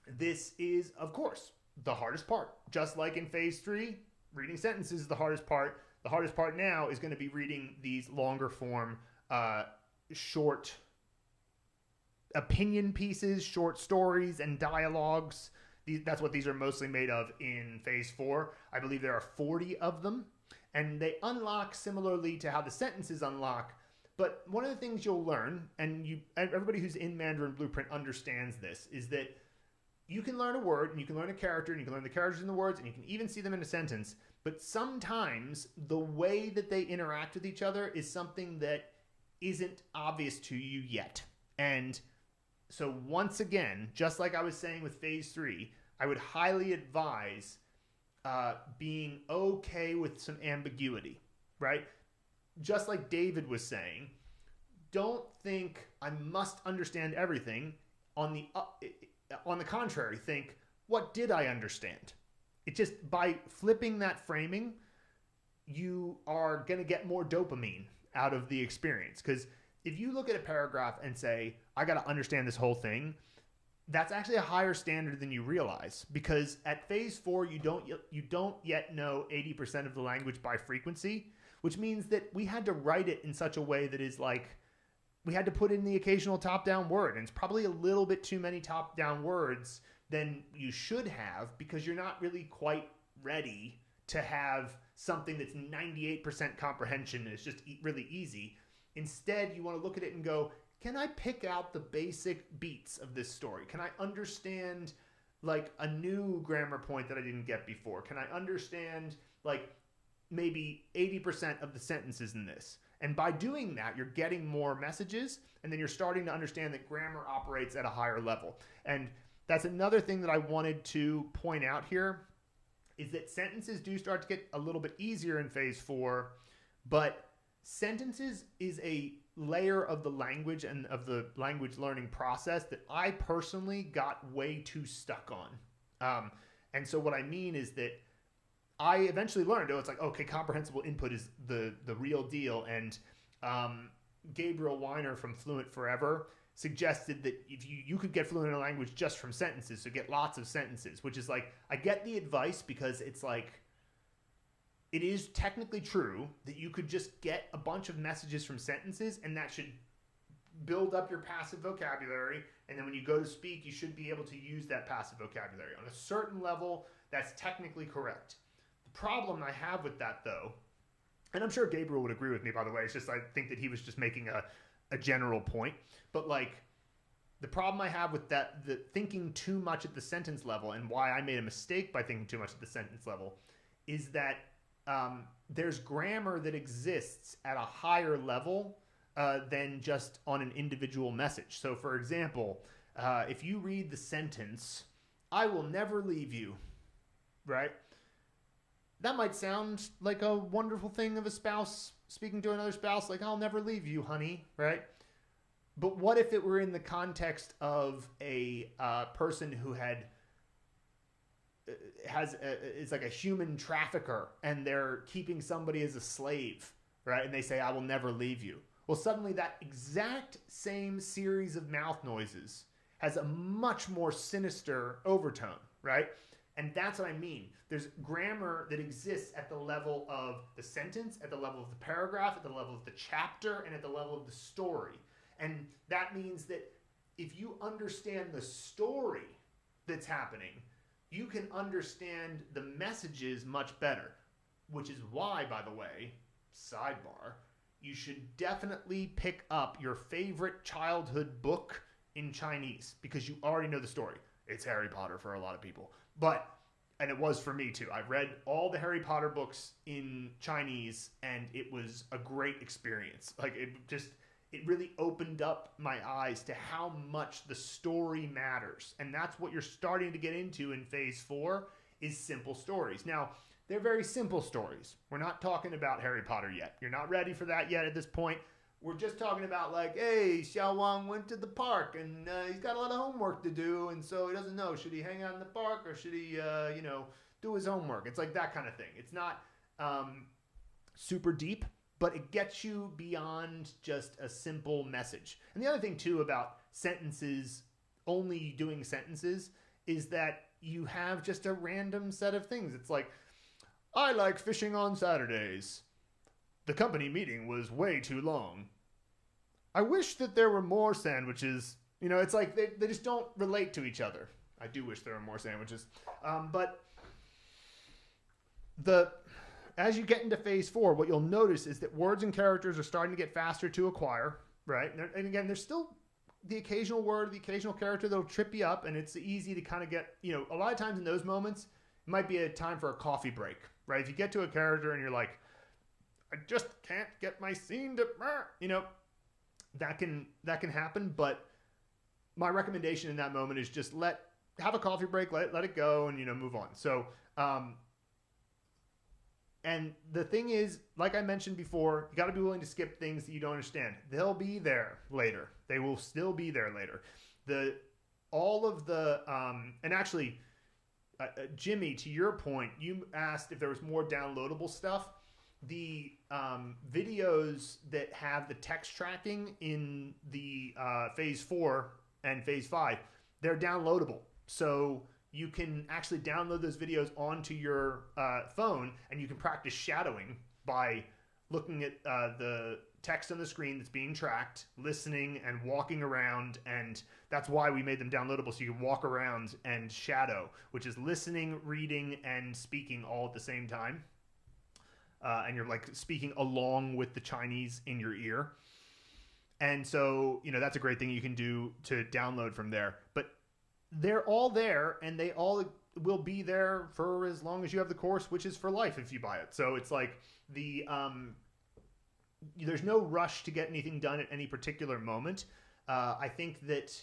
this is, of course, the hardest part. Just like in phase 3, reading sentences is the hardest part. The hardest part now is going to be reading these longer form, short opinion pieces, short stories, and dialogues. That's what these are mostly made of in phase 4. I believe there are 40 of them, and they unlock similarly to how the sentences unlock. But one of the things you'll learn, and everybody who's in Mandarin Blueprint understands this, is that you can learn a word, and you can learn a character, and you can learn the characters in the words, and you can even see them in a sentence. But sometimes the way that they interact with each other is something that isn't obvious to you yet. And so once again, just like I was saying with phase 3, I would highly advise being okay with some ambiguity. right? Just like David was saying, don't think I must understand everything. On the contrary, think, what did I understand? It just, by flipping that framing, you are going to get more dopamine out of the experience. Because if you look at a paragraph and say, I got to understand this whole thing, that's actually a higher standard than you realize. Because at phase 4, you don't yet know 80% of the language by frequency, which means that we had to write it in such a way that is like, we had to put in the occasional top-down word, and it's probably a little bit too many top-down words than you should have, because you're not really quite ready to have something that's 98% comprehension and it's just really easy. Instead, you want to look at it and go, can I pick out the basic beats of this story? Can I understand like a new grammar point that I didn't get before? Can I understand like maybe 80% of the sentences in this? And by doing that, you're getting more messages, and then you're starting to understand that grammar operates at a higher level. And that's another thing that I wanted to point out here, is that sentences do start to get a little bit easier in phase 4, but sentences is a layer of the language and of the language learning process that I personally got way too stuck on. And so what I mean is that I eventually learned, it's like, okay, comprehensible input is the real deal. And Gabriel Weiner from Fluent Forever suggested that if you could get fluent in a language just from sentences, so get lots of sentences, which is like, I get the advice, because it's like, it is technically true that you could just get a bunch of messages from sentences, and that should build up your passive vocabulary. And then when you go to speak, you should be able to use that passive vocabulary. On a certain level, that's technically correct. The problem I have with that, though, and I'm sure Gabriel would agree with me, by the way, it's just I think that he was just making a general point. But like, the problem I have with that, the thinking too much at the sentence level, and why I made a mistake by thinking too much at the sentence level, is that there's grammar that exists at a higher level than just on an individual message. So for example, if you read the sentence, I will never leave you, right? That might sound like a wonderful thing of a spouse speaking to another spouse, like, I'll never leave you, honey, right? But what if it were in the context of a person who is like a human trafficker, and they're keeping somebody as a slave, right? And they say, I will never leave you. Well, suddenly that exact same series of mouth noises has a much more sinister overtone, right? And that's what I mean. There's grammar that exists at the level of the sentence, at the level of the paragraph, at the level of the chapter, and at the level of the story. And that means that if you understand the story that's happening, you can understand the messages much better. Which is why, by the way, sidebar, you should definitely pick up your favorite childhood book in Chinese, because you already know the story. It's Harry Potter for a lot of people. And it was for me too. I read all the Harry Potter books in Chinese, and it was a great experience. Like, it really opened up my eyes to how much the story matters. And that's what you're starting to get into in phase 4, is simple stories. Now, they're very simple stories. We're not talking about Harry Potter yet. You're not ready for that yet at this point. We're just talking about like, hey, Xiao Wang went to the park, and he's got a lot of homework to do, and so he doesn't know, should he hang out in the park, or should he, do his homework? It's like that kind of thing. It's not super deep, but it gets you beyond just a simple message. And the other thing, too, about sentences, only doing sentences, is that you have just a random set of things. It's like, I like fishing on Saturdays. The company meeting was way too long. I wish that there were more sandwiches. It's like they just don't relate to each other. I do wish there were more sandwiches. But as you get into phase 4, what you'll notice is that words and characters are starting to get faster to acquire, right? And again, there's still the occasional word, the occasional character that'll trip you up, and it's easy to kind of get, a lot of times in those moments, it might be a time for a coffee break, right? If you get to a character and you're like, I just can't get my scene to, that can happen. But my recommendation in that moment is just have a coffee break, let it go, and move on. So And the thing is, like I mentioned before, you got to be willing to skip things that you don't understand. They'll be there later. They will still be there later. And actually, Jimmy, to your point, you asked if there was more downloadable stuff. The videos that have the text tracking in the phase 4 and phase 5, they're downloadable. So you can actually download those videos onto your phone, and you can practice shadowing by looking at the text on the screen that's being tracked, listening, and walking around. And that's why we made them downloadable, so you can walk around and shadow, which is listening, reading, and speaking all at the same time. And you're like speaking along with the Chinese in your ear. And so, that's a great thing you can do to download from there. But they're all there, and they all will be there for as long as you have the course, which is for life if you buy it. So it's like there's no rush to get anything done at any particular moment. I think that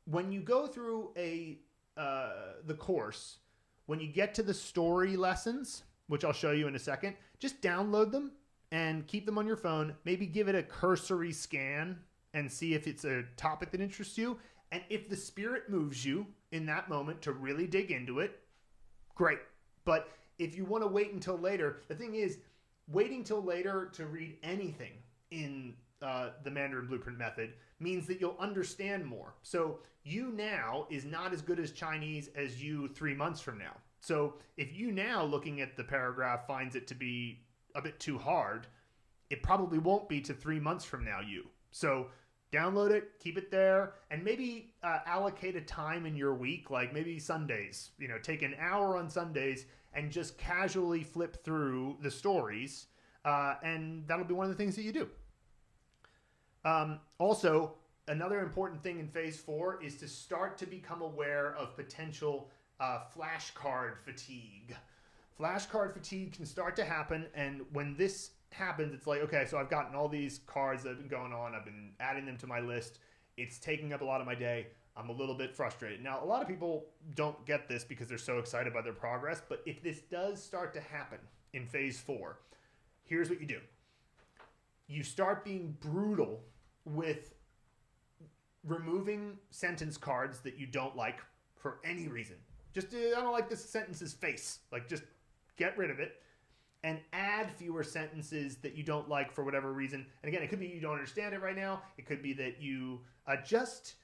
when you go through the course, when you get to the story lessons, which I'll show you in a second, just download them and keep them on your phone. Maybe give it a cursory scan and see if it's a topic that interests you. And if the spirit moves you in that moment to really dig into it, great. But if you want to wait until later, the thing is, waiting till later to read anything in the Mandarin Blueprint method means that you'll understand more. So you now is not as good as Chinese as you 3 months from now. So if you now, looking at the paragraph, finds it to be a bit too hard, it probably won't be to 3 months from now you. So download it, keep it there, and maybe allocate a time in your week, like maybe Sundays. Take an hour on Sundays and just casually flip through the stories, and that'll be one of the things that you do. Also, another important thing in phase 4 is to start to become aware of potential flashcard fatigue. Flashcard fatigue can start to happen, and when this happens, it's like, okay, so I've gotten all these cards that have been going on. I've been adding them to my list. It's taking up a lot of my day. I'm a little bit frustrated. Now, a lot of people don't get this because they're so excited by their progress, but if this does start to happen in phase 4, here's what you do. You start being brutal with removing sentence cards that you don't like for any reason. Just, I don't like this sentence's face. Like, just get rid of it. And add fewer sentences that you don't like for whatever reason. And again, it could be you don't understand it right now. It could be that you just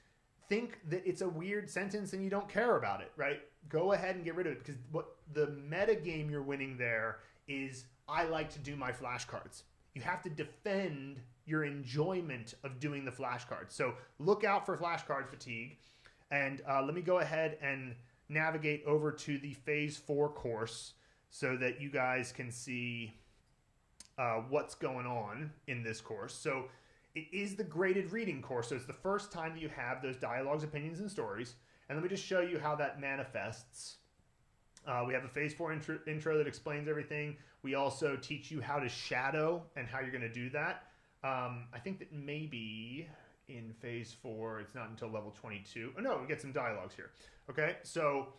think that it's a weird sentence and you don't care about it, right? Go ahead and get rid of it, because what the meta game you're winning there is, I like to do my flashcards. You have to defend your enjoyment of doing the flashcards. So look out for flashcard fatigue. And let me go ahead and navigate over to the phase 4 course so that you guys can see what's going on in this course. So it is the graded reading course. So it's the first time that you have those dialogues, opinions, and stories. And let me just show you how that manifests. We have a phase 4 intro that explains everything. We also teach you how to shadow and how you're going to do that. I think that maybe in phase 4, it's not until level 22. Oh, no, we get some dialogues here. Okay, so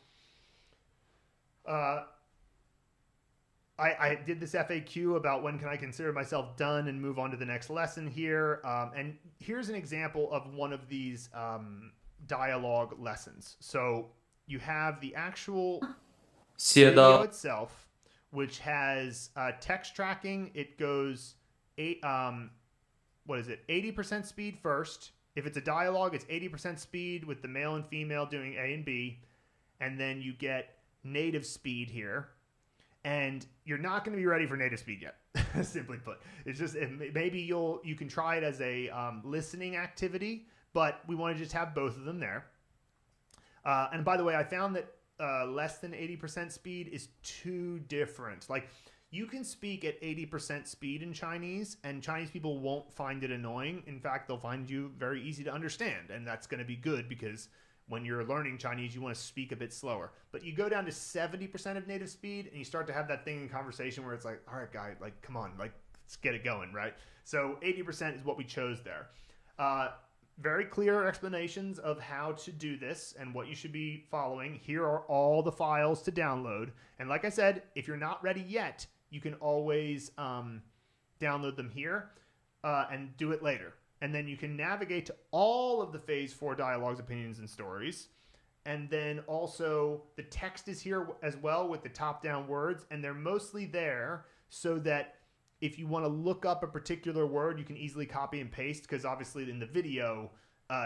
I did this FAQ about when can I consider myself done and move on to the next lesson here. And here's an example of one of these dialogue lessons. So you have the actual video itself, which has text tracking. It goes 80% speed first. If it's a dialogue, it's 80% speed with the male and female doing A and B. And then you get native speed here. And you're not going to be ready for native speed yet, simply put. It's just, maybe you can try it as a listening activity, but we want to just have both of them there. And by the way, I found that less than 80% speed is too different. Like, you can speak at 80% speed in Chinese, and Chinese people won't find it annoying. In fact, they'll find you very easy to understand, and that's going to be good, because when you're learning Chinese, you want to speak a bit slower. But you go down to 70% of native speed, and you start to have that thing in conversation where it's like, all right, guy, like, come on, like, let's get it going, right? So 80% is what we chose there. Very clear explanations of how to do this and what you should be following. Here are all the files to download. And like I said, if you're not ready yet, you can always download them here and do it later. And then you can navigate to all of the Phase 4 dialogues, opinions, and stories. And then also the text is here as well with the top-down words, and they're mostly there so that if you want to look up a particular word, you can easily copy and paste, because obviously in the video,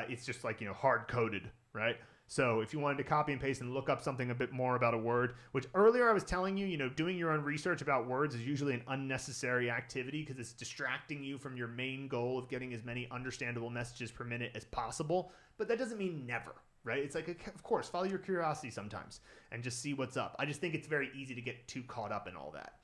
it's just like, hard-coded, right? So if you wanted to copy and paste and look up something a bit more about a word, which earlier I was telling you, doing your own research about words is usually an unnecessary activity because it's distracting you from your main goal of getting as many understandable messages per minute as possible. But that doesn't mean never, right? It's like, of course, follow your curiosity sometimes and just see what's up. I just think it's very easy to get too caught up in all that.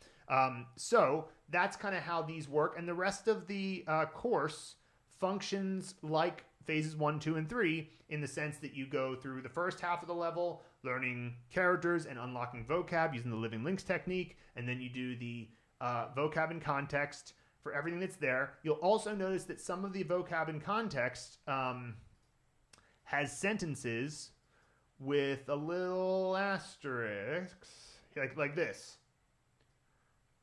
So that's kind of how these work. And the rest of the course functions like phases 1, 2, and 3 in the sense that you go through the first half of the level learning characters and unlocking vocab using the living links technique, and then you do the vocab and context for everything that's there. You'll also notice that some of the vocab and context has sentences with a little asterisk, like this.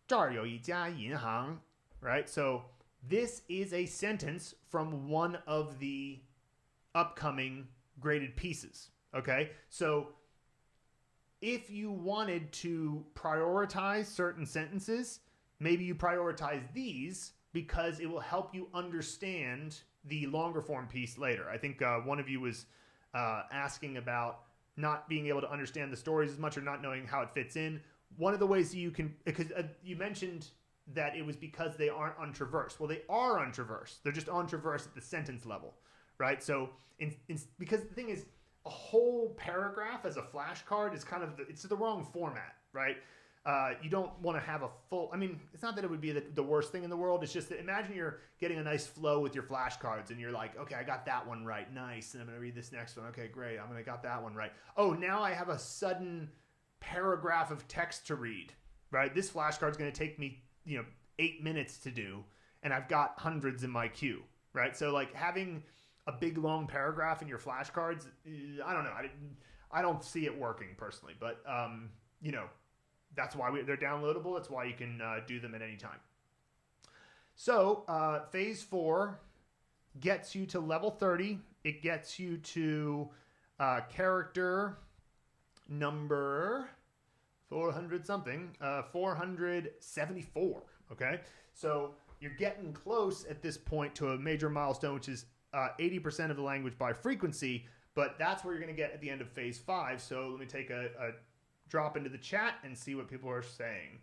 这儿有一家银行, right? So this is a sentence from one of the upcoming graded pieces, okay? So if you wanted to prioritize certain sentences, maybe you prioritize these because it will help you understand the longer form piece later. I think one of you was asking about not being able to understand the stories as much or not knowing how it fits in. One of the ways you can, because you mentioned that it was because they aren't untraversed. Well, they are untraversed. They're just untraversed at the sentence level, right? So, because the thing is, a whole paragraph as a flashcard is kind of, it's the wrong format, right? You don't want to have a full, it's not that it would be the worst thing in the world. It's just that imagine you're getting a nice flow with your flashcards and you're like, okay, I got that one right. Nice. And I'm going to read this next one. Okay, great. I got that one right. Oh, now I have a sudden paragraph of text to read, right? This flashcard is going to take me 8 minutes to do, and I've got hundreds in my queue, right? So like having a big long paragraph in your flashcards, I don't know. I don't see it working personally, but that's why they're downloadable. That's why you can do them at any time. So phase 4 gets you to level 30. It gets you to character number 400 something, 474. Okay, so you're getting close at this point to a major milestone, which is 80% of the language by frequency, but that's where you're going to get at the end of phase 5. So let me take a drop into the chat and see what people are saying.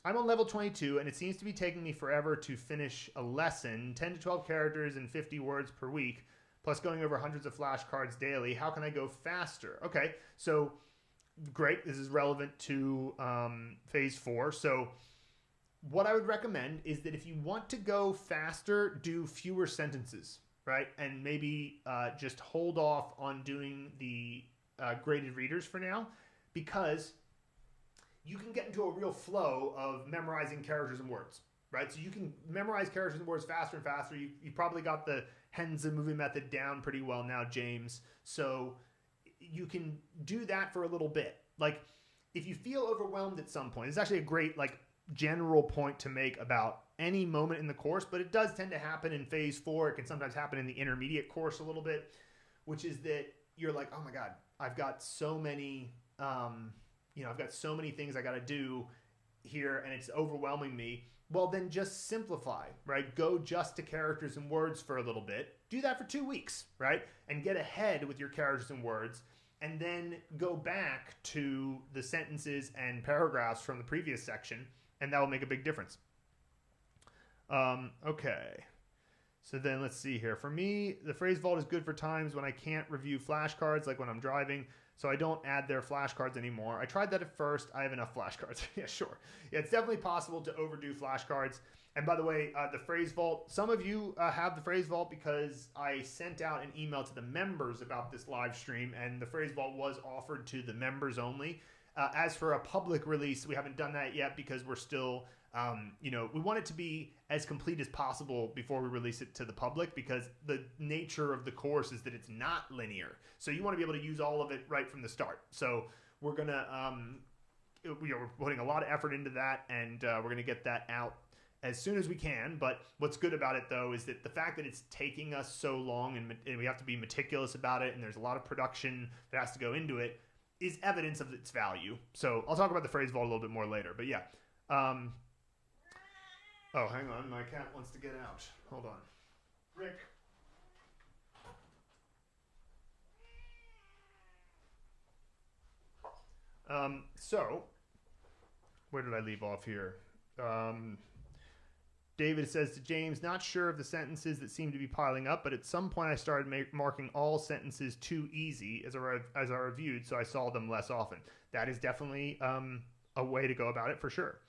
I'm on level 22, and it seems to be taking me forever to finish a lesson, 10 to 12 characters and 50 words per week, plus going over hundreds of flashcards daily. How can I go faster? Okay, so great. This is relevant to phase 4. So what I would recommend is that if you want to go faster, do fewer sentences, right? And maybe just hold off on doing the graded readers for now, because you can get into a real flow of memorizing characters and words, right? So you can memorize characters and words faster and faster. You probably got the Henza movie method down pretty well now, James. So you can do that for a little bit. Like if you feel overwhelmed at some point, it's actually a great general point to make about any moment in the course, but it does tend to happen in phase 4. It can sometimes happen in the intermediate course a little bit, which is that you're like, oh my God, I've got so many, I've got so many things I got to do here and it's overwhelming me. Well, then just simplify, right? Go just to characters and words for a little bit. Do that for 2 weeks, right? And get ahead with your characters and words, and then go back to the sentences and paragraphs from the previous section, and that will make a big difference. Okay. So then let's see here. For me, the phrase vault is good for times when I can't review flashcards, like when I'm driving, so I don't add their flashcards anymore. I tried that at first. I have enough flashcards. Yeah, sure. Yeah, it's definitely possible to overdo flashcards. And by the way, the phrase vault, some of you have the phrase vault because I sent out an email to the members about this live stream, and the phrase vault was offered to the members only. As for a public release, we haven't done that yet because we're still, we want it to be as complete as possible before we release it to the public, because the nature of the course is that it's not linear. So you want to be able to use all of it right from the start. So we're going to we're putting a lot of effort into that, and we're going to get that out as soon as we can. But what's good about it, though, is that the fact that it's taking us so long and we have to be meticulous about it, and there's a lot of production that has to go into it, is evidence of its value. So I'll talk about the phrase vault a little bit more later. But yeah. Oh, hang on. My cat wants to get out. Hold on. Rick. So, where did I leave off here? David says to James, not sure of the sentences that seem to be piling up, but at some point I started marking all sentences too easy as I reviewed, so I saw them less often. That is definitely a way to go about it for sure.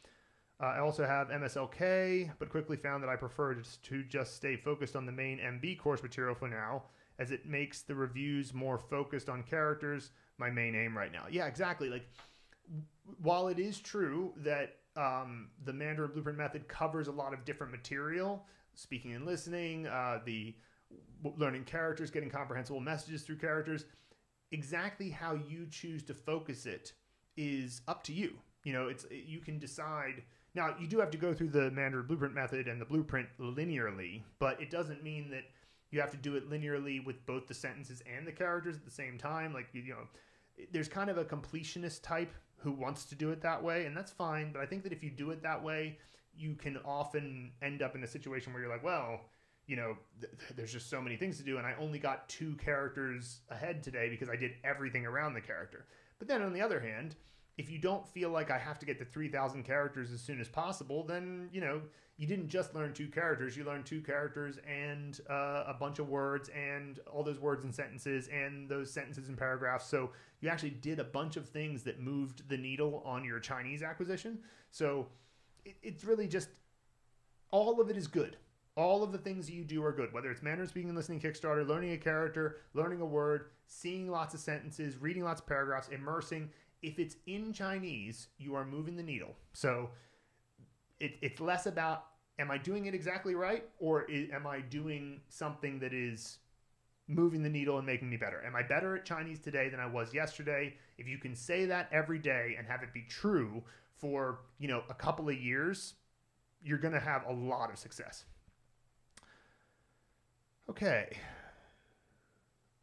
I also have MSLK, but quickly found that I prefer to just stay focused on the main MB course material for now, as it makes the reviews more focused on characters, my main aim right now. Yeah, exactly. Like, while it is true that the Mandarin Blueprint method covers a lot of different material, speaking and listening, the learning characters, getting comprehensible messages through characters, exactly how you choose to focus it is up to you. You know, you can decide. Now, you do have to go through the Mandarin Blueprint method and the blueprint linearly, but it doesn't mean that you have to do it linearly with both the sentences and the characters at the same time. Like, you know, there's kind of a completionist type who wants to do it that way, and that's fine. But I think that if you do it that way, you can often end up in a situation where you're like, well, you know, there's just so many things to do, and I only got 2 characters ahead today because I did everything around the character. But then on the other hand, if you don't feel like I have to get to 3,000 characters as soon as possible, then, you know, you didn't just learn 2 characters. You learned 2 characters and a bunch of words and all those words and sentences and those sentences and paragraphs. So you actually did a bunch of things that moved the needle on your Chinese acquisition. So it's really just, all of it is good. All of the things you do are good, whether it's Mandarin Speaking and Listening Kickstarter, learning a character, learning a word, seeing lots of sentences, reading lots of paragraphs, immersing. If it's in Chinese, you are moving the needle. So it's less about, am I doing it exactly right? Or am I doing something that is moving the needle and making me better? Am I better at Chinese today than I was yesterday? If you can say that every day and have it be true for, you know, a couple of years, you're going to have a lot of success. Okay.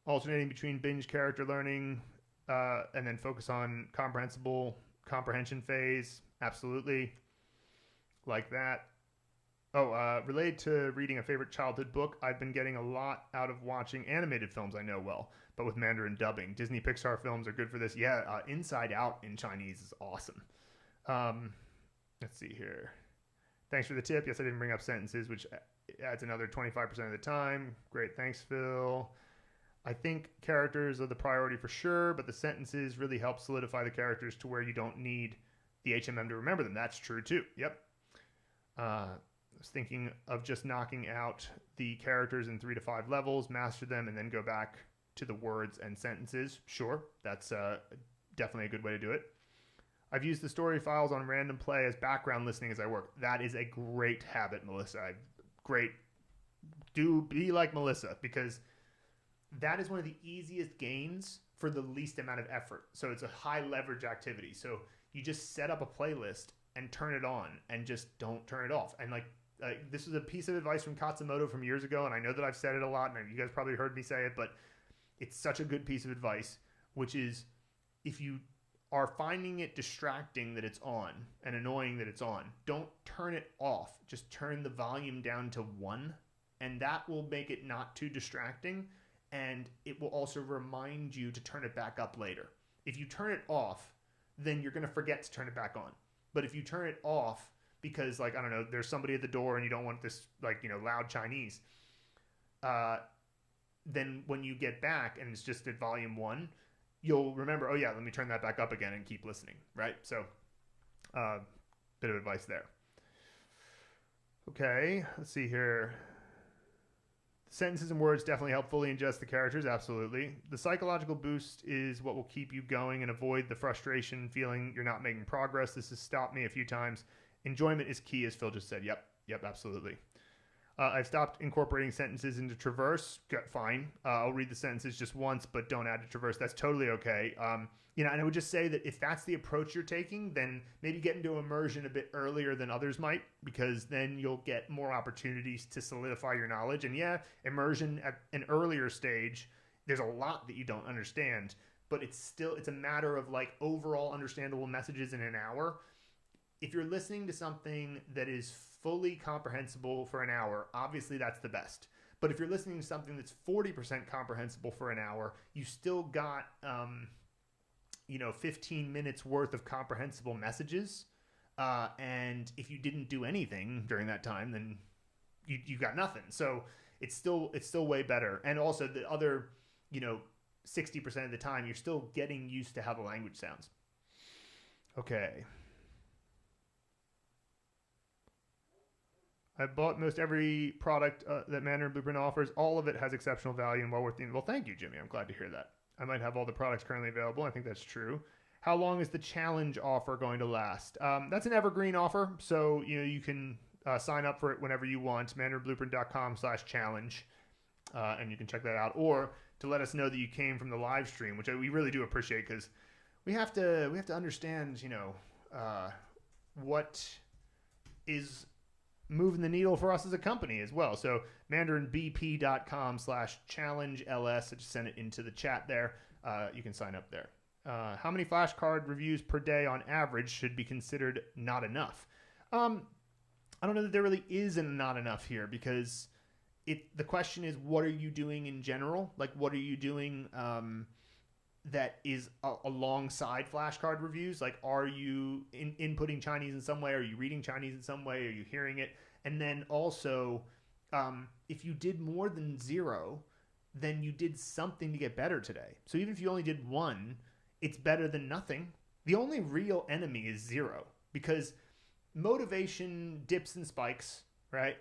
Alternating between binge character learning and then focus on comprehension phase. Absolutely. Like that. Oh, related to reading a favorite childhood book, I've been getting a lot out of watching animated films I know well, but with Mandarin dubbing. Disney Pixar films are good for this. Yeah, Inside Out in Chinese is awesome. Let's see here. Thanks for the tip. Yes, I didn't bring up sentences, which adds another 25% of the time. Great. Thanks, Phil. I think characters are the priority for sure, but the sentences really help solidify the characters to where you don't need the HMM to remember them. That's true, too. Yep. I was thinking of just knocking out the characters in 3 to 5 levels, master them, and then go back to the words and sentences. Sure, that's definitely a good way to do it. I've used the story files on random play as background listening as I work. That is a great habit, Melissa. Great. Do be like Melissa, because that is one of the easiest gains for the least amount of effort. So it's a high leverage activity. So you just set up a playlist and turn it on and just don't turn it off. And like this is a piece of advice from Katsumoto from years ago, and I know that I've said it a lot, and you guys probably heard me say it, but it's such a good piece of advice, which is if you are finding it distracting that it's on and annoying that it's on, don't turn it off. Just turn the volume down to 1, and that will make it not too distracting, and it will also remind you to turn it back up later. If you turn it off, then you're going to forget to turn it back on. But if you turn it off because, like, I don't know, there's somebody at the door and you don't want this, like, you know, loud Chinese, then when you get back and it's just at volume 1, you'll remember, oh yeah, let me turn that back up again and keep listening, right? So, bit of advice there. Okay, let's see here. Sentences and words definitely help fully ingest the characters, absolutely. The psychological boost is what will keep you going and avoid the frustration feeling you're not making progress. This has stopped me a few times. Enjoyment is key, as Phil just said. Yep, absolutely. I've stopped incorporating sentences into Traverse. Fine. I'll read the sentences just once, but don't add to Traverse. That's totally okay. And I would just say that if that's the approach you're taking, then maybe get into immersion a bit earlier than others might, because then you'll get more opportunities to solidify your knowledge. And yeah, immersion at an earlier stage, there's a lot that you don't understand, but it's a matter of like overall understandable messages in an hour. If you're listening to something that is fully comprehensible for an hour, obviously that's the best. But if you're listening to something that's 40% comprehensible for an hour, you still got 15 minutes worth of comprehensible messages. And if you didn't do anything during that time, then you got nothing. So it's still way better. And also the other, 60% of the time, you're still getting used to how the language sounds. Okay. I've bought most every product that Mandarin Blueprint offers. All of it has exceptional value and well worth the. Well, thank you, Jimmy. I'm glad to hear that. I might have all the products currently available. I think that's true. How long is the challenge offer going to last? That's an evergreen offer, so you can sign up for it whenever you want. MandarinBlueprint.com/challenge, and you can check that out. Or to let us know that you came from the live stream, which we really do appreciate, because we have to understand, what is moving the needle for us as a company as well. So mandarinbp.com/challenge-ls. I just sent it into the chat there. You can sign up there. How many flashcard reviews per day on average should be considered not enough? I don't know that there really is a not enough here, because the question is, what are you doing in general? Like, what are you doing that is alongside flashcard reviews? Like, are you inputting Chinese in some way? Are you reading Chinese in some way? Are you hearing it? And then also, if you did more than 0, then you did something to get better today. So even if you only did 1, it's better than nothing. The only real enemy is 0, because motivation dips and spikes, right?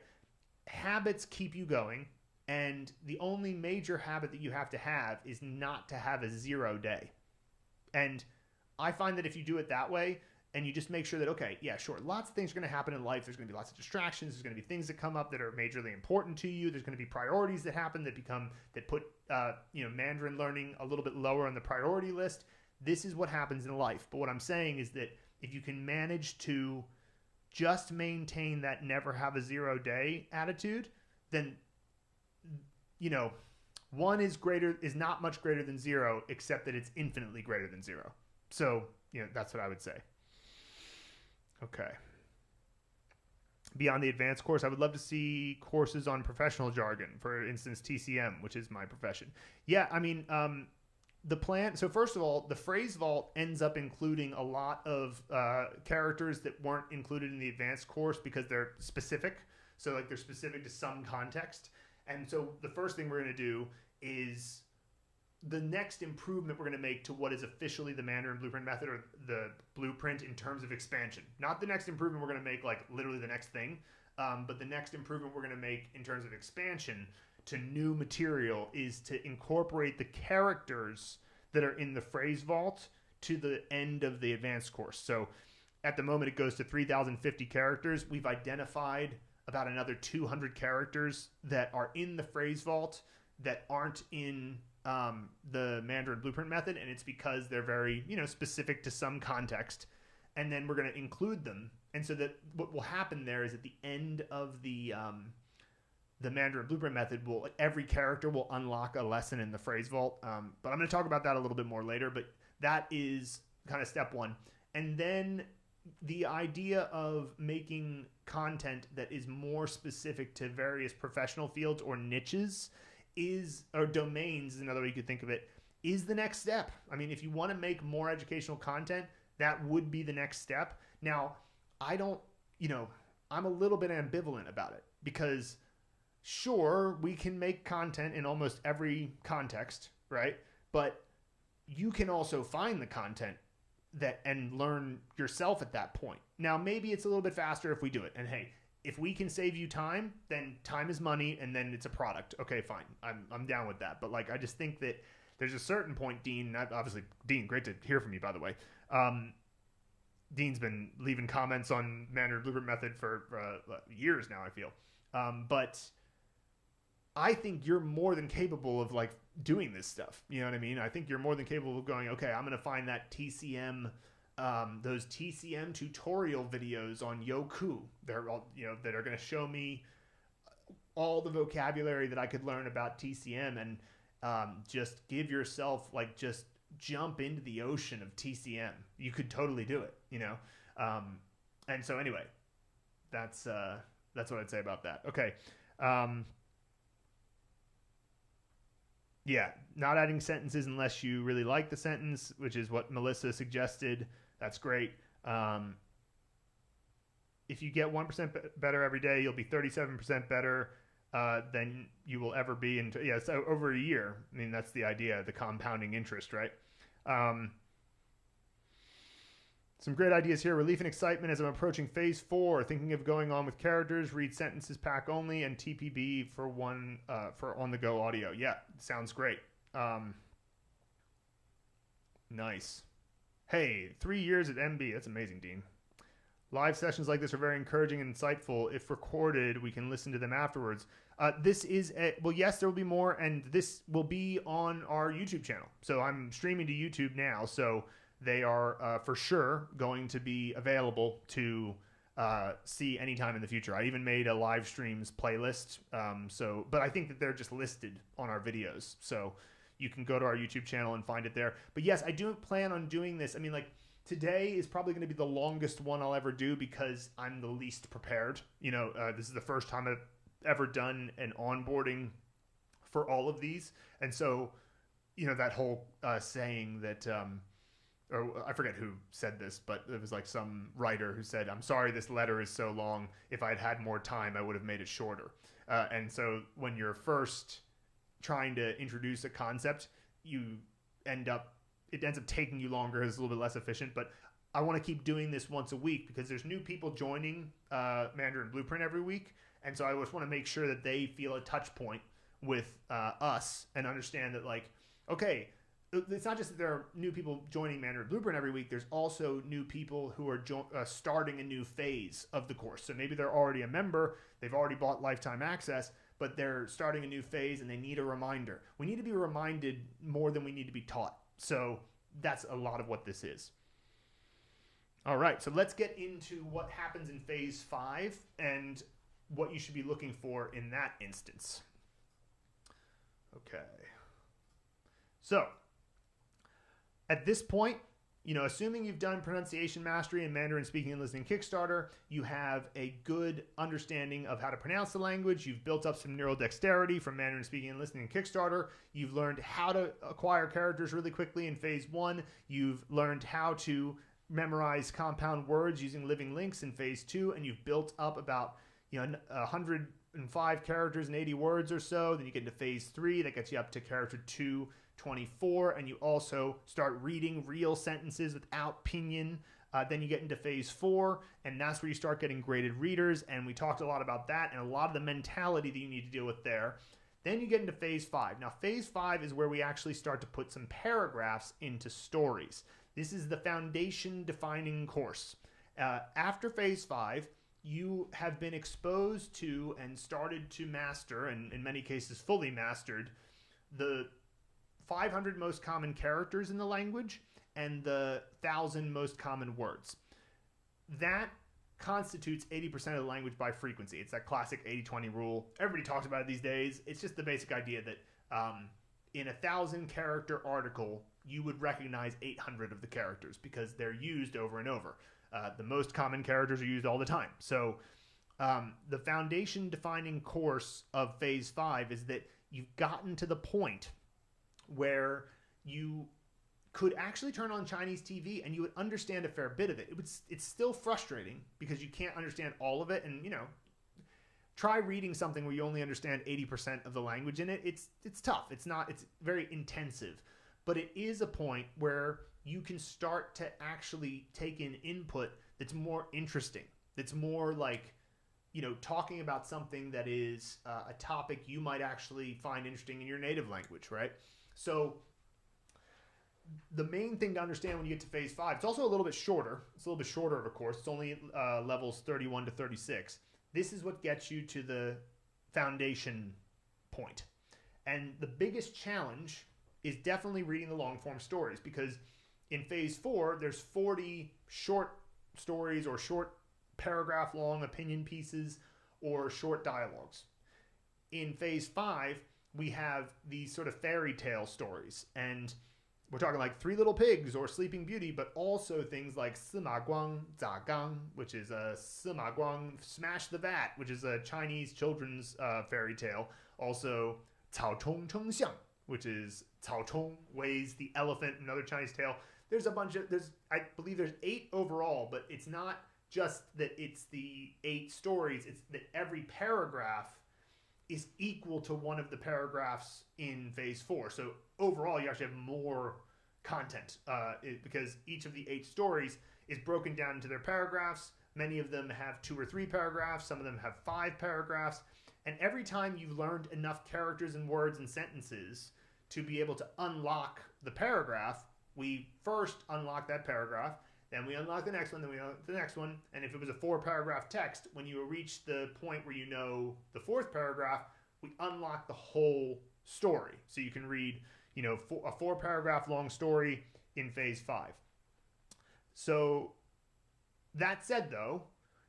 Habits keep you going. And the only major habit that you have to have is not to have a 0 day. And I find that if you do it that way, and you just make sure that, okay, yeah, sure, lots of things are going to happen in life. There's going to be lots of distractions. There's going to be things that come up that are majorly important to you. There's going to be priorities that happen that put Mandarin learning a little bit lower on the priority list. This is what happens in life. But what I'm saying is that if you can manage to just maintain that never have a 0 day attitude, then 1 is not much greater than 0, except that it's infinitely greater than 0. So, that's what I would say. Okay. Beyond the advanced course, I would love to see courses on professional jargon, for instance, TCM, which is my profession. Yeah, I mean, the plan. So first of all, the phrase vault ends up including a lot of characters that weren't included in the advanced course because they're specific. So like they're specific to some context. And so the first thing we're going to do is the next improvement we're going to make to what is officially the Mandarin Blueprint method, or the blueprint in terms of expansion. Not the next improvement we're going to make like literally the next thing, but the next improvement we're going to make in terms of expansion to new material is to incorporate the characters that are in the phrase vault to the end of the advanced course. So at the moment it goes to 3,050 characters. We've identified about another 200 characters that are in the phrase vault that aren't in the Mandarin Blueprint method, and it's because they're very, specific to some context. And then we're going to include them. And so that what will happen there is at the end of the Mandarin Blueprint method, every character will unlock a lesson in the phrase vault. But I'm going to talk about that a little bit more later, but that is kind of step 1. And then the idea of making content that is more specific to various professional fields or niches or domains is another way you could think of it, is the next step. I mean, if you want to make more educational content, that would be the next step. Now, I'm a little bit ambivalent about it, because sure, we can make content in almost every context, right? But you can also find the content and learn yourself at that point. Now, maybe it's a little bit faster if we do it. And hey, if we can save you time, then time is money, and then it's a product. Okay, fine. I'm down with that. But I just think that there's a certain point, Dean, obviously, Dean, great to hear from you, by the way. Dean's been leaving comments on Mandarin Blueprint method for years now, I feel. But I think you're more than capable of like doing this stuff. You know what I mean? I think you're more than capable of going, okay, I'm going to find that TCM, those TCM tutorial videos on Yoku. They're all, that are going to show me all the vocabulary that I could learn about TCM, and just give yourself like, just jump into the ocean of TCM. You could totally do it, and so anyway, that's what I'd say about that. Okay. Yeah, not adding sentences unless you really like the sentence, which is what Melissa suggested. That's great. If you get 1% better every day, you'll be 37% better than you will ever be in. So over a year. I mean, that's the idea, the compounding interest, right? Some great ideas here. Relief and excitement as I'm approaching phase 4. Thinking of going on with characters. Read sentences pack only, and TPB for for on the go audio. Yeah, sounds great. Nice. Hey, 3 years at MB. That's amazing, Dean. Live sessions like this are very encouraging and insightful. If recorded, we can listen to them afterwards. Yes, there will be more, and this will be on our YouTube channel. So I'm streaming to YouTube now, so they are for sure going to be available to see anytime in the future. I even made a live streams playlist. But I think that they're just listed on our videos. So you can go to our YouTube channel and find it there. But yes, I do plan on doing this. I mean, like, today is probably going to be the longest one I'll ever do because I'm the least prepared. This is the first time I've ever done an onboarding for all of these. And so, that whole saying that, or I forget who said this, but it was like some writer who said, I'm sorry this letter is so long. If I'd had more time, I would have made it shorter. And so when you're first trying to introduce a concept, it ends up taking you longer. It's a little bit less efficient, but I want to keep doing this once a week because there's new people joining Mandarin Blueprint every week. And so I just want to make sure that they feel a touch point with us and understand that, like, okay, it's not just that there are new people joining Mandarin Blueprint every week. There's also new people who are starting a new phase of the course. So maybe they're already a member. They've already bought lifetime access, but they're starting a new phase and they need a reminder. We need to be reminded more than we need to be taught. So that's a lot of what this is. All right, so let's get into what happens in phase 5 and what you should be looking for in that instance. Okay. So at this point, assuming you've done pronunciation mastery and Mandarin speaking and listening Kickstarter, you have a good understanding of how to pronounce the language. You've built up some neural dexterity from Mandarin speaking and listening Kickstarter. You've learned how to acquire characters really quickly in phase 1. You've learned how to memorize compound words using living links in phase 2, and you've built up about 105 characters and 80 words or so. Then you get into phase 3. That gets you up to character 224, and you also start reading real sentences without pinyin. Then you get into phase 4, and that's where you start getting graded readers, and we talked a lot about that and a lot of the mentality that you need to deal with there. Then you get into phase 5. Now, phase 5 is where we actually start to put some paragraphs into stories. This is the foundation defining course. After phase 5, you have been exposed to and started to master, and in many cases fully mastered, the 500 most common characters in the language and the 1,000 most common words. That constitutes 80% of the language by frequency. It's that classic 80-20 rule. Everybody talks about it these days. It's just the basic idea that in a 1,000 character article, you would recognize 800 of the characters because they're used over and over. The most common characters are used all the time. So the foundation defining course of phase 5 is that you've gotten to the point where you could actually turn on Chinese TV and you would understand a fair bit of it. It's still frustrating because you can't understand all of it. And, try reading something where you only understand 80% of the language in it. It's tough. It's very intensive. But it is a point where you can start to actually take in input that's more interesting. That's more like, talking about something that is a topic you might actually find interesting in your native language, right? So the main thing to understand when you get to phase 5, it's also a little bit shorter. It's a little bit shorter of a course. It's only levels 31 to 36. this is what gets you to the foundation point. And the biggest challenge is definitely reading the long form stories, because in phase 4, there's 40 short stories or short paragraph long opinion pieces or short dialogues. In phase 5, we have these sort of fairy tale stories, and we're talking like Three Little Pigs or Sleeping Beauty, but also things like Sima Guang Zagang, which is a Sima Guang Smash the Vat, which is a Chinese children's fairy tale. Also, Cao Chong Cheng Xiang, which is Cao Chong weighs the elephant, another Chinese tale. There's a bunch of, I believe there's 8 overall, but it's not just that it's the 8 stories, it's that every paragraph is equal to one of the paragraphs in phase 4. So overall, you actually have more content because each of the 8 stories is broken down into their paragraphs. Many of them have 2 or 3 paragraphs. Some of them have 5 paragraphs. And every time you've learned enough characters and words and sentences to be able to unlock the paragraph, we first unlock that paragraph, then we unlock the next one, then we unlock the next one. And if it was a 4-paragraph text, when you reach the point where you know the 4th paragraph, we unlock the whole story. So you can read, a 4-paragraph long story in phase 5. So that said, though,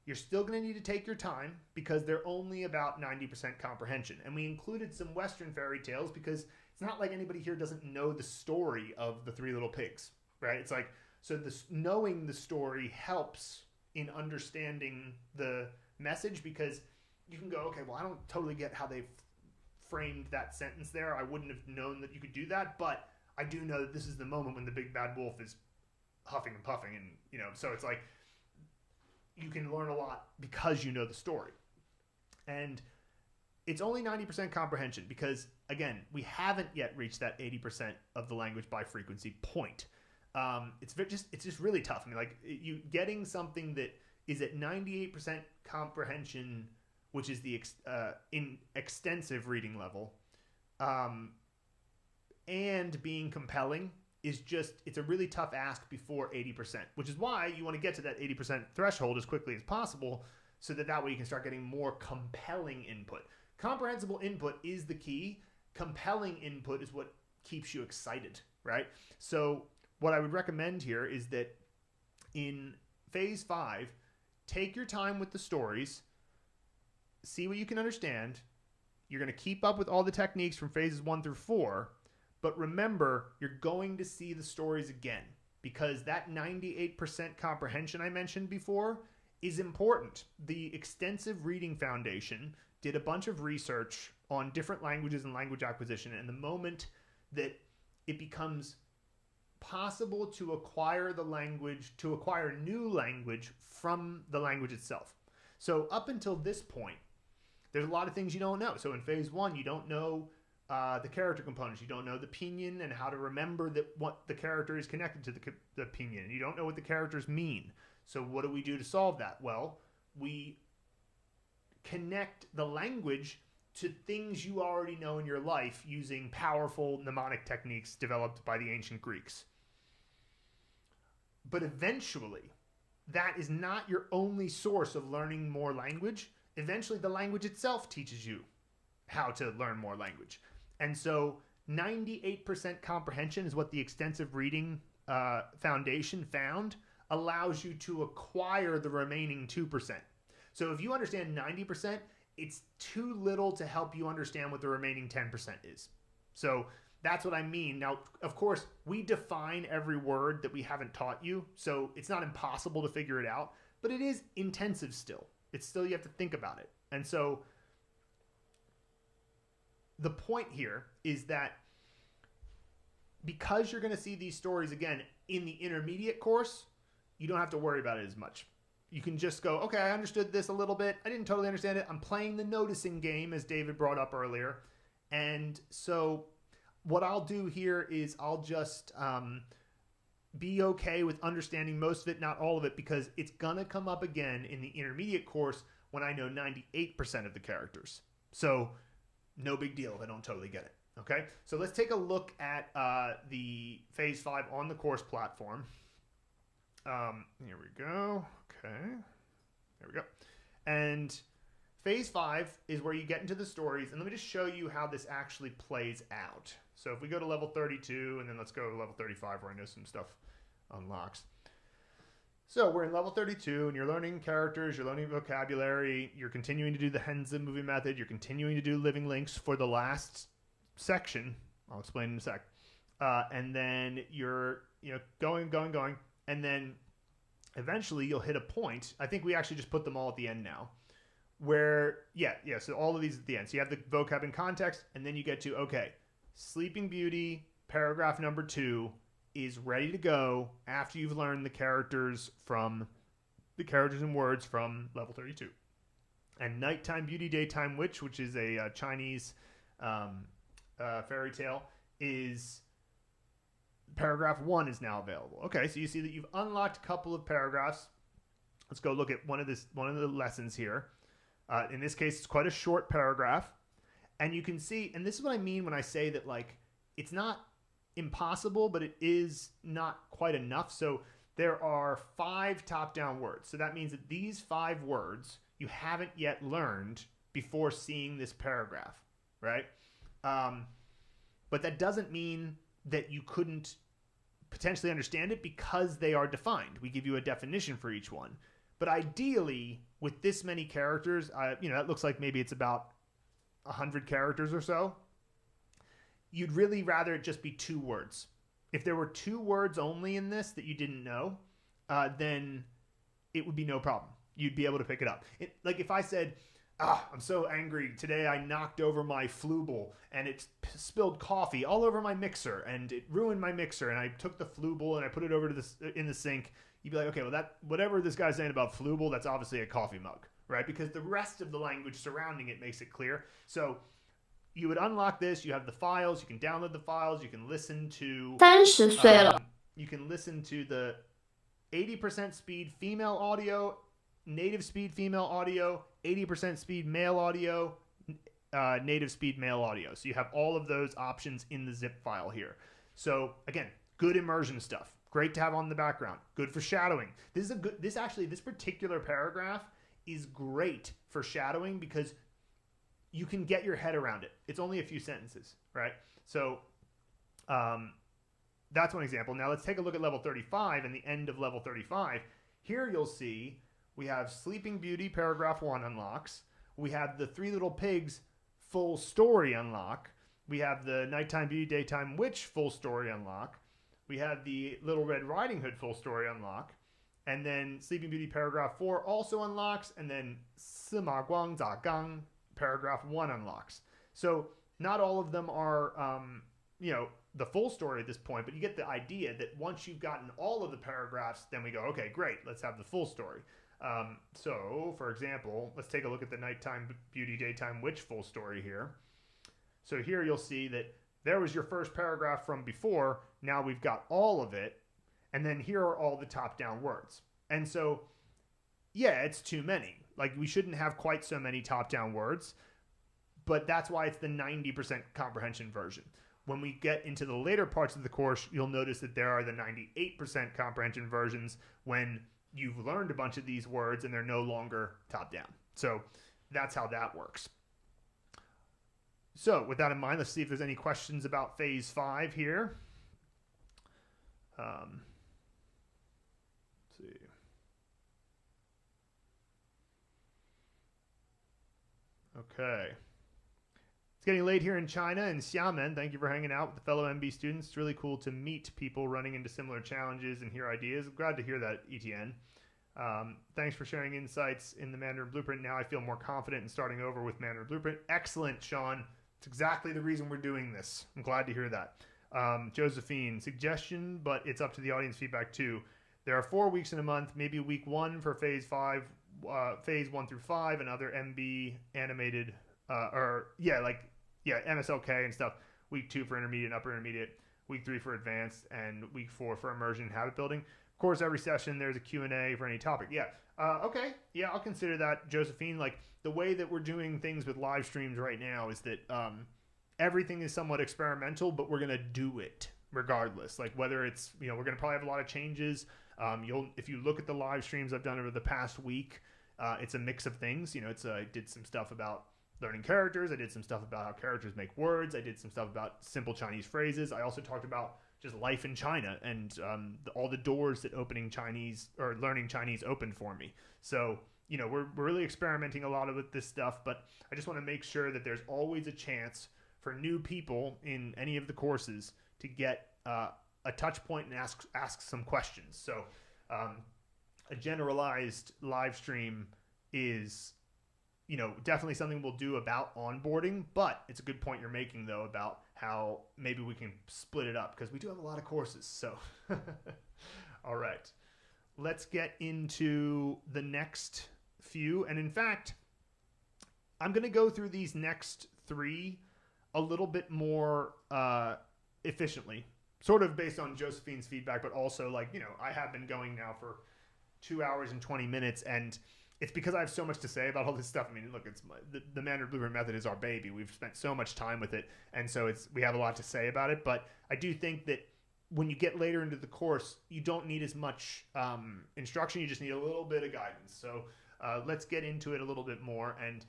you're still going to need to take your time because they're only about 90% comprehension. And we included some Western fairy tales because it's not like anybody here doesn't know the story of the Three Little Pigs, right? It's like, so knowing the story helps in understanding the message, because you can go, okay, well, I don't totally get how they've framed that sentence there. I wouldn't have known that you could do that, but I do know that this is the moment when the big bad wolf is huffing and puffing, and so it's like you can learn a lot because you know the story. And it's only 90% comprehension because, again, we haven't yet reached that 80% of the language by frequency point. It's just really tough. I mean, like, you getting something that is at 98% comprehension, which is the in extensive reading level, and being compelling it's a really tough ask before 80%, which is why you want to get to that 80% threshold as quickly as possible, so that way you can start getting more compelling input. Comprehensible input is the key. Compelling input is what keeps you excited, right? So what I would recommend here is that in phase 5, take your time with the stories, see what you can understand. You're going to keep up with all the techniques from phases 1 through 4, but remember, you're going to see the stories again, because that 98% comprehension I mentioned before is important. The Extensive Reading Foundation did a bunch of research on different languages and language acquisition, and the moment that it becomes possible to acquire new language from the language itself. So up until this point, there's a lot of things you don't know. So in phase 1, you don't know the character components. You don't know the pinyin and how to remember what the character is connected to the pinyin. You don't know what the characters mean. So what do we do to solve that? Well, we connect the language to things you already know in your life using powerful mnemonic techniques developed by the ancient Greeks. But eventually, that is not your only source of learning more language. Eventually, the language itself teaches you how to learn more language. And so 98% comprehension is what the Extensive Reading Foundation found allows you to acquire the remaining 2%. So if you understand 90%, it's too little to help you understand what the remaining 10% is. So that's what I mean. Now, of course, we define every word that we haven't taught you, so it's not impossible to figure it out, but it is intensive still. It's still, you have to think about it. And so the point here is that because you're going to see these stories again in the intermediate course, you don't have to worry about it as much. You can just go, okay, I understood this a little bit. I didn't totally understand it. I'm playing the noticing game, as David brought up earlier. And so what I'll do here is I'll just be okay with understanding most of it, not all of it, because it's going to come up again in the intermediate course when I know 98% of the characters. So no big deal if I don't totally get it. Okay, so let's take a look at the Phase 5 on the course platform. Here we go. Okay, there we go. And Phase 5 is where you get into the stories, and let me just show you how this actually plays out. So if we go to level 32, and then let's go to level 35 where I know some stuff unlocks. So we're in level 32, and you're learning characters, you're learning vocabulary, you're continuing to do the Henza movie method, you're continuing to do living links for the last section. I'll explain in a sec. And then you're going, and then eventually you'll hit a point. I think we actually just put them all at the end now. Where, so all of these at the end. So you have the vocab and context, and then you get to, okay, Sleeping Beauty, paragraph number 2, is ready to go after you've learned the characters and words from level 32. And Nighttime Beauty, Daytime Witch, which is a Chinese fairy tale, is paragraph 1 is now available. Okay, so you see that you've unlocked a couple of paragraphs. Let's go look at one of the lessons here. In this case, it's quite a short paragraph. And you can see, and this is what I mean when I say that, like, it's not impossible, but it is not quite enough. So there are 5 top-down words. So that means that these 5 words you haven't yet learned before seeing this paragraph, right? But that doesn't mean that you couldn't potentially understand it because they are defined. We give you a definition for each one. But ideally, with this many characters, that looks like maybe it's about 100 characters or so. You'd really rather it just be 2 words. If there were 2 words only in this that you didn't know, then it would be no problem. You'd be able to pick it up. Like if I said, I'm so angry. Today I knocked over my flooble and it spilled coffee all over my mixer and it ruined my mixer. And I took the flooble and I put it over to in the sink. You'd be like, okay, well, whatever this guy's saying about flooble, that's obviously a coffee mug, right? Because the rest of the language surrounding it makes it clear. So you would unlock this. You have the files. You can download the files. You can listen to 30岁了 you can listen to the 80% speed female audio, native speed female audio, 80% speed male audio, native speed male audio. So you have all of those options in the zip file here. So again, good immersion stuff. Great to have on the background. Good for shadowing. This particular paragraph is great for shadowing because you can get your head around it. It's only a few sentences, right? So that's one example. Now let's take a look at level 35 and the end of level 35. Here you'll see we have Sleeping Beauty, paragraph 1 unlocks. We have the 3 Little Pigs full story unlock. We have the Nighttime Beauty, Daytime Witch full story unlock. We have the Little Red Riding Hood full story unlock. And then Sleeping Beauty, paragraph 4 also unlocks. And then Sima Guang Za Gang, paragraph 1 unlocks. So not all of them are, the full story at this point, but you get the idea that once you've gotten all of the paragraphs, then we go, okay, great, let's have the full story. So, for example, let's take a look at the Nighttime Beauty, Daytime Witch full story here. So here you'll see that there was your first paragraph from before. Now we've got all of it. And then here are all the top-down words. And so, yeah, it's too many. Like, we shouldn't have quite so many top-down words. But that's why it's the 90% comprehension version. When we get into the later parts of the course, you'll notice that there are the 98% comprehension versions when you've learned a bunch of these words and they're no longer top-down. So that's how that works. So with that in mind, let's see if there's any questions about Phase 5 here. Let's see. Okay. It's getting late here in China and Xiamen. Thank you for hanging out with the fellow MB students. It's really cool to meet people running into similar challenges and hear ideas. I'm glad to hear that, ETN. Thanks for sharing insights in the Mandarin Blueprint. Now I feel more confident in starting over with Mandarin Blueprint. Excellent, Sean. It's exactly the reason we're doing this. I'm glad to hear that. Josephine, suggestion, but it's up to the audience feedback too. There are 4 weeks in a month, maybe week 1 for phase 5, phase 1 through 5, and other MB animated, MSLK and stuff. Week 2 for intermediate and upper intermediate, week 3 for advanced, and week 4 for immersion and habit building. Of course, every session there's a Q&A for any topic. Yeah. Okay. Yeah, I'll consider that, Josephine. Like, the way that we're doing things with live streams right now is that everything is somewhat experimental, but we're going to do it regardless. Like, whether it's, we're going to probably have a lot of changes. If you look at the live streams I've done over the past week, It's a mix of things. You know, I did some stuff about learning characters. I did some stuff about how characters make words. I did some stuff about simple Chinese phrases. I also talked about just life in China and all the doors that learning Chinese opened for me. So, you know, we're really experimenting a lot with this stuff, but I just want to make sure that there's always a chance for new people in any of the courses to get a touch point and ask some questions. So a generalized live stream is, you know, definitely something we'll do about onboarding, but it's a good point you're making, though, about how maybe we can split it up because we do have a lot of courses. So, all right, let's get into the next few. And in fact, I'm going to go through these next 3 a little bit more efficiently, sort of based on Josephine's feedback, but also, like, you know, I have been going now for 2 hours and 20 minutes, and it's because I have so much to say about all this stuff. I mean, look, it's the Mandarin Blueprint method is our baby. We've spent so much time with it, and so we have a lot to say about it. But I do think that when you get later into the course, you don't need as much instruction. You just need a little bit of guidance. So let's get into it a little bit more. And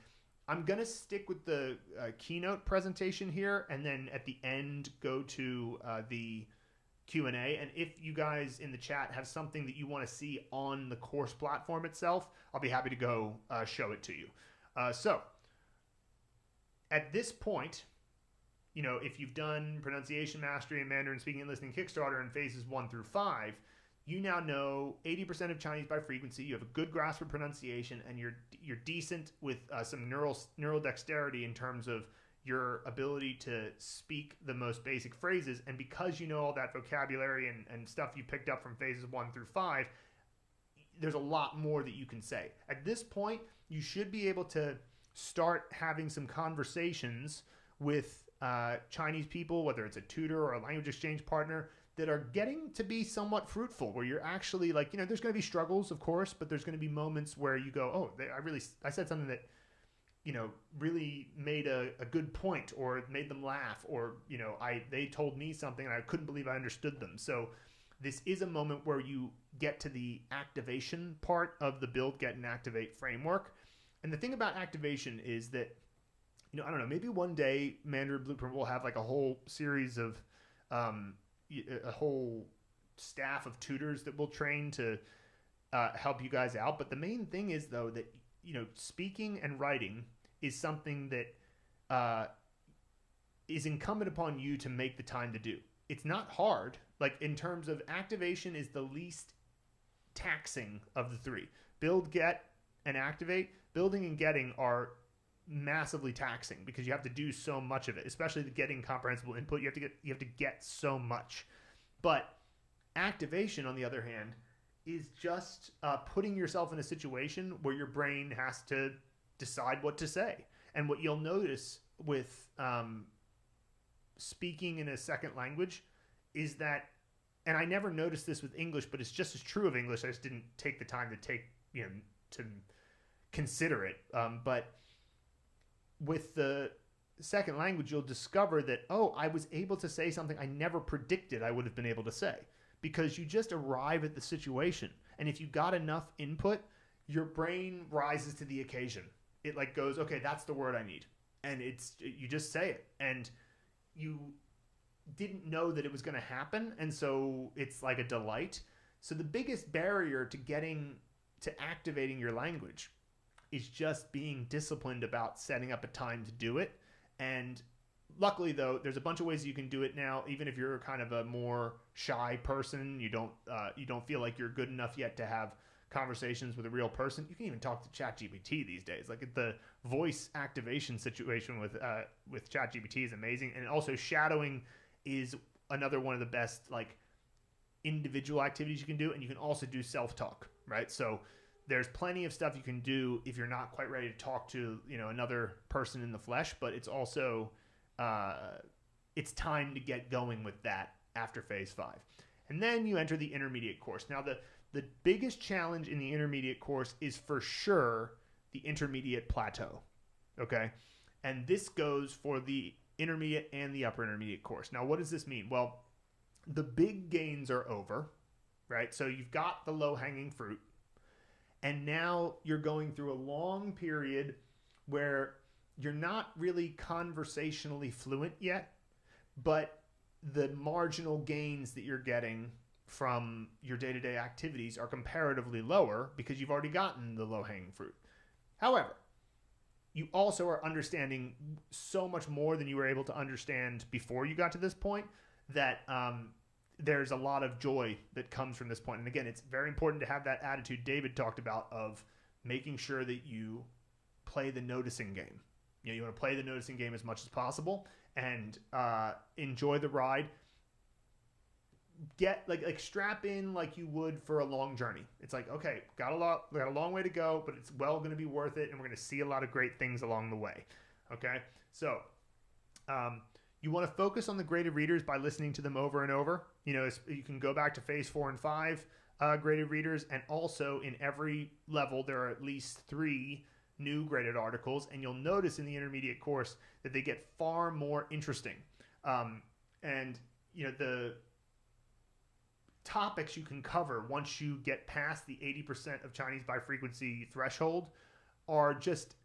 I'm going to stick with the keynote presentation here, and then at the end go to the Q&A. And if you guys in the chat have something that you want to see on the course platform itself, I'll be happy to go show it to you. So at this point, you know, if you've done pronunciation mastery and Mandarin speaking and listening Kickstarter in phases 1 through 5, you now know 80% of Chinese by frequency. You have a good grasp of pronunciation, and you're decent with some neural dexterity in terms of your ability to speak the most basic phrases. And because you know all that vocabulary and stuff you picked up from phases 1 through 5, there's a lot more that you can say. At this point, you should be able to start having some conversations with Chinese people, whether it's a tutor or a language exchange partner, that are getting to be somewhat fruitful, where you're actually, like, you know, there's going to be struggles, of course, but there's going to be moments where you go, oh, I said something that, you know, really made a good point, or made them laugh, or, you know, they told me something and I couldn't believe I understood them. So this is a moment where you get to the activation part of the build, get, and activate framework. And the thing about activation is that, you know, I don't know, maybe one day Mandarin Blueprint will have like a whole series of a whole staff of tutors that will train to help you guys out. But the main thing is, though, that, you know, speaking and writing is something that is incumbent upon you to make the time to do. It's not hard. Like, in terms of activation is the least taxing of the 3. Build, get, and activate. Building and getting are massively taxing because you have to do so much of it, especially the getting comprehensible input. You have to get so much. But activation, on the other hand, is just putting yourself in a situation where your brain has to decide what to say. And what you'll notice with speaking in a second language is that, and I never noticed this with English, but it's just as true of English. I just didn't take the time to consider it. But with the second language, you'll discover that, oh, I was able to say something I never predicted I would have been able to say, because you just arrive at the situation. And if you got enough input, your brain rises to the occasion. It like goes, okay, that's the word I need. And you just say it. And you didn't know that it was going to happen. And so it's like a delight. So the biggest barrier to getting to activating your language is just being disciplined about setting up a time to do it. And luckily, though, there's a bunch of ways you can do it now. Even if you're kind of a more shy person, you don't feel like you're good enough yet to have conversations with a real person, you can even talk to ChatGPT these days. Like, the voice activation situation with ChatGPT is amazing. And also shadowing is another one of the best, like, individual activities you can do. And you can also do self-talk, right? So there's plenty of stuff you can do if you're not quite ready to talk to, you know, another person in the flesh, but it's also it's time to get going with that after phase 5. And then you enter the intermediate course. Now, the biggest challenge in the intermediate course is for sure the intermediate plateau, okay? And this goes for the intermediate and the upper intermediate course. Now, what does this mean? Well, the big gains are over, right? So you've got the low-hanging fruit. And now you're going through a long period where you're not really conversationally fluent yet, but the marginal gains that you're getting from your day-to-day activities are comparatively lower because you've already gotten the low-hanging fruit. However, you also are understanding so much more than you were able to understand before you got to this point that there's a lot of joy that comes from this point. And again, it's very important to have that attitude David talked about of making sure that you play the noticing game. You know, you want to play the noticing game as much as possible and enjoy the ride. Get like strap in like you would for a long journey. It's like, okay, we got a long way to go, but it's well going to be worth it, and we're going to see a lot of great things along the way. Okay, so you want to focus on the graded readers by listening to them over and over. You know, you can go back to phase 4 and 5 graded readers, and also in every level there are at least 3 new graded articles, and you'll notice in the intermediate course that they get far more interesting. And you know, the topics you can cover once you get past the 80% of Chinese by frequency threshold are just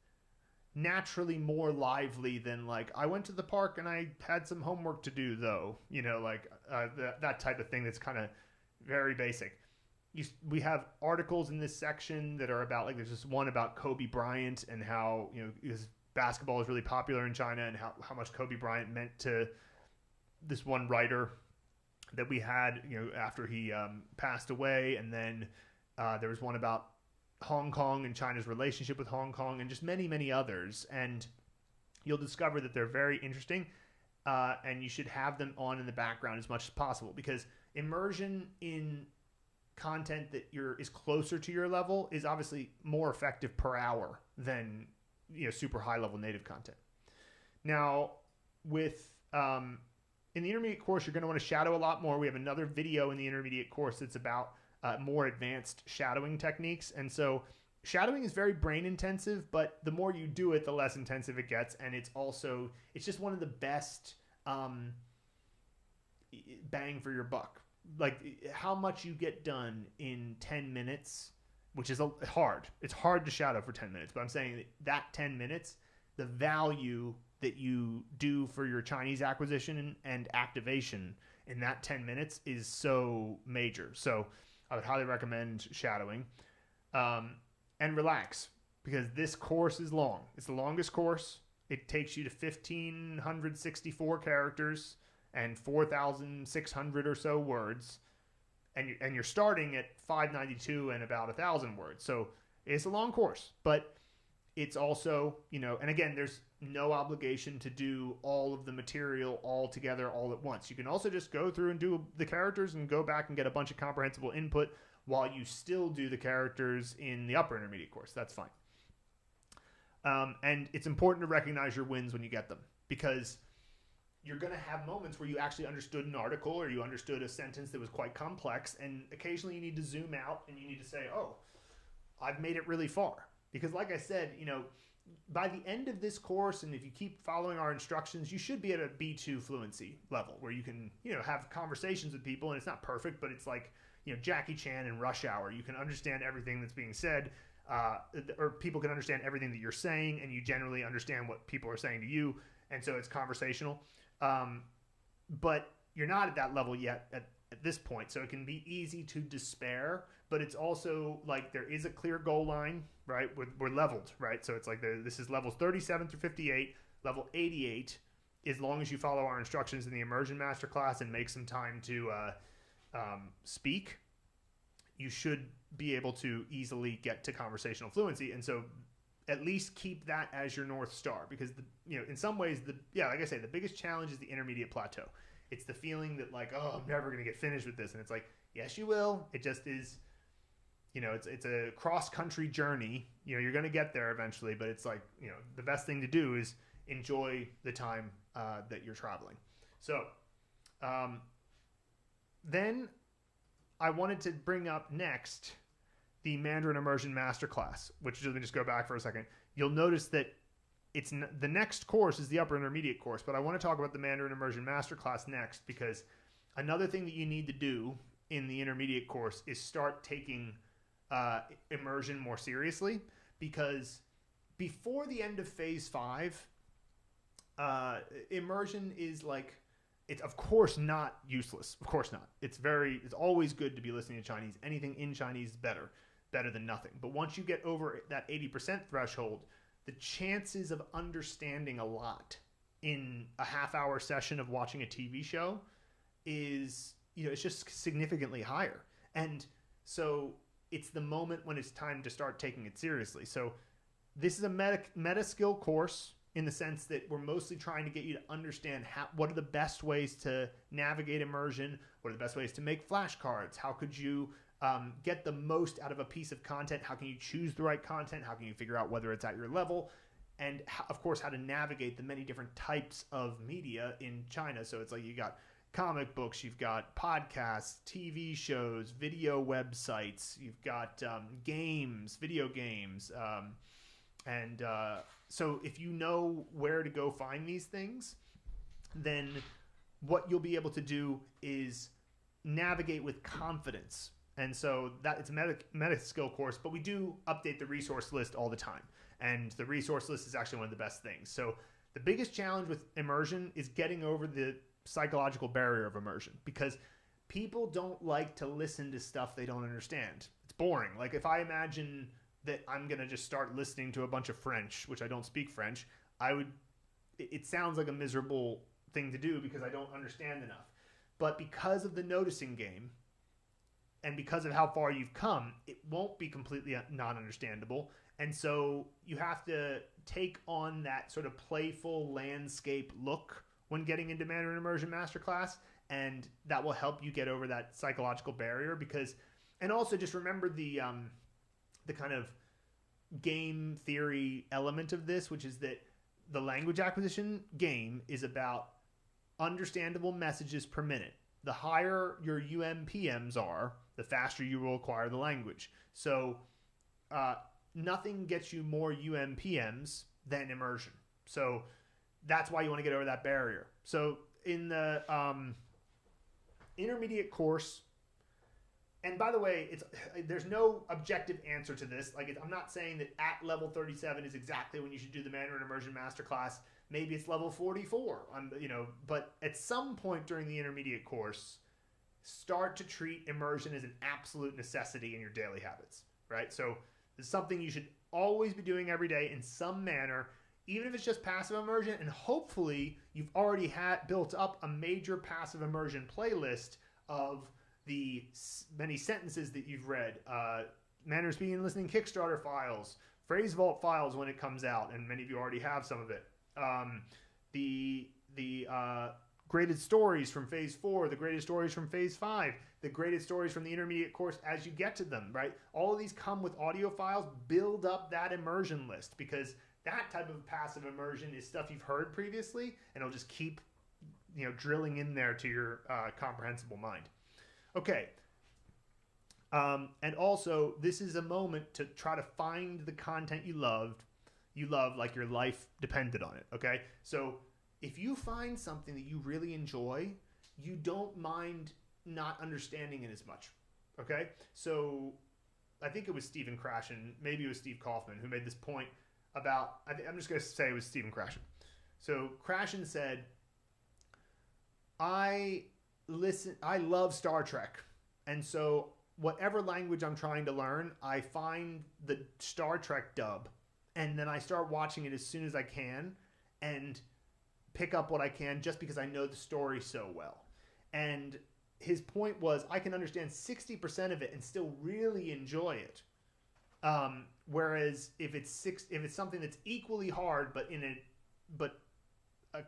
naturally more lively than like, I went to the park and I had some homework to do though, you know, like that type of thing that's kind of very basic. We have articles in this section that are about, like, there's this one about Kobe Bryant and how, you know, his basketball is really popular in China and how much Kobe Bryant meant to this one writer that we had, you know, after he passed away. And then there was one about Hong Kong and China's relationship with Hong Kong, and just many, many others. And you'll discover that they're very interesting, and you should have them on in the background as much as possible, because immersion in content that is closer to your level is obviously more effective per hour than, you know, super high level native content. Now, with in the intermediate course, you're going to want to shadow a lot more. We have another video in the intermediate course that's about more advanced shadowing techniques. And so shadowing is very brain intensive, but the more you do it, the less intensive it gets. And it's just one of the best bang for your buck. Like, how much you get done in 10 minutes, which is hard. It's hard to shadow for 10 minutes, but I'm saying that 10 minutes, the value that you do for your Chinese acquisition and activation in that 10 minutes is so major. So I would highly recommend shadowing, and relax, because this course is long. It's the longest course. It takes you to 1,564 characters and 4,600 or so words. And you're starting at 592 and about 1,000 words. So it's a long course, but it's also, you know, and again, there's no obligation to do all of the material all together all at once. You can also just go through and do the characters and go back and get a bunch of comprehensible input while you still do the characters in the upper intermediate course. That's fine. And it's important to recognize your wins when you get them, because you're going to have moments where you actually understood an article or you understood a sentence that was quite complex, and occasionally you need to zoom out and you need to say, oh, I've made it really far. Because like I said, you know, by the end of this course, and if you keep following our instructions, you should be at a B2 fluency level where you can, you know, have conversations with people. And it's not perfect, but it's like, you know, Jackie Chan in Rush Hour. You can understand everything that's being said, or people can understand everything that you're saying, and you generally understand what people are saying to you. And so it's conversational. But you're not at that level yet at this point. So it can be easy to despair, but it's also like there is a clear goal line, right? We're leveled, right? So it's like this is levels 37 through 58, level 88, as long as you follow our instructions in the immersion masterclass and make some time to speak, you should be able to easily get to conversational fluency. And so at least keep that as your North Star, because you know, in some ways, like I say, the biggest challenge is the intermediate plateau. It's the feeling that like, oh, I'm never going to get finished with this. And it's like, yes, you will. It just is, you know, it's a cross-country journey. You know, you're going to get there eventually, but it's like, you know, the best thing to do is enjoy the time that you're traveling. So then I wanted to bring up next the Mandarin Immersion Masterclass, which, let me just go back for a second. You'll notice that the next course is the upper intermediate course, but I want to talk about the Mandarin Immersion Masterclass next, because another thing that you need to do in the intermediate course is start taking immersion more seriously, because before the end of phase 5, immersion is like, it's of course not useless. Of course not. It's always good to be listening to Chinese. Anything in Chinese is better than nothing. But once you get over that 80% threshold, the chances of understanding a lot in a half-hour session of watching a TV show is, it's just significantly higher. And so it's the moment when it's time to start taking it seriously. So this is a meta skill course, in the sense that we're mostly trying to get you to understand what are the best ways to navigate immersion, what are the best ways to make flashcards, how could you get the most out of a piece of content, how can you choose the right content, how can you figure out whether it's at your level, and of course how to navigate the many different types of media in China. So it's like you got comic books, you've got podcasts, TV shows, video websites, you've got games, video games, so if you know where to go find these things, then what you'll be able to do is navigate with confidence. And so that it's a meta skill course, but we do update the resource list all the time. And the resource list is actually one of the best things. So the biggest challenge with immersion is getting over the psychological barrier of immersion, because people don't like to listen to stuff they don't understand. It's boring. Like if I imagine that I'm going to just start listening to a bunch of French, which I don't speak French, it sounds like a miserable thing to do because I don't understand enough. But because of the noticing game and because of how far you've come, it won't be completely non-understandable. And so you have to take on that sort of playful landscape look when getting into Mandarin Immersion Masterclass, and that will help you get over that psychological barrier. And also just remember the kind of game theory element of this, which is that the language acquisition game is about understandable messages per minute. The higher your UMPMs are, the faster you will acquire the language. So nothing gets you more UMPMs than immersion. So that's why you want to get over that barrier. So in the intermediate course, and by the way, there's no objective answer to this. Like, I'm not saying that at level 37 is exactly when you should do the Mandarin Immersion Masterclass. Maybe it's level 44. But at some point during the intermediate course, start to treat immersion as an absolute necessity in your daily habits, right? So it's something you should always be doing every day in some manner, even if it's just passive immersion. And hopefully you've already built up a major passive immersion playlist of the many sentences that you've read, Mandarin Speaking and Listening Kickstarter files, Phrase Vault files when it comes out, and many of you already have some of it. The graded stories from Phase 4, the graded stories from Phase 5, the graded stories from the intermediate course as you get to them, right? All of these come with audio files. Build up that immersion list, because that type of passive immersion is stuff you've heard previously, and it'll just keep drilling in there to your comprehensible mind. Okay. And also, this is a moment to try to find the content you love like your life depended on it, okay? So if you find something that you really enjoy, you don't mind not understanding it as much, okay? So I think it was Stephen Krashen, maybe it was Steve Kaufman, who made this point about, I'm just going to say it was Stephen Krashen. So Krashen said, I love Star Trek, and so whatever language I'm trying to learn, I find the Star Trek dub, and then I start watching it as soon as I can and pick up what I can just because I know the story so well. And his point was, I can understand 60% of it and still really enjoy it. Whereas if it's something that's equally hard but in a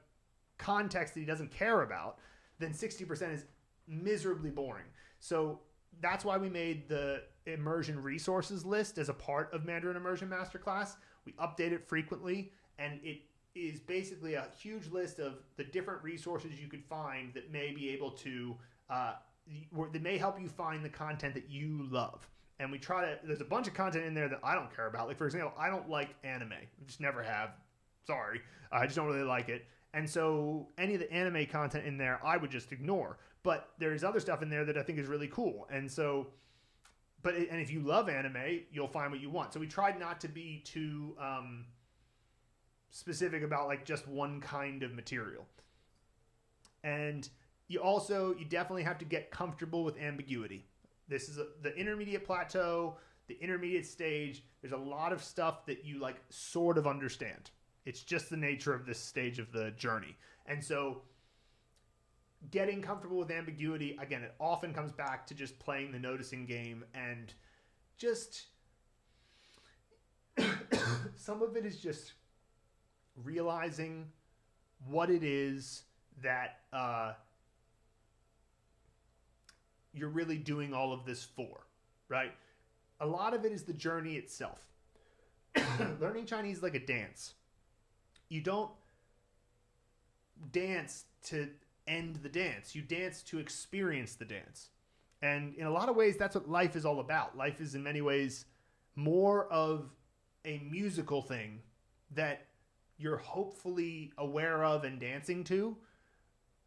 context that he doesn't care about, then 60% is miserably boring. So that's why we made the immersion resources list as a part of Mandarin Immersion Masterclass. We update it frequently, and it is basically a huge list of the different resources you could find that may be able to, that may help you find the content that you love. And we try to, there's a bunch of content in there that I don't care about. Like, for example, I don't like anime. I just never have. Sorry. I just don't really like it. And so any of the anime content in there, I would just ignore. But there's other stuff in there that I think is really cool. And so and if you love anime, you'll find what you want. So we tried not to be too specific about like just one kind of material. And you definitely have to get comfortable with ambiguity. This is the intermediate plateau, the intermediate stage. There's a lot of stuff that you like sort of understand. It's just the nature of this stage of the journey. And so getting comfortable with ambiguity, again, it often comes back to just playing the noticing game, and just some of it is just realizing what it is that you're really doing all of this for, right? A lot of it is the journey itself. Learning Chinese is like a dance. You don't dance to end the dance. You dance to experience the dance. And in a lot of ways, that's what life is all about. Life is in many ways more of a musical thing that you're hopefully aware of and dancing to,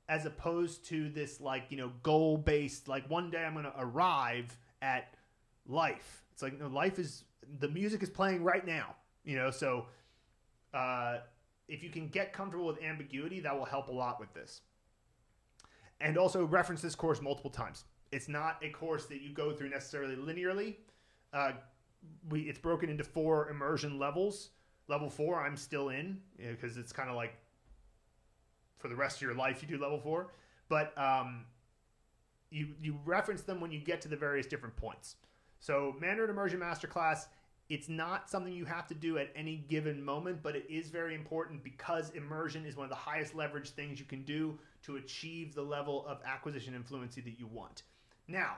as opposed to this like, you know, goal-based, like one day I'm going to arrive at life. It's like, no, life is, the music is playing right now, you know? So if you can get comfortable with ambiguity, that will help a lot with this. And also reference this course multiple times. It's not a course that you go through necessarily linearly. It's broken into 4 immersion levels. Level 4 I'm still in, because it's kind of like for the rest of your life you do level 4. But you reference them when you get to the various different points. So Mandarin Immersion Masterclass, it's not something you have to do at any given moment, but it is very important because immersion is one of the highest leverage things you can do to achieve the level of acquisition and fluency that you want. Now,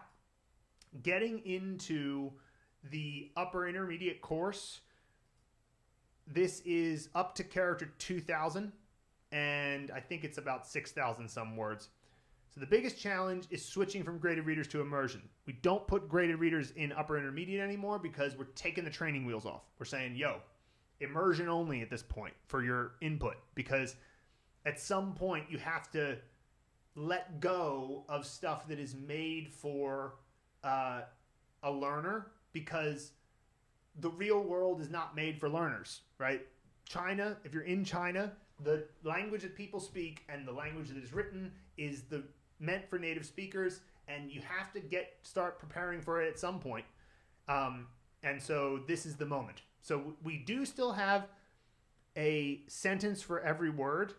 getting into the upper intermediate course, this is up to character 2,000, and I think it's about 6,000 some words. So the biggest challenge is switching from graded readers to immersion. We don't put graded readers in upper intermediate anymore because we're taking the training wheels off. We're saying, yo, immersion only at this point for your input, because at some point you have to let go of stuff that is made for a learner, because the real world is not made for learners, right? China, if you're in China, the language that people speak and the language that is written is meant for native speakers, and you have to start preparing for it at some point. And so this is the moment. So we do still have a sentence for every word,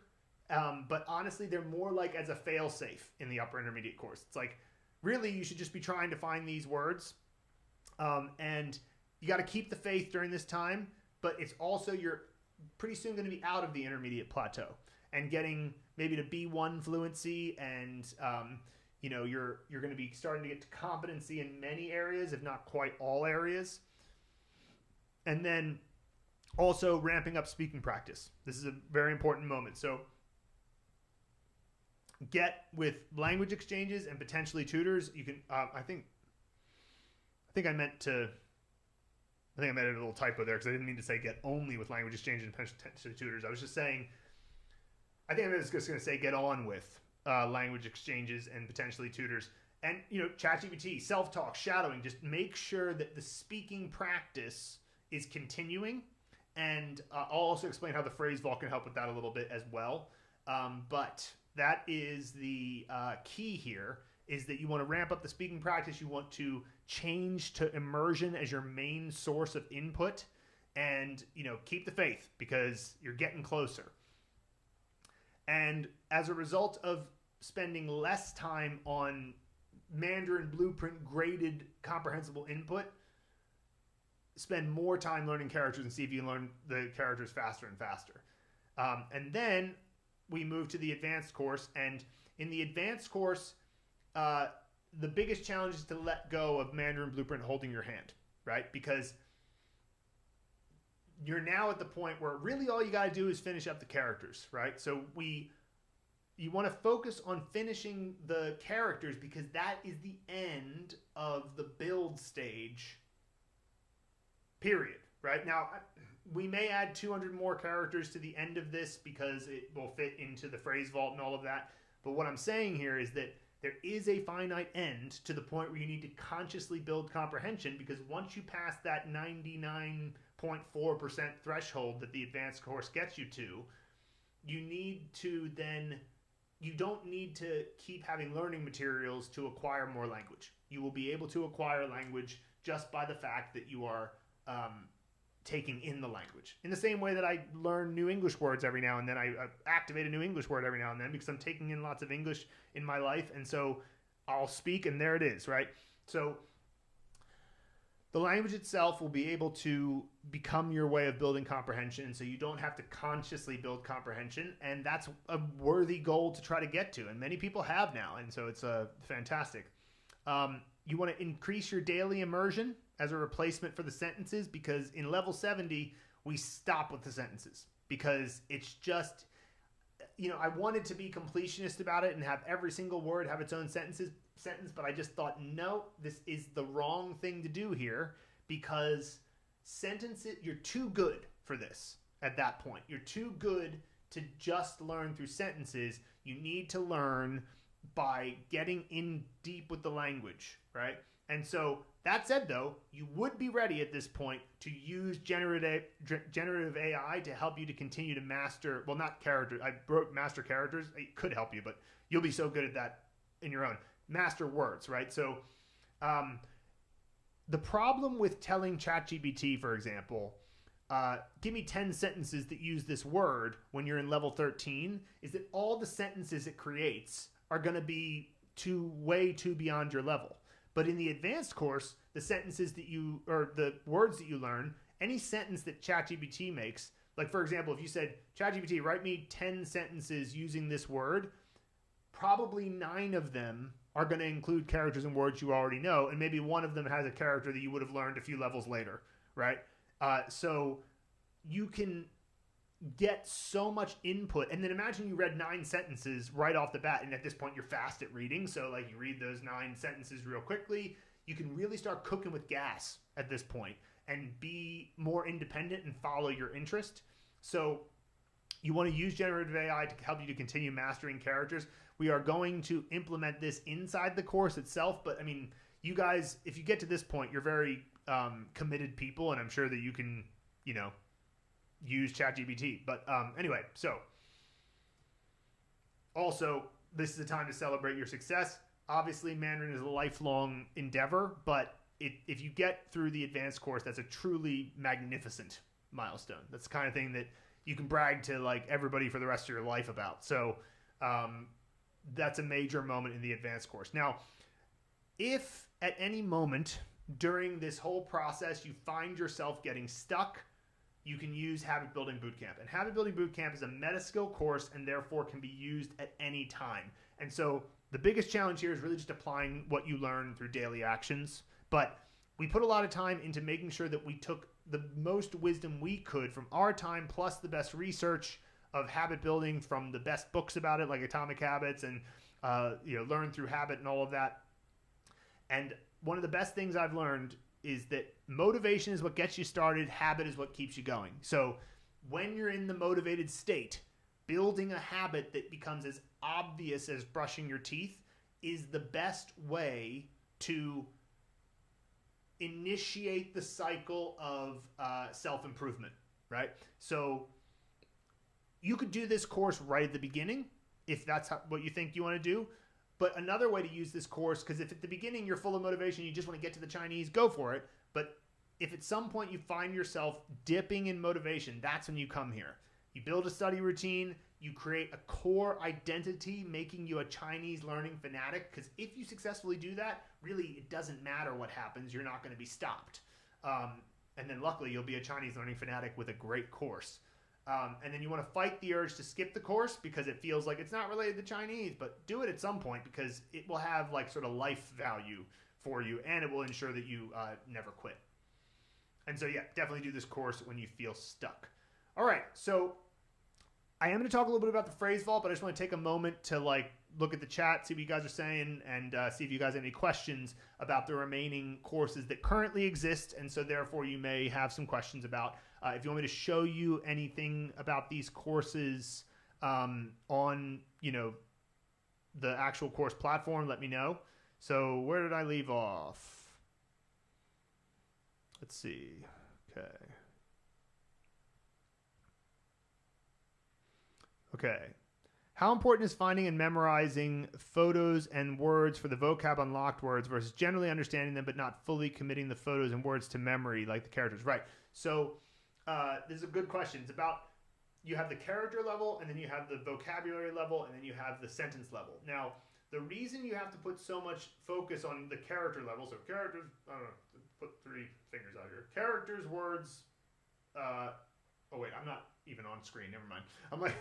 but honestly, they're more like as a fail-safe in the upper intermediate course. It's like, really, you should just be trying to find these words. And you got to keep the faith during this time, but it's also, you're pretty soon going to be out of the intermediate plateau and getting maybe to B1 fluency, and you're going to be starting to get to competency in many areas, if not quite all areas. And then also ramping up speaking practice. This is a very important moment. So get with language exchanges and potentially tutors. You can, I think I meant a little typo there because I didn't mean to say get only with language exchanges and potentially tutors. I was just saying, I think I was just going to say get on with language exchanges and potentially tutors. And, ChatGPT, self-talk, shadowing, just make sure that the speaking practice is continuing. And I'll also explain how the phrase vault can help with that a little bit as well. But that is the key here, is that you want to ramp up the speaking practice. You want to change to immersion as your main source of input, and, keep the faith because you're getting closer. And as a result of spending less time on Mandarin Blueprint graded comprehensible input, spend more time learning characters and see if you can learn the characters faster and faster. And then we move to the advanced course. And in the advanced course, the biggest challenge is to let go of Mandarin Blueprint holding your hand, right? Because you're now at the point where really all you got to do is finish up the characters, right? So you want to focus on finishing the characters because that is the end of the build stage, period, right? Now, we may add 200 more characters to the end of this because it will fit into the phrase vault and all of that. But what I'm saying here is that there is a finite end to the point where you need to consciously build comprehension, because once you pass that 99.4% threshold that the advanced course gets you to, you need to then, you don't need to keep having learning materials to acquire more language. You will be able to acquire language just by the fact that you are taking in the language. In the same way that I learn new English words every now and then, I activate a new English word every now and then because I'm taking in lots of English in my life, and so I'll speak and there it is, right? So the language itself will be able to become your way of building comprehension, so you don't have to consciously build comprehension, and that's a worthy goal to try to get to, and many people have now, and so it's fantastic. You want to increase your daily immersion as a replacement for the sentences, because in level 70, we stop with the sentences because it's just, I wanted to be completionist about it and have every single word have its own sentence, but I just thought, no, this is the wrong thing to do here, because sentences, you're too good for this at that point. You're too good to just learn through sentences. You need to learn by getting in deep with the language, right? And so that said, though, you would be ready at this point to use generative AI to help you to continue to master, well, not characters. I broke master characters. It could help you, but you'll be so good at that in your own. Master words, right? So the problem with telling ChatGPT, for example, give me 10 sentences that use this word when you're in level 13, is that all the sentences it creates are going to be way too beyond your level. But in the advanced course, the sentences that or the words that you learn, any sentence that ChatGPT makes, like for example, if you said, ChatGPT, write me 10 sentences using this word, probably 9 of them are going to include characters and words you already know, and maybe one of them has a character that you would have learned a few levels later, right? So you can get so much input, and then imagine you read 9 sentences right off the bat, and at this point you're fast at reading, so like you read those 9 sentences real quickly. You can really start cooking with gas at this point and be more independent and follow your interest. So you want to use generative AI to help you to continue mastering characters. We are going to implement this inside the course itself, but I mean, you guys, if you get to this point, you're very committed people, and I'm sure that you can, use ChatGPT. But anyway, so also, this is a time to celebrate your success. Obviously, Mandarin is a lifelong endeavor, but if you get through the advanced course, that's a truly magnificent milestone. That's the kind of thing that you can brag to like everybody for the rest of your life about. So that's a major moment in the advanced course. Now, if at any moment during this whole process you find yourself getting stuck, you can use Habit Building Bootcamp. And Habit Building Bootcamp is a meta skill course and therefore can be used at any time. And so the biggest challenge here is really just applying what you learn through daily actions. But we put a lot of time into making sure that we took the most wisdom we could from our time, plus the best research of habit building from the best books about it, like Atomic Habits and Learn Through Habit and all of that. And one of the best things I've learned is that motivation is what gets you started. Habit is what keeps you going. So when you're in the motivated state, building a habit that becomes as obvious as brushing your teeth is the best way to initiate the cycle of self-improvement, right? So you could do this course right at the beginning if that's what you think you want to do. But another way to use this course, because if at the beginning you're full of motivation, you just want to get to the Chinese, go for it. But if at some point you find yourself dipping in motivation, that's when you come here. You build a study routine, you create a core identity, making you a Chinese learning fanatic. Because if you successfully do that, really it doesn't matter what happens. You're not going to be stopped. And then luckily you'll be a Chinese learning fanatic with a great course. And then you want to fight the urge to skip the course because it feels like it's not related to Chinese, but do it at some point because it will have like sort of life value for you, and it will ensure that you never quit. And so yeah, definitely do this course when you feel stuck. All right, so I am going to talk a little bit about the phrase vault, but I just want to take a moment to like look at the chat, see what you guys are saying, and see if you guys have any questions about the remaining courses that currently exist, and so therefore you may have some questions about. If you want me to show you anything about these courses on, the actual course platform, let me know. So where did I leave off? Let's see. Okay. Okay. How important is finding and memorizing photos and words for the vocab unlocked words versus generally understanding them but not fully committing the photos and words to memory like the characters? Right. So this is a good question. It's about, you have the character level, and then you have the vocabulary level, and then you have the sentence level. Now, the reason you have to put so much focus on the character level, so characters, I don't know, put 3 fingers out here. Characters, words, oh wait, I'm not even on screen. Never mind. I'm like,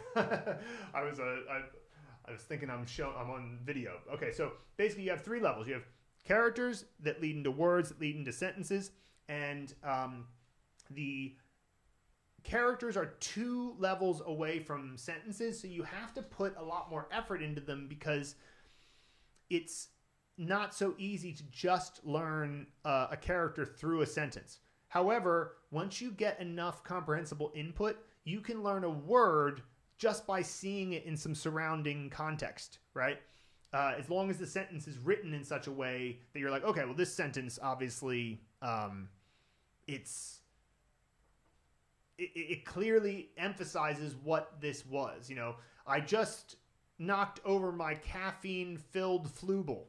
I was thinking I'm on video. Okay, so basically you have 3 levels. You have characters that lead into words that lead into sentences, and the characters are 2 levels away from sentences, so you have to put a lot more effort into them because it's not so easy to just learn a character through a sentence. However, once you get enough comprehensible input, you can learn a word just by seeing it in some surrounding context, right? As long as the sentence is written in such a way that you're like, okay, well, this sentence obviously it clearly emphasizes what this was. You know, I just knocked over my caffeine-filled flubel.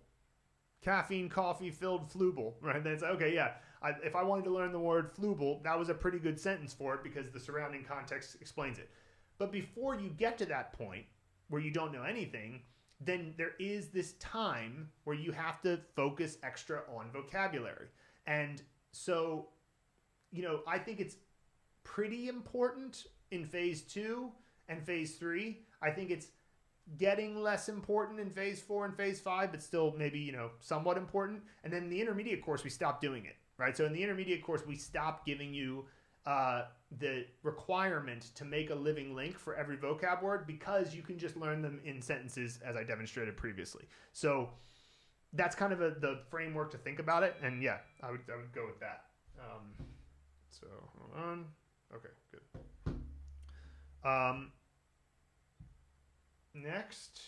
Caffeine, coffee-filled flubel, right? Then it's like, okay, yeah. If I wanted to learn the word flubel, that was a pretty good sentence for it because the surrounding context explains it. But before you get to that point where you don't know anything, then there is this time where you have to focus extra on vocabulary. And so, you know, I think it's pretty important in phase 2 and phase 3. I think it's getting less important in phase 4 and phase 5, but still maybe, you know, somewhat important. And then in the intermediate course, we stopped doing it, right? So in the intermediate course, we stopped giving you the requirement to make a living link for every vocab word because you can just learn them in sentences as I demonstrated previously. So that's kind of the framework to think about it. And yeah, I would go with that. So hold on. Okay, good. Next.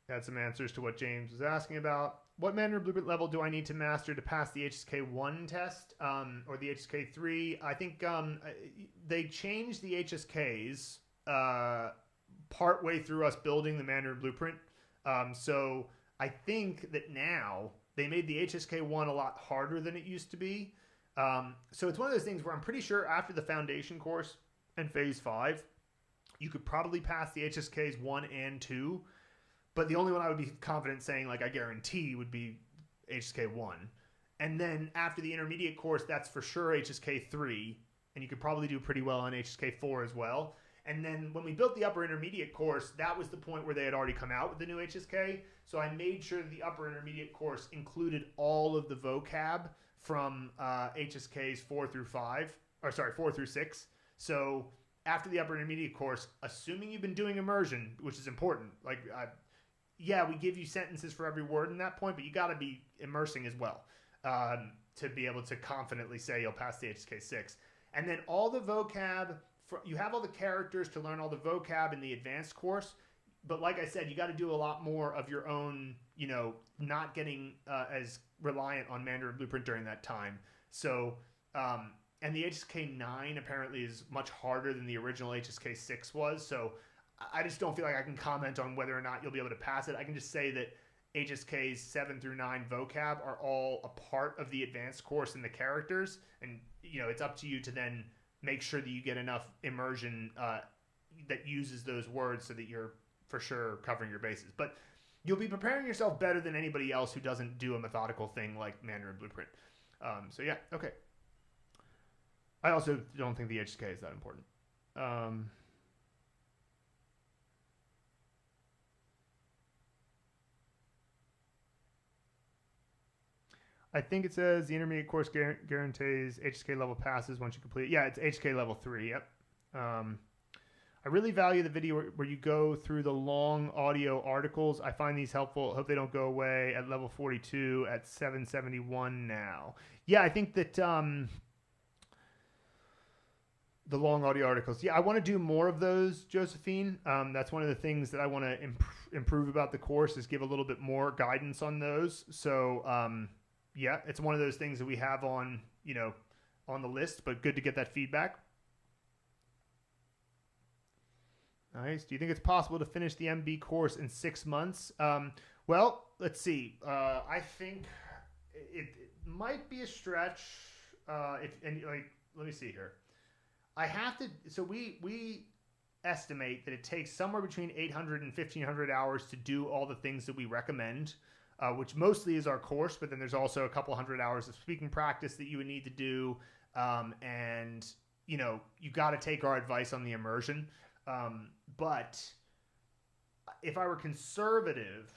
Had some answers to what James was asking about. What Mandarin Blueprint level do I need to master to pass the HSK 1 test or the HSK 3? I think they changed the HSKs partway through us building the Mandarin Blueprint. So I think that now they made the HSK 1 a lot harder than it used to be. So it's one of those things where I'm pretty sure after the foundation course and phase 5, you could probably pass the HSKs 1 and 2. But the only one I would be confident saying, like, I guarantee would be HSK 1. And then after the intermediate course, that's for sure HSK 3. And you could probably do pretty well on HSK 4 as well. And then when we built the upper intermediate course, that was the point where they had already come out with the new HSK. So I made sure that the upper intermediate course included all of the vocab from HSKs 4 through 6. So after the upper intermediate course, assuming you've been doing immersion, which is important, like, yeah, we give you sentences for every word in that point, but you got to be immersing as well to be able to confidently say you'll pass the HSK 6. And then all the vocab, you have all the characters to learn all the vocab in the advanced course. But like I said, you got to do a lot more of your own, you know, not getting as reliant on Mandarin Blueprint during that time. So, and the HSK 9 apparently is much harder than the original HSK 6 was. So I just don't feel like I can comment on whether or not you'll be able to pass it. I can just say that HSKs 7 through 9 vocab are all a part of the advanced course in the characters. And, you know, it's up to you to then make sure that you get enough immersion that uses those words so that you're for sure covering your bases. But you'll be preparing yourself better than anybody else who doesn't do a methodical thing like Mandarin Blueprint. So yeah, okay. I also don't think the HSK is that important. I think it says the intermediate course guarantees HSK level passes once you complete it. Yeah, it's HSK level 3. Yep. I really value the video where you go through the long audio articles. I find these helpful. Hope they don't go away at level 42 at 771 now. Yeah, I think that The long audio articles. Yeah, I want to do more of those, Josephine. That's one of the things that I want to improve about the course is give a little bit more guidance on those. So, yeah, it's one of those things that we have on, on the list, but good to get that feedback. Nice. Do you think it's possible to finish the MB course in 6 months? Well, let's see. I think it might be a stretch. Let me see here. I have to, so we estimate that it takes somewhere between 800 and 1,500 hours to do all the things that we recommend, which mostly is our course, but then there's also a couple hundred hours of speaking practice that you would need to do. And, you got to take our advice on the immersion. But if I were conservative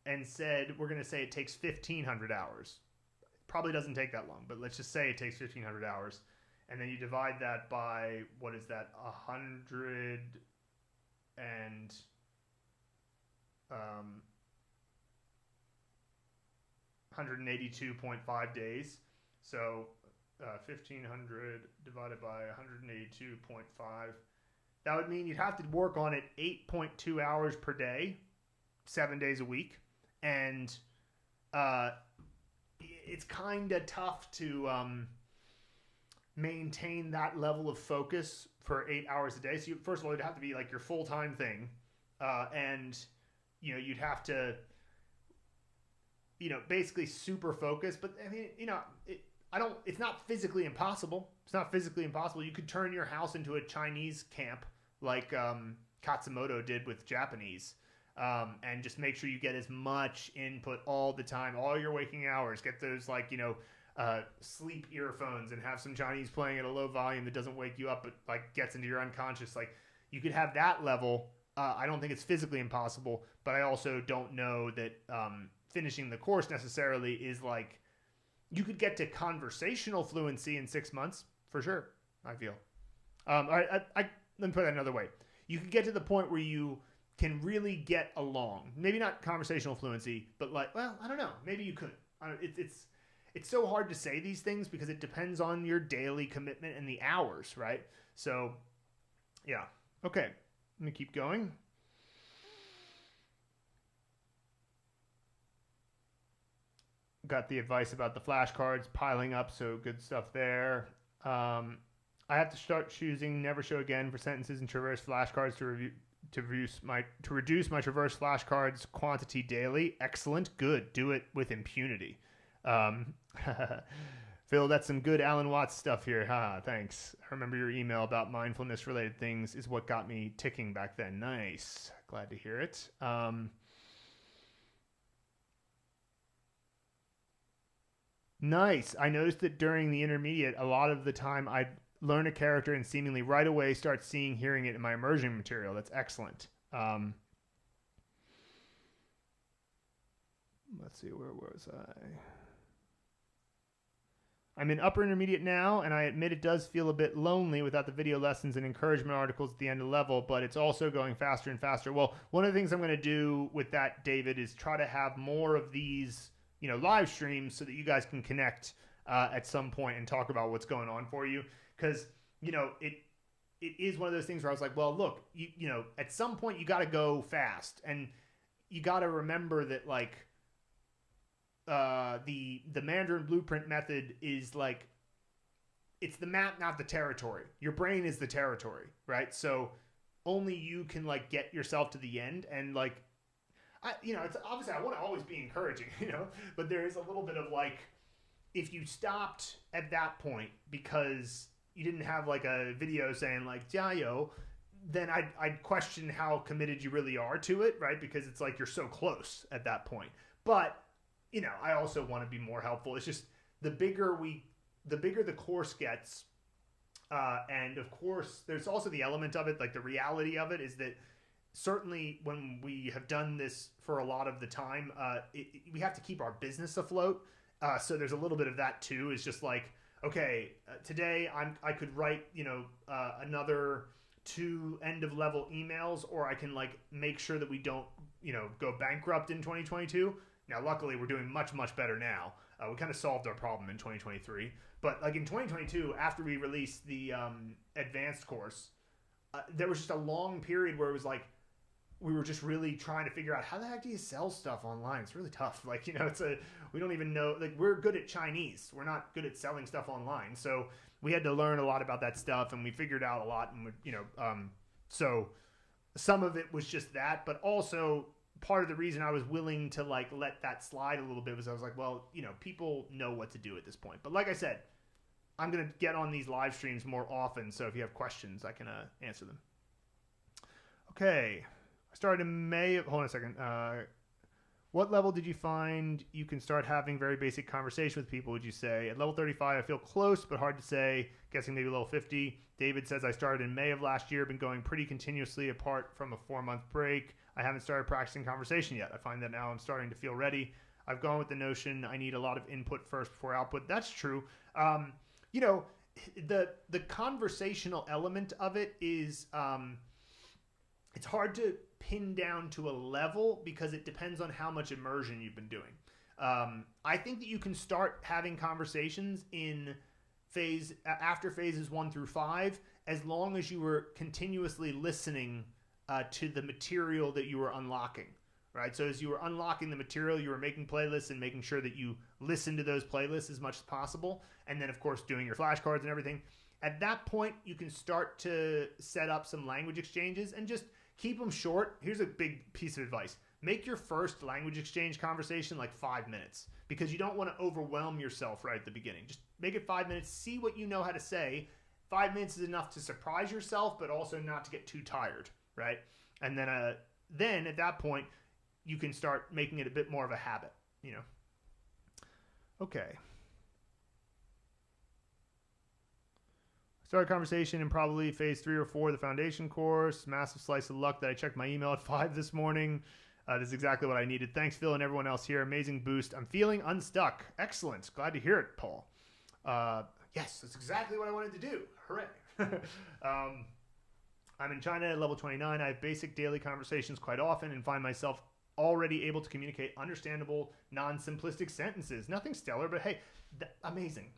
and said, we're going to say it takes 1,500 hours, probably doesn't take that long, but let's just say it takes 1,500 hours. And then you divide that by, what is that, 182.5 days. So 1,500 divided by 182.5. That would mean you'd have to work on it 8.2 hours per day, 7 days a week. And it's kind of tough to maintain that level of focus for 8 hours a day. So first of all, it'd have to be like your full-time thing. And, you'd have to, basically super focus. But I mean, it's not physically impossible. It's not physically impossible. You could turn your house into a Chinese camp like Katsumoto did with Japanese. And just make sure you get as much input all the time, all your waking hours. Get those sleep earphones and have some Chinese playing at a low volume that doesn't wake you up, but gets into your unconscious. You could have that level. I don't think it's physically impossible, but I also don't know that finishing the course necessarily is you could get to conversational fluency in 6 months for sure. I feel. Let me put that another way. You could get to the point where you can really get along. Maybe not conversational fluency, but I don't know. Maybe you could. It's so hard to say these things because it depends on your daily commitment and the hours, right? So, yeah. Okay. Let me keep going. Got the advice about the flashcards piling up, so good stuff there. I have to start choosing never show again for sentences and traverse flashcards to reduce my traverse flashcards quantity daily. Excellent. Good. Do it with impunity. Phil, that's some good Alan Watts stuff here. Thanks. I remember your email about mindfulness related things is what got me ticking back then. Nice. Glad to hear it. Nice. I noticed that during the intermediate, a lot of the time I'd learn a character and seemingly right away start hearing it in my immersion material. That's excellent. Let's see, where was I? I'm in upper intermediate now, and I admit it does feel a bit lonely without the video lessons and encouragement articles at the end of the level, but it's also going faster and faster. Well, one of the things I'm going to do with that, David, is try to have more of these, live streams so that you guys can connect at some point and talk about what's going on for you. Because, it is one of those things where I was like, well, look, at some point you got to go fast, and you got to remember that, the Mandarin Blueprint method is it's the map, not the territory. Your brain is the territory, right? So only you can get yourself to the end. And it's obviously I want to always be encouraging, but there is a little bit of if you stopped at that point because you didn't have a video saying "Jiayo," then I'd question how committed you really are to it, right? Because it's you're so close at that point. But I also want to be more helpful. It's just the bigger the course gets, and of course, there's also the element of it, the reality of it is that certainly when we have done this for a lot of the time, we have to keep our business afloat. So there's a little bit of that too. It's just okay, today I could write another 2 end of level emails, or I can make sure that we don't go bankrupt in 2022. Now, luckily, we're doing much, much better now. We kind of solved our problem in 2023. But like in 2022, after we released the advanced course, there was just a long period where it was like we were just really trying to figure out how the heck do you sell stuff online. It's really tough. Like, we don't even know. Like, we're good at Chinese. We're not good at selling stuff online. So we had to learn a lot about that stuff, and we figured out a lot. And so some of it was just that, but also part of the reason I was willing to like let that slide a little bit was I was like, well, people know what to do at this point. But like I said, I'm going to get on these live streams more often. So if you have questions, I can answer them. Okay. I started in May. Hold on a second. What level did you find you can start having very basic conversation with people, would you say? At level 35, I feel close, but hard to say. Guessing maybe level 50. David says, I started in May of last year, been going pretty continuously apart from a 4-month break. I haven't started practicing conversation yet. I find that now I'm starting to feel ready. I've gone with the notion I need a lot of input first before output. That's true. The conversational element of it is it's hard to pin down to a level because it depends on how much immersion you've been doing. I think that you can start having conversations in after phases 1 through 5 as long as you were continuously listening to the material that you were unlocking, right? So as you were unlocking the material, you were making playlists and making sure that you listen to those playlists as much as possible. And then, of course, doing your flashcards and everything. At that point, you can start to set up some language exchanges and just keep them short. Here's a big piece of advice. Make your first language exchange conversation like 5 minutes because you don't want to overwhelm yourself right at the beginning. Just make it 5 minutes. See what you know how to say. 5 minutes is enough to surprise yourself, but also not to get too tired, right? And then at that point, you can start making it a bit more of a habit, Okay. Started conversation in probably phase 3 or 4 of the foundation course. Massive slice of luck that I checked my email at 5 this morning. This is exactly what I needed. Thanks, Phil, and everyone else here. Amazing boost. I'm feeling unstuck. Excellent. Glad to hear it, Paul. Yes, that's exactly what I wanted to do. Hooray. I'm in China at level 29. I have basic daily conversations quite often and find myself already able to communicate understandable, non-simplistic sentences. Nothing stellar, but hey, amazing.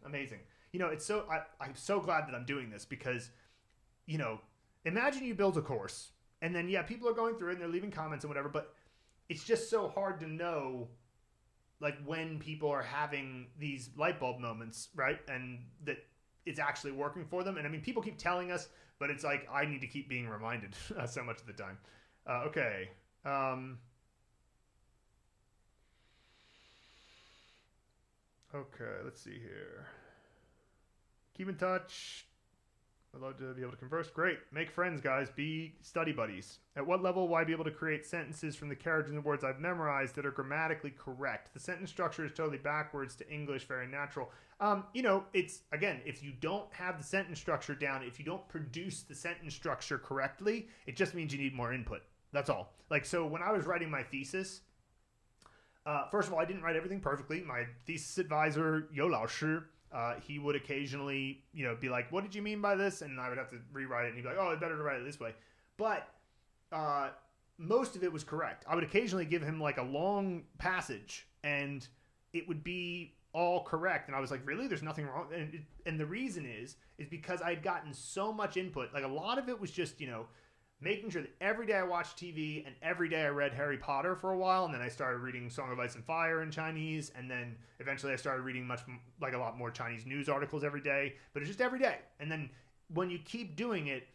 It's I'm so glad that I'm doing this because, imagine you build a course and then, people are going through it and they're leaving comments and whatever, but it's just so hard to know like when people are having these light bulb moments, right? And that it's actually working for them. And I mean, people keep telling us, but it's like, I need to keep being reminded so much of the time. Okay. Okay, let's see here. Keep in touch. I'd love to be able to converse. Great. Make friends, guys. Be study buddies. At what level will I be able to create sentences from the characters and words I've memorized that are grammatically correct? The sentence structure is totally backwards to English, very natural. It's, again, if you don't have the sentence structure down, if you don't produce the sentence structure correctly, it just means you need more input. That's all. Like, so when I was writing my thesis, first of all, I didn't write everything perfectly. My thesis advisor, Yo Lao Shi, he would occasionally, be like, what did you mean by this? And I would have to rewrite it. And he'd be like, oh, it's better to write it this way. But most of it was correct. I would occasionally give him like a long passage and it would be all correct. And I was like, really? There's nothing wrong. And the reason is because I'd gotten so much input. Like a lot of it was just, making sure that every day I watched TV and every day I read Harry Potter for a while. And then I started reading Song of Ice and Fire in Chinese. And then eventually I started reading a lot more Chinese news articles every day. But it's just every day. And then when you keep doing it,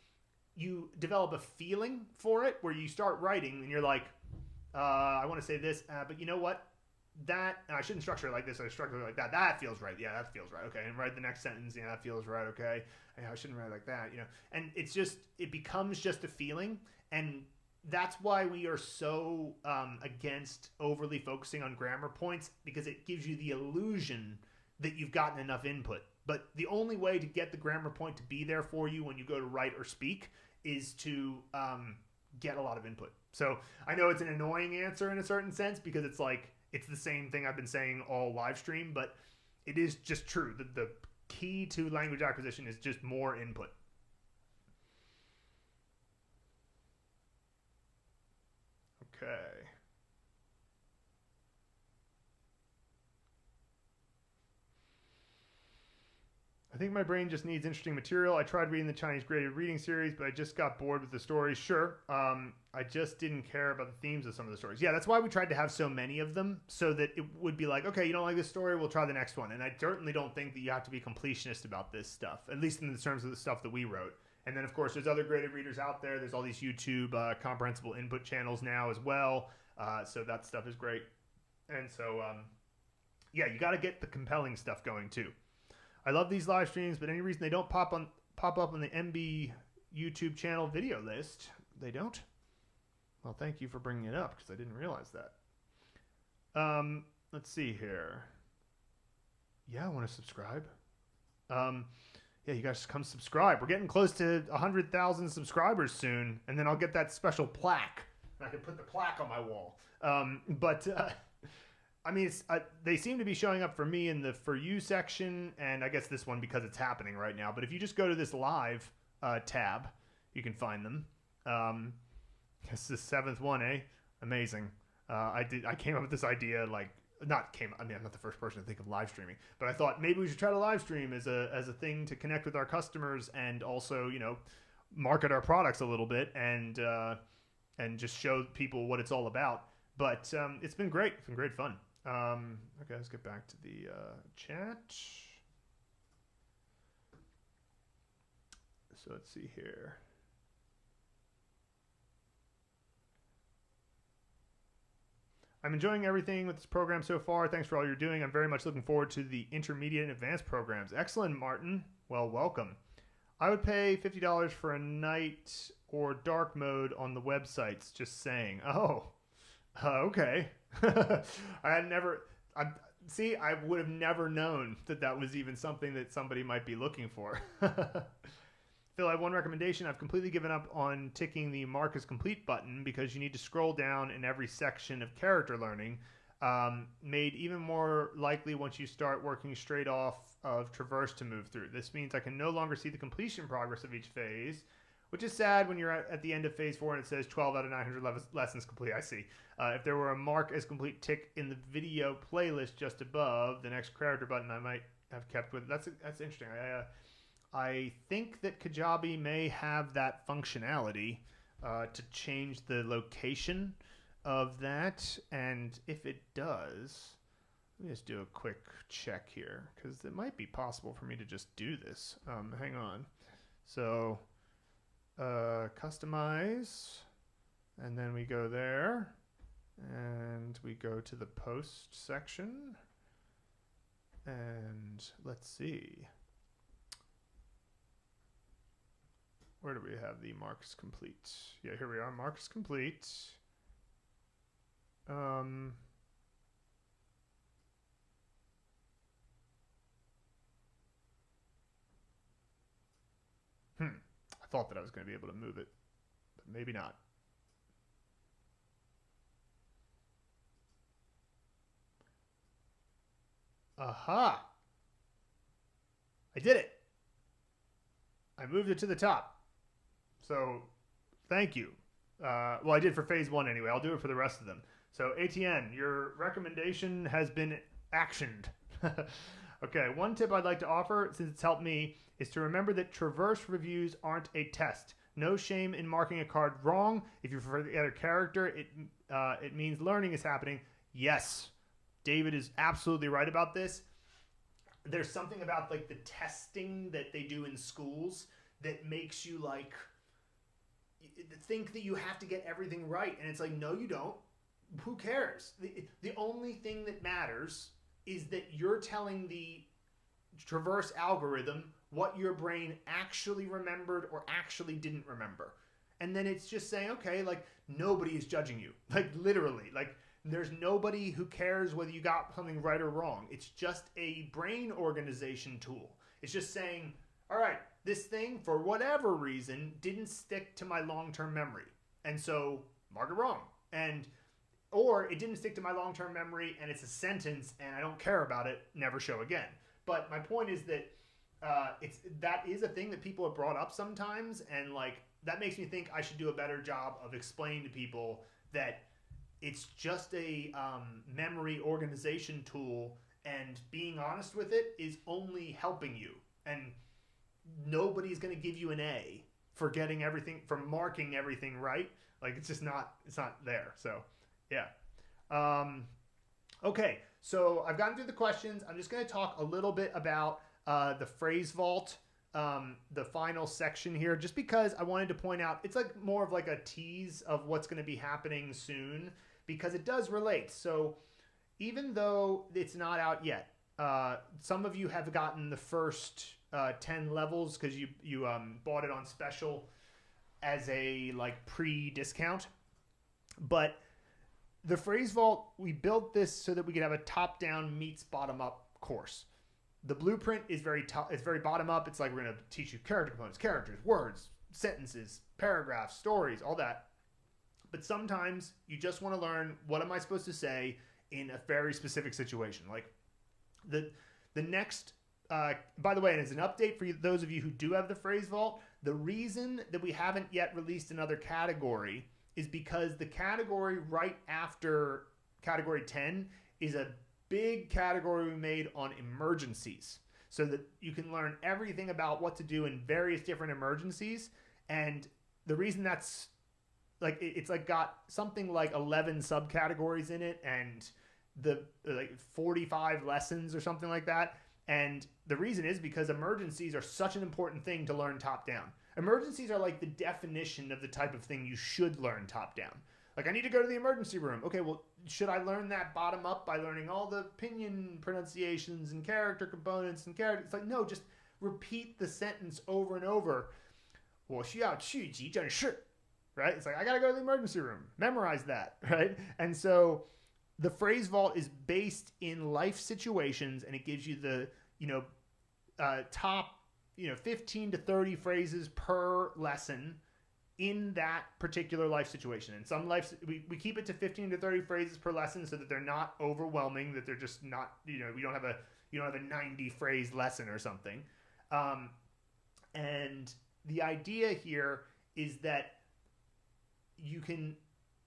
you develop a feeling for it where you start writing and you're like, I want to say this, but you know what? And I shouldn't structure it like this. I structure it like that. That feels right. Yeah, that feels right. Okay. And write the next sentence. Yeah, that feels right. Okay. I shouldn't write it like that, And it becomes just a feeling. And that's why we are so against overly focusing on grammar points, because it gives you the illusion that you've gotten enough input. But the only way to get the grammar point to be there for you when you go to write or speak is to get a lot of input. So I know it's an annoying answer in a certain sense because it's like, it's the same thing I've been saying all live stream, but it is just true. The key to language acquisition is just more input. Okay. think my brain just needs interesting material. I tried reading the Chinese graded reading series, but I just got bored with the stories. Sure. I just didn't care about the themes of some of the stories. Yeah, that's why we tried to have so many of them, so that it would be like, okay, you don't like this story, we'll try the next one. And I certainly don't think that you have to be completionist about this stuff, at least in the terms of the stuff that we wrote. And then, of course, there's other graded readers out there. There's all these YouTube comprehensible input channels now as well. So that stuff is great. And so, yeah, you got to get the compelling stuff going too. I love these live streams, but any reason they don't pop up on the MB YouTube channel video list? They don't? Well, thank you for bringing it up, because I didn't realize that. Let's see here. Yeah, I want to subscribe. Yeah, you guys come subscribe. We're getting close to 100,000 subscribers soon, and then I'll get that special plaque. And I can put the plaque on my wall. I mean, they seem to be showing up for me in the For You section, and I guess this one because it's happening right now. But if you just go to this live tab, you can find them. This is the 7th one, eh? Amazing. I came up with this idea, like, I'm not the first person to think of live streaming, but I thought maybe we should try to live stream as a thing to connect with our customers and also, you know, market our products a little bit and just show people what it's all about. But it's been great. It's been great fun. Okay, let's get back to the chat. So let's see here. I'm enjoying everything with this program so far. Thanks for all you're doing. I'm very much looking forward to the intermediate and advanced programs. Excellent, Martin. Well, welcome. I would pay $50 for a night or dark mode on the websites, just saying. Oh, okay. I would have never known that was even something that somebody might be looking for. Phil, I have one recommendation. I've completely given up on ticking the Mark is Complete button because you need to scroll down in every section of character learning, made even more likely once you start working straight off of Traverse to move through. This means I can no longer see the completion progress of each phase, which is sad when you're at the end of phase 4 and it says 12 out of 900 lessons complete. I see. If there were a Mark as Complete tick in the video playlist just above the next character button, I might have kept with it. That's interesting. I think that Kajabi may have that functionality to change the location of that. And if it does, let me just do a quick check here, because it might be possible for me to just do this. Hang on. So customize, and then we go there, and we go to the post section, and let's see. Where do we have the Marks Complete? Yeah, here we are, Marks Complete. I thought that I was going to be able to move it, but maybe not. Aha! I did it! I moved it to the top. So, thank you. Well, I did for phase 1 anyway. I'll do it for the rest of them. So, ATN, your recommendation has been actioned. Okay, one tip I'd like to offer, since it's helped me, is to remember that Traverse reviews aren't a test. No shame in marking a card wrong. If you forget a character, it means learning is happening. Yes, David is absolutely right about this. There's something about like the testing that they do in schools that makes you like think that you have to get everything right, and it's like, no, you don't. Who cares? The only thing that matters is that you're telling the Traverse algorithm what your brain actually remembered or actually didn't remember. And then it's just saying, okay, like nobody is judging you. Like literally, like there's nobody who cares whether you got something right or wrong. It's just a brain organization tool. It's just saying, all right, this thing, for whatever reason, didn't stick to my long-term memory. And so, mark it wrong. Or it didn't stick to my long-term memory and it's a sentence and I don't care about it, never show again. But my point is that that is a thing that people have brought up sometimes, and like that makes me think I should do a better job of explaining to people that it's just a memory organization tool, and being honest with it is only helping you. And nobody's going to give you an A for getting everything, for marking everything right. Like, it's just not, it's not there. So, yeah. Okay, so I've gotten through the questions. I'm just going to talk a little bit about the phrase vault, the final section here, just because I wanted to point out, it's like more of like a tease of what's going to be happening soon, because it does relate. So even though it's not out yet, some of you have gotten the first 10 levels because you bought it on special as a like pre-discount. But the phrase vault, we built this so that we could have a top-down meets bottom-up course. The blueprint is very top, it's very bottom-up. It's like we're going to teach you character components, characters, words, sentences, paragraphs, stories, all that. But sometimes you just want to learn, what am I supposed to say in a very specific situation? Like the next, by the way, and as an update for those of you who do have the phrase vault, the reason that we haven't yet released another category is because the category right after category 10 is a big category we made on emergencies, so that you can learn everything about what to do in various different emergencies. And the reason that's like, it's like got something like 11 subcategories in it and the like 45 lessons or something like that. And the reason is because emergencies are such an important thing to learn top down. Emergencies are like the definition of the type of thing you should learn top down. Like, I need to go to the emergency room. Okay, well, should I learn that bottom up by learning all the pinyin pronunciations and character components and character? It's like, no, just repeat the sentence over and over. 我需要去急诊室, right? It's like, I got to go to the emergency room. Memorize that, right? And so the phrase vault is based in life situations, and it gives you the, top 15 to 30 phrases per lesson in that particular life situation. And some life, we keep it to 15 to 30 phrases per lesson so that they're not overwhelming, that they're just not, you don't have a 90 phrase lesson or something. And the idea here is that you can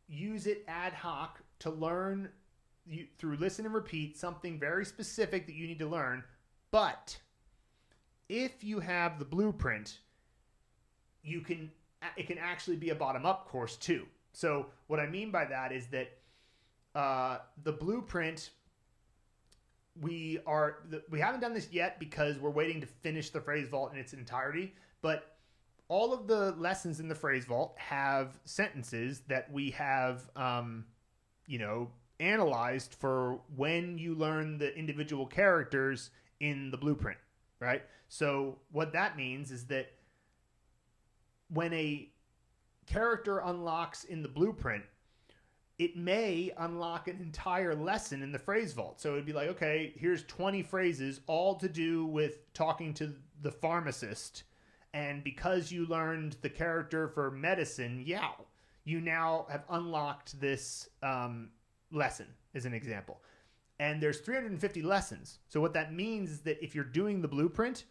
use it ad hoc to learn through listen and repeat something very specific that you need to learn. But if you have the blueprint, it can actually be a bottom-up course too. So what I mean by that is that the blueprint, we haven't done this yet because we're waiting to finish the phrase vault in its entirety, but all of the lessons in the phrase vault have sentences that we have analyzed for when you learn the individual characters in the blueprint, right? So what that means is that when a character unlocks in the blueprint, it may unlock an entire lesson in the phrase vault. So it'd be like, okay, here's 20 phrases, all to do with talking to the pharmacist. And because you learned the character for medicine, Yao, you now have unlocked this lesson, as an example. And there's 350 lessons. So what that means is that if you're doing the blueprint,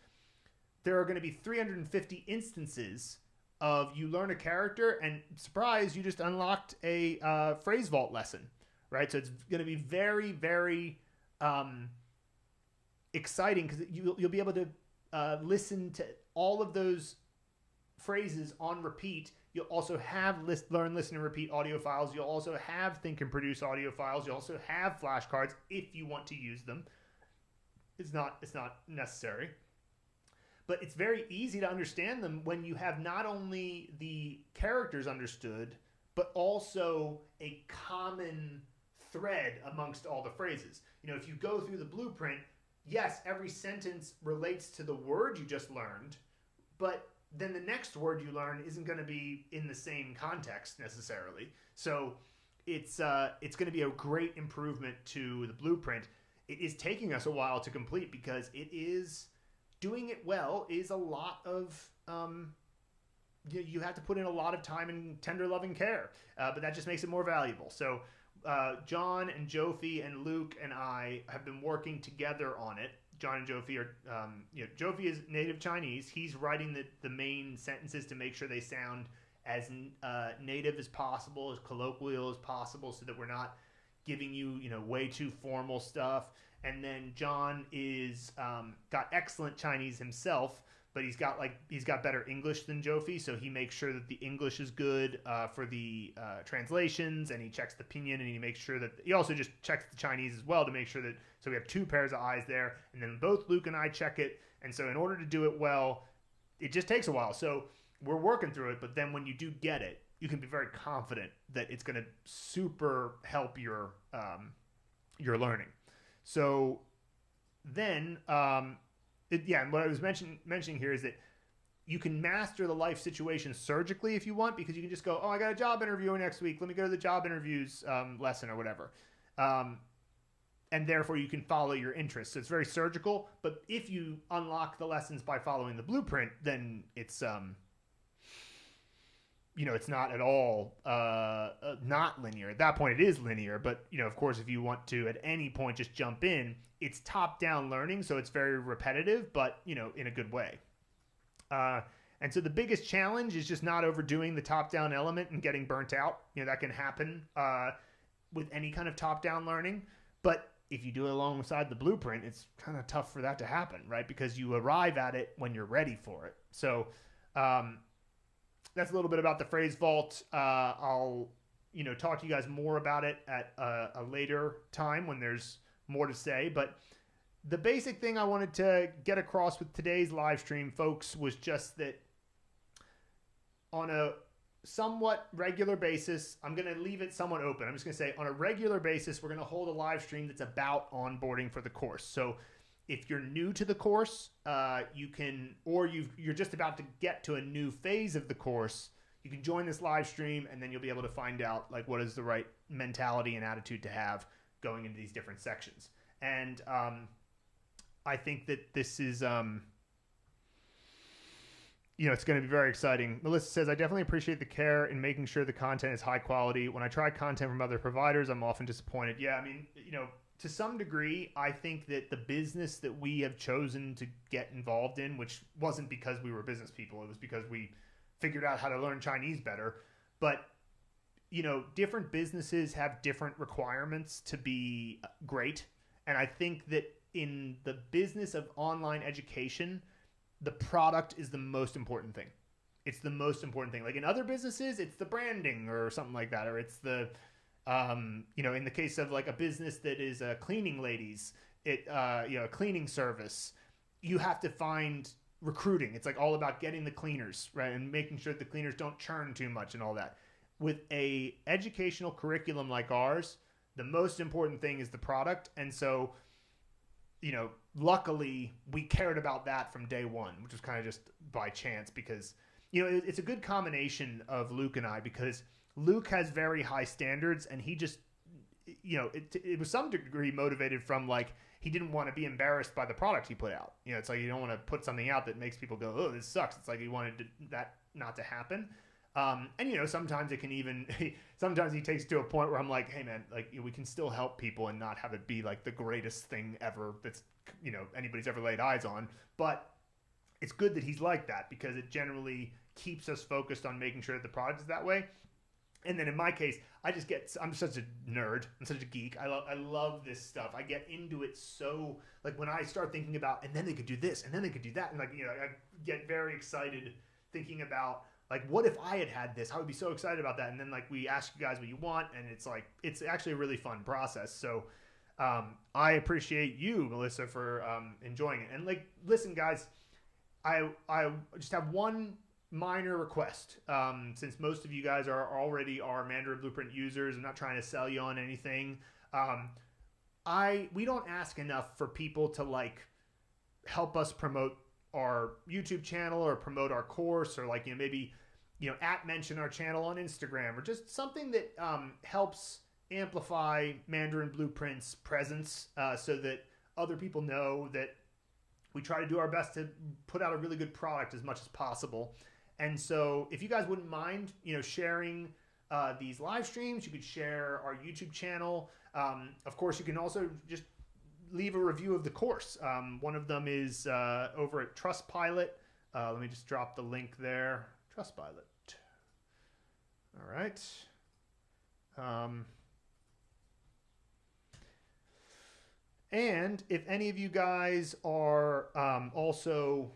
there are going to be 350 instances of you learn a character and surprise, you just unlocked a phrase vault lesson, right? So it's going to be very, very exciting because you'll be able to listen to all of those phrases on repeat. You'll also have learn, listen, and repeat audio files. You'll also have think and produce audio files. You'll also have flashcards if you want to use them. It's not necessary. But it's very easy to understand them when you have not only the characters understood, but also a common thread amongst all the phrases. If you go through the blueprint, yes, every sentence relates to the word you just learned, but then the next word you learn isn't going to be in the same context necessarily. So it's going to be a great improvement to the blueprint. It is taking us a while to complete because doing it well is a lot of you have to put in a lot of time and tender loving care, but that just makes it more valuable. So John and Jofi and Luke and I have been working together on it. John and Jofi are Jofi is native Chinese. He's writing the main sentences to make sure they sound as native as possible, as colloquial as possible, so that we're not giving you, way too formal stuff. And then John is got excellent Chinese himself, but he's got better English than Jofi, so he makes sure that the English is good for the translations, and he checks the pinyin, and he makes sure that he also just checks the Chinese as well to make sure that, so we have two pairs of eyes there, and then both Luke and I check it. And so in order to do it well, it just takes a while. So we're working through it, but then when you do get it, you can be very confident that it's going to super help your learning. So then, and what I was mentioning here is that you can master the life situation surgically if you want, because you can just go, oh, I got a job interview next week. Let me go to the job interviews lesson or whatever. And therefore you can follow your interests. So it's very surgical. But if you unlock the lessons by following the blueprint, then it's, it's not at all not linear. At that point, it is linear. But, of course, if you want to at any point just jump in, it's top-down learning. So it's very repetitive, but, in a good way. And so the biggest challenge is just not overdoing the top-down element and getting burnt out. That can happen with any kind of top-down learning. But if you do it alongside the blueprint, it's kind of tough for that to happen, right? Because you arrive at it when you're ready for it. So that's a little bit about the phrase vault. I'll, talk to you guys more about it at a later time when there's more to say. But the basic thing I wanted to get across with today's live stream, folks, was just that on a somewhat regular basis, I'm going to leave it somewhat open. I'm just going to say on a regular basis, we're going to hold a live stream that's about onboarding for the course. So if you're new to the course, you can, or you're just about to get to a new phase of the course, you can join this live stream, and then you'll be able to find out like what is the right mentality and attitude to have going into these different sections. And I think that this is, it's going to be very exciting. Melissa says, I definitely appreciate the care in making sure the content is high quality. When I try content from other providers, I'm often disappointed. Yeah, I mean, to some degree, I think that the business that we have chosen to get involved in, which wasn't because we were business people, it was because we figured out how to learn Chinese better. But, different businesses have different requirements to be great. And I think that in the business of online education, the product is the most important thing. It's the most important thing. Like in other businesses, it's the branding or something like that, or it's the, in the case of like a business that is cleaning ladies, a cleaning service, you have to find recruiting. It's like all about getting the cleaners, right? And making sure that the cleaners don't churn too much and all that. With a educational curriculum like ours, the most important thing is the product. And so, luckily we cared about that from day one, which was kind of just by chance because, it's a good combination of Luke and I, because Luke has very high standards and he just, it was some degree motivated from like, he didn't want to be embarrassed by the product he put out. It's like, you don't want to put something out that makes people go, oh, this sucks. It's like he wanted that not to happen. And sometimes it can even, sometimes he takes to a point where I'm like, hey man, like we can still help people and not have it be like the greatest thing ever that's, anybody's ever laid eyes on. But it's good that he's like that because it generally keeps us focused on making sure that the product is that way. And then in my case, I'm such a nerd. I'm such a geek. I love this stuff. I get into it so, like when I start thinking about, and then they could do this, and then they could do that. And like, I get very excited thinking about, like, what if I had this? I would be so excited about that. And then, like, we ask you guys what you want, and it's like, it's actually a really fun process. So I appreciate you, Melissa, for enjoying it. And, like, listen, guys, I just have one minor request. Since most of you guys are already our Mandarin Blueprint users, I'm not trying to sell you on anything. We don't ask enough for people to, like, help us promote our YouTube channel or promote our course, or like, maybe, mention our channel on Instagram, or just something that helps amplify Mandarin Blueprint's presence, so that other people know that we try to do our best to put out a really good product as much as possible. And so if you guys wouldn't mind, sharing these live streams, you could share our YouTube channel. Of course, you can also just leave a review of the course. One of them is over at Trustpilot. Let me just drop the link there. Trustpilot. All right. And if any of you guys are also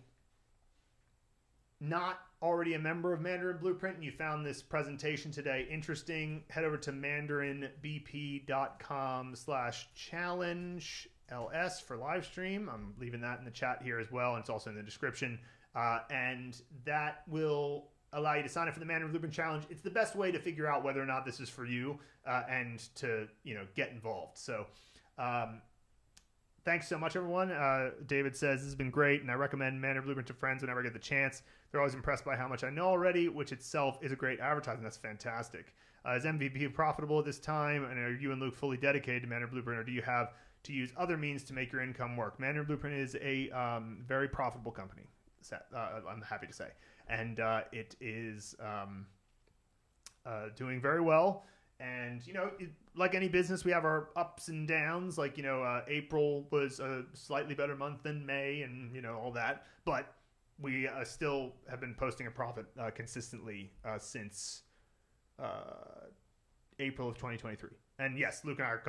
not already a member of Mandarin Blueprint and you found this presentation today interesting, head over to mandarinbp.com/challenge LS for live stream. I'm leaving that in the chat here as well, and it's also in the description. And that will allow you to sign up for the Mandarin Blueprint Challenge. It's the best way to figure out whether or not this is for you and to get involved. So thanks so much, everyone. David says, this has been great, and I recommend Mandarin Blueprint to friends whenever I get the chance. They're always impressed by how much I know already, which itself is a great advertising. That's fantastic. Is MVP profitable at this time? And are you and Luke fully dedicated to Mandarin Blueprint, or do you have to use other means to make your income work? Mandarin Blueprint is a very profitable company, I'm happy to say. And it is doing very well. And, like any business, we have our ups and downs. Like, April was a slightly better month than May and, all that. But we still have been posting a profit consistently since April of 2023. And yes, Luke and I are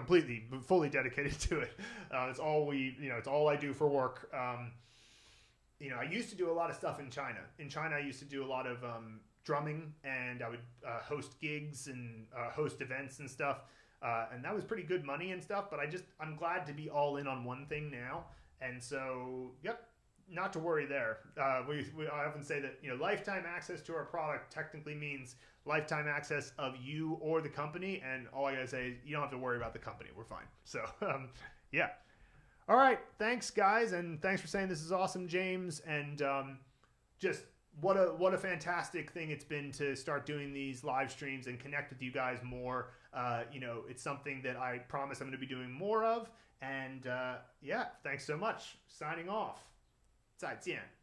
fully dedicated to it. It's all it's all I do for work. I used to do a lot of stuff in China. In China, I used to do a lot of drumming, and I would host gigs and host events and stuff. And that was pretty good money and stuff, but I'm glad to be all in on one thing now. And so, yep, not to worry there. I often say that, lifetime access to our product technically means lifetime access of you or the company. And all I gotta say is you don't have to worry about the company. We're fine. So, yeah. All right. Thanks, guys. And thanks for saying this is awesome, James. And just what a fantastic thing it's been to start doing these live streams and connect with you guys more. It's something that I promise I'm going to be doing more of. And yeah, thanks so much. Signing off. 再见.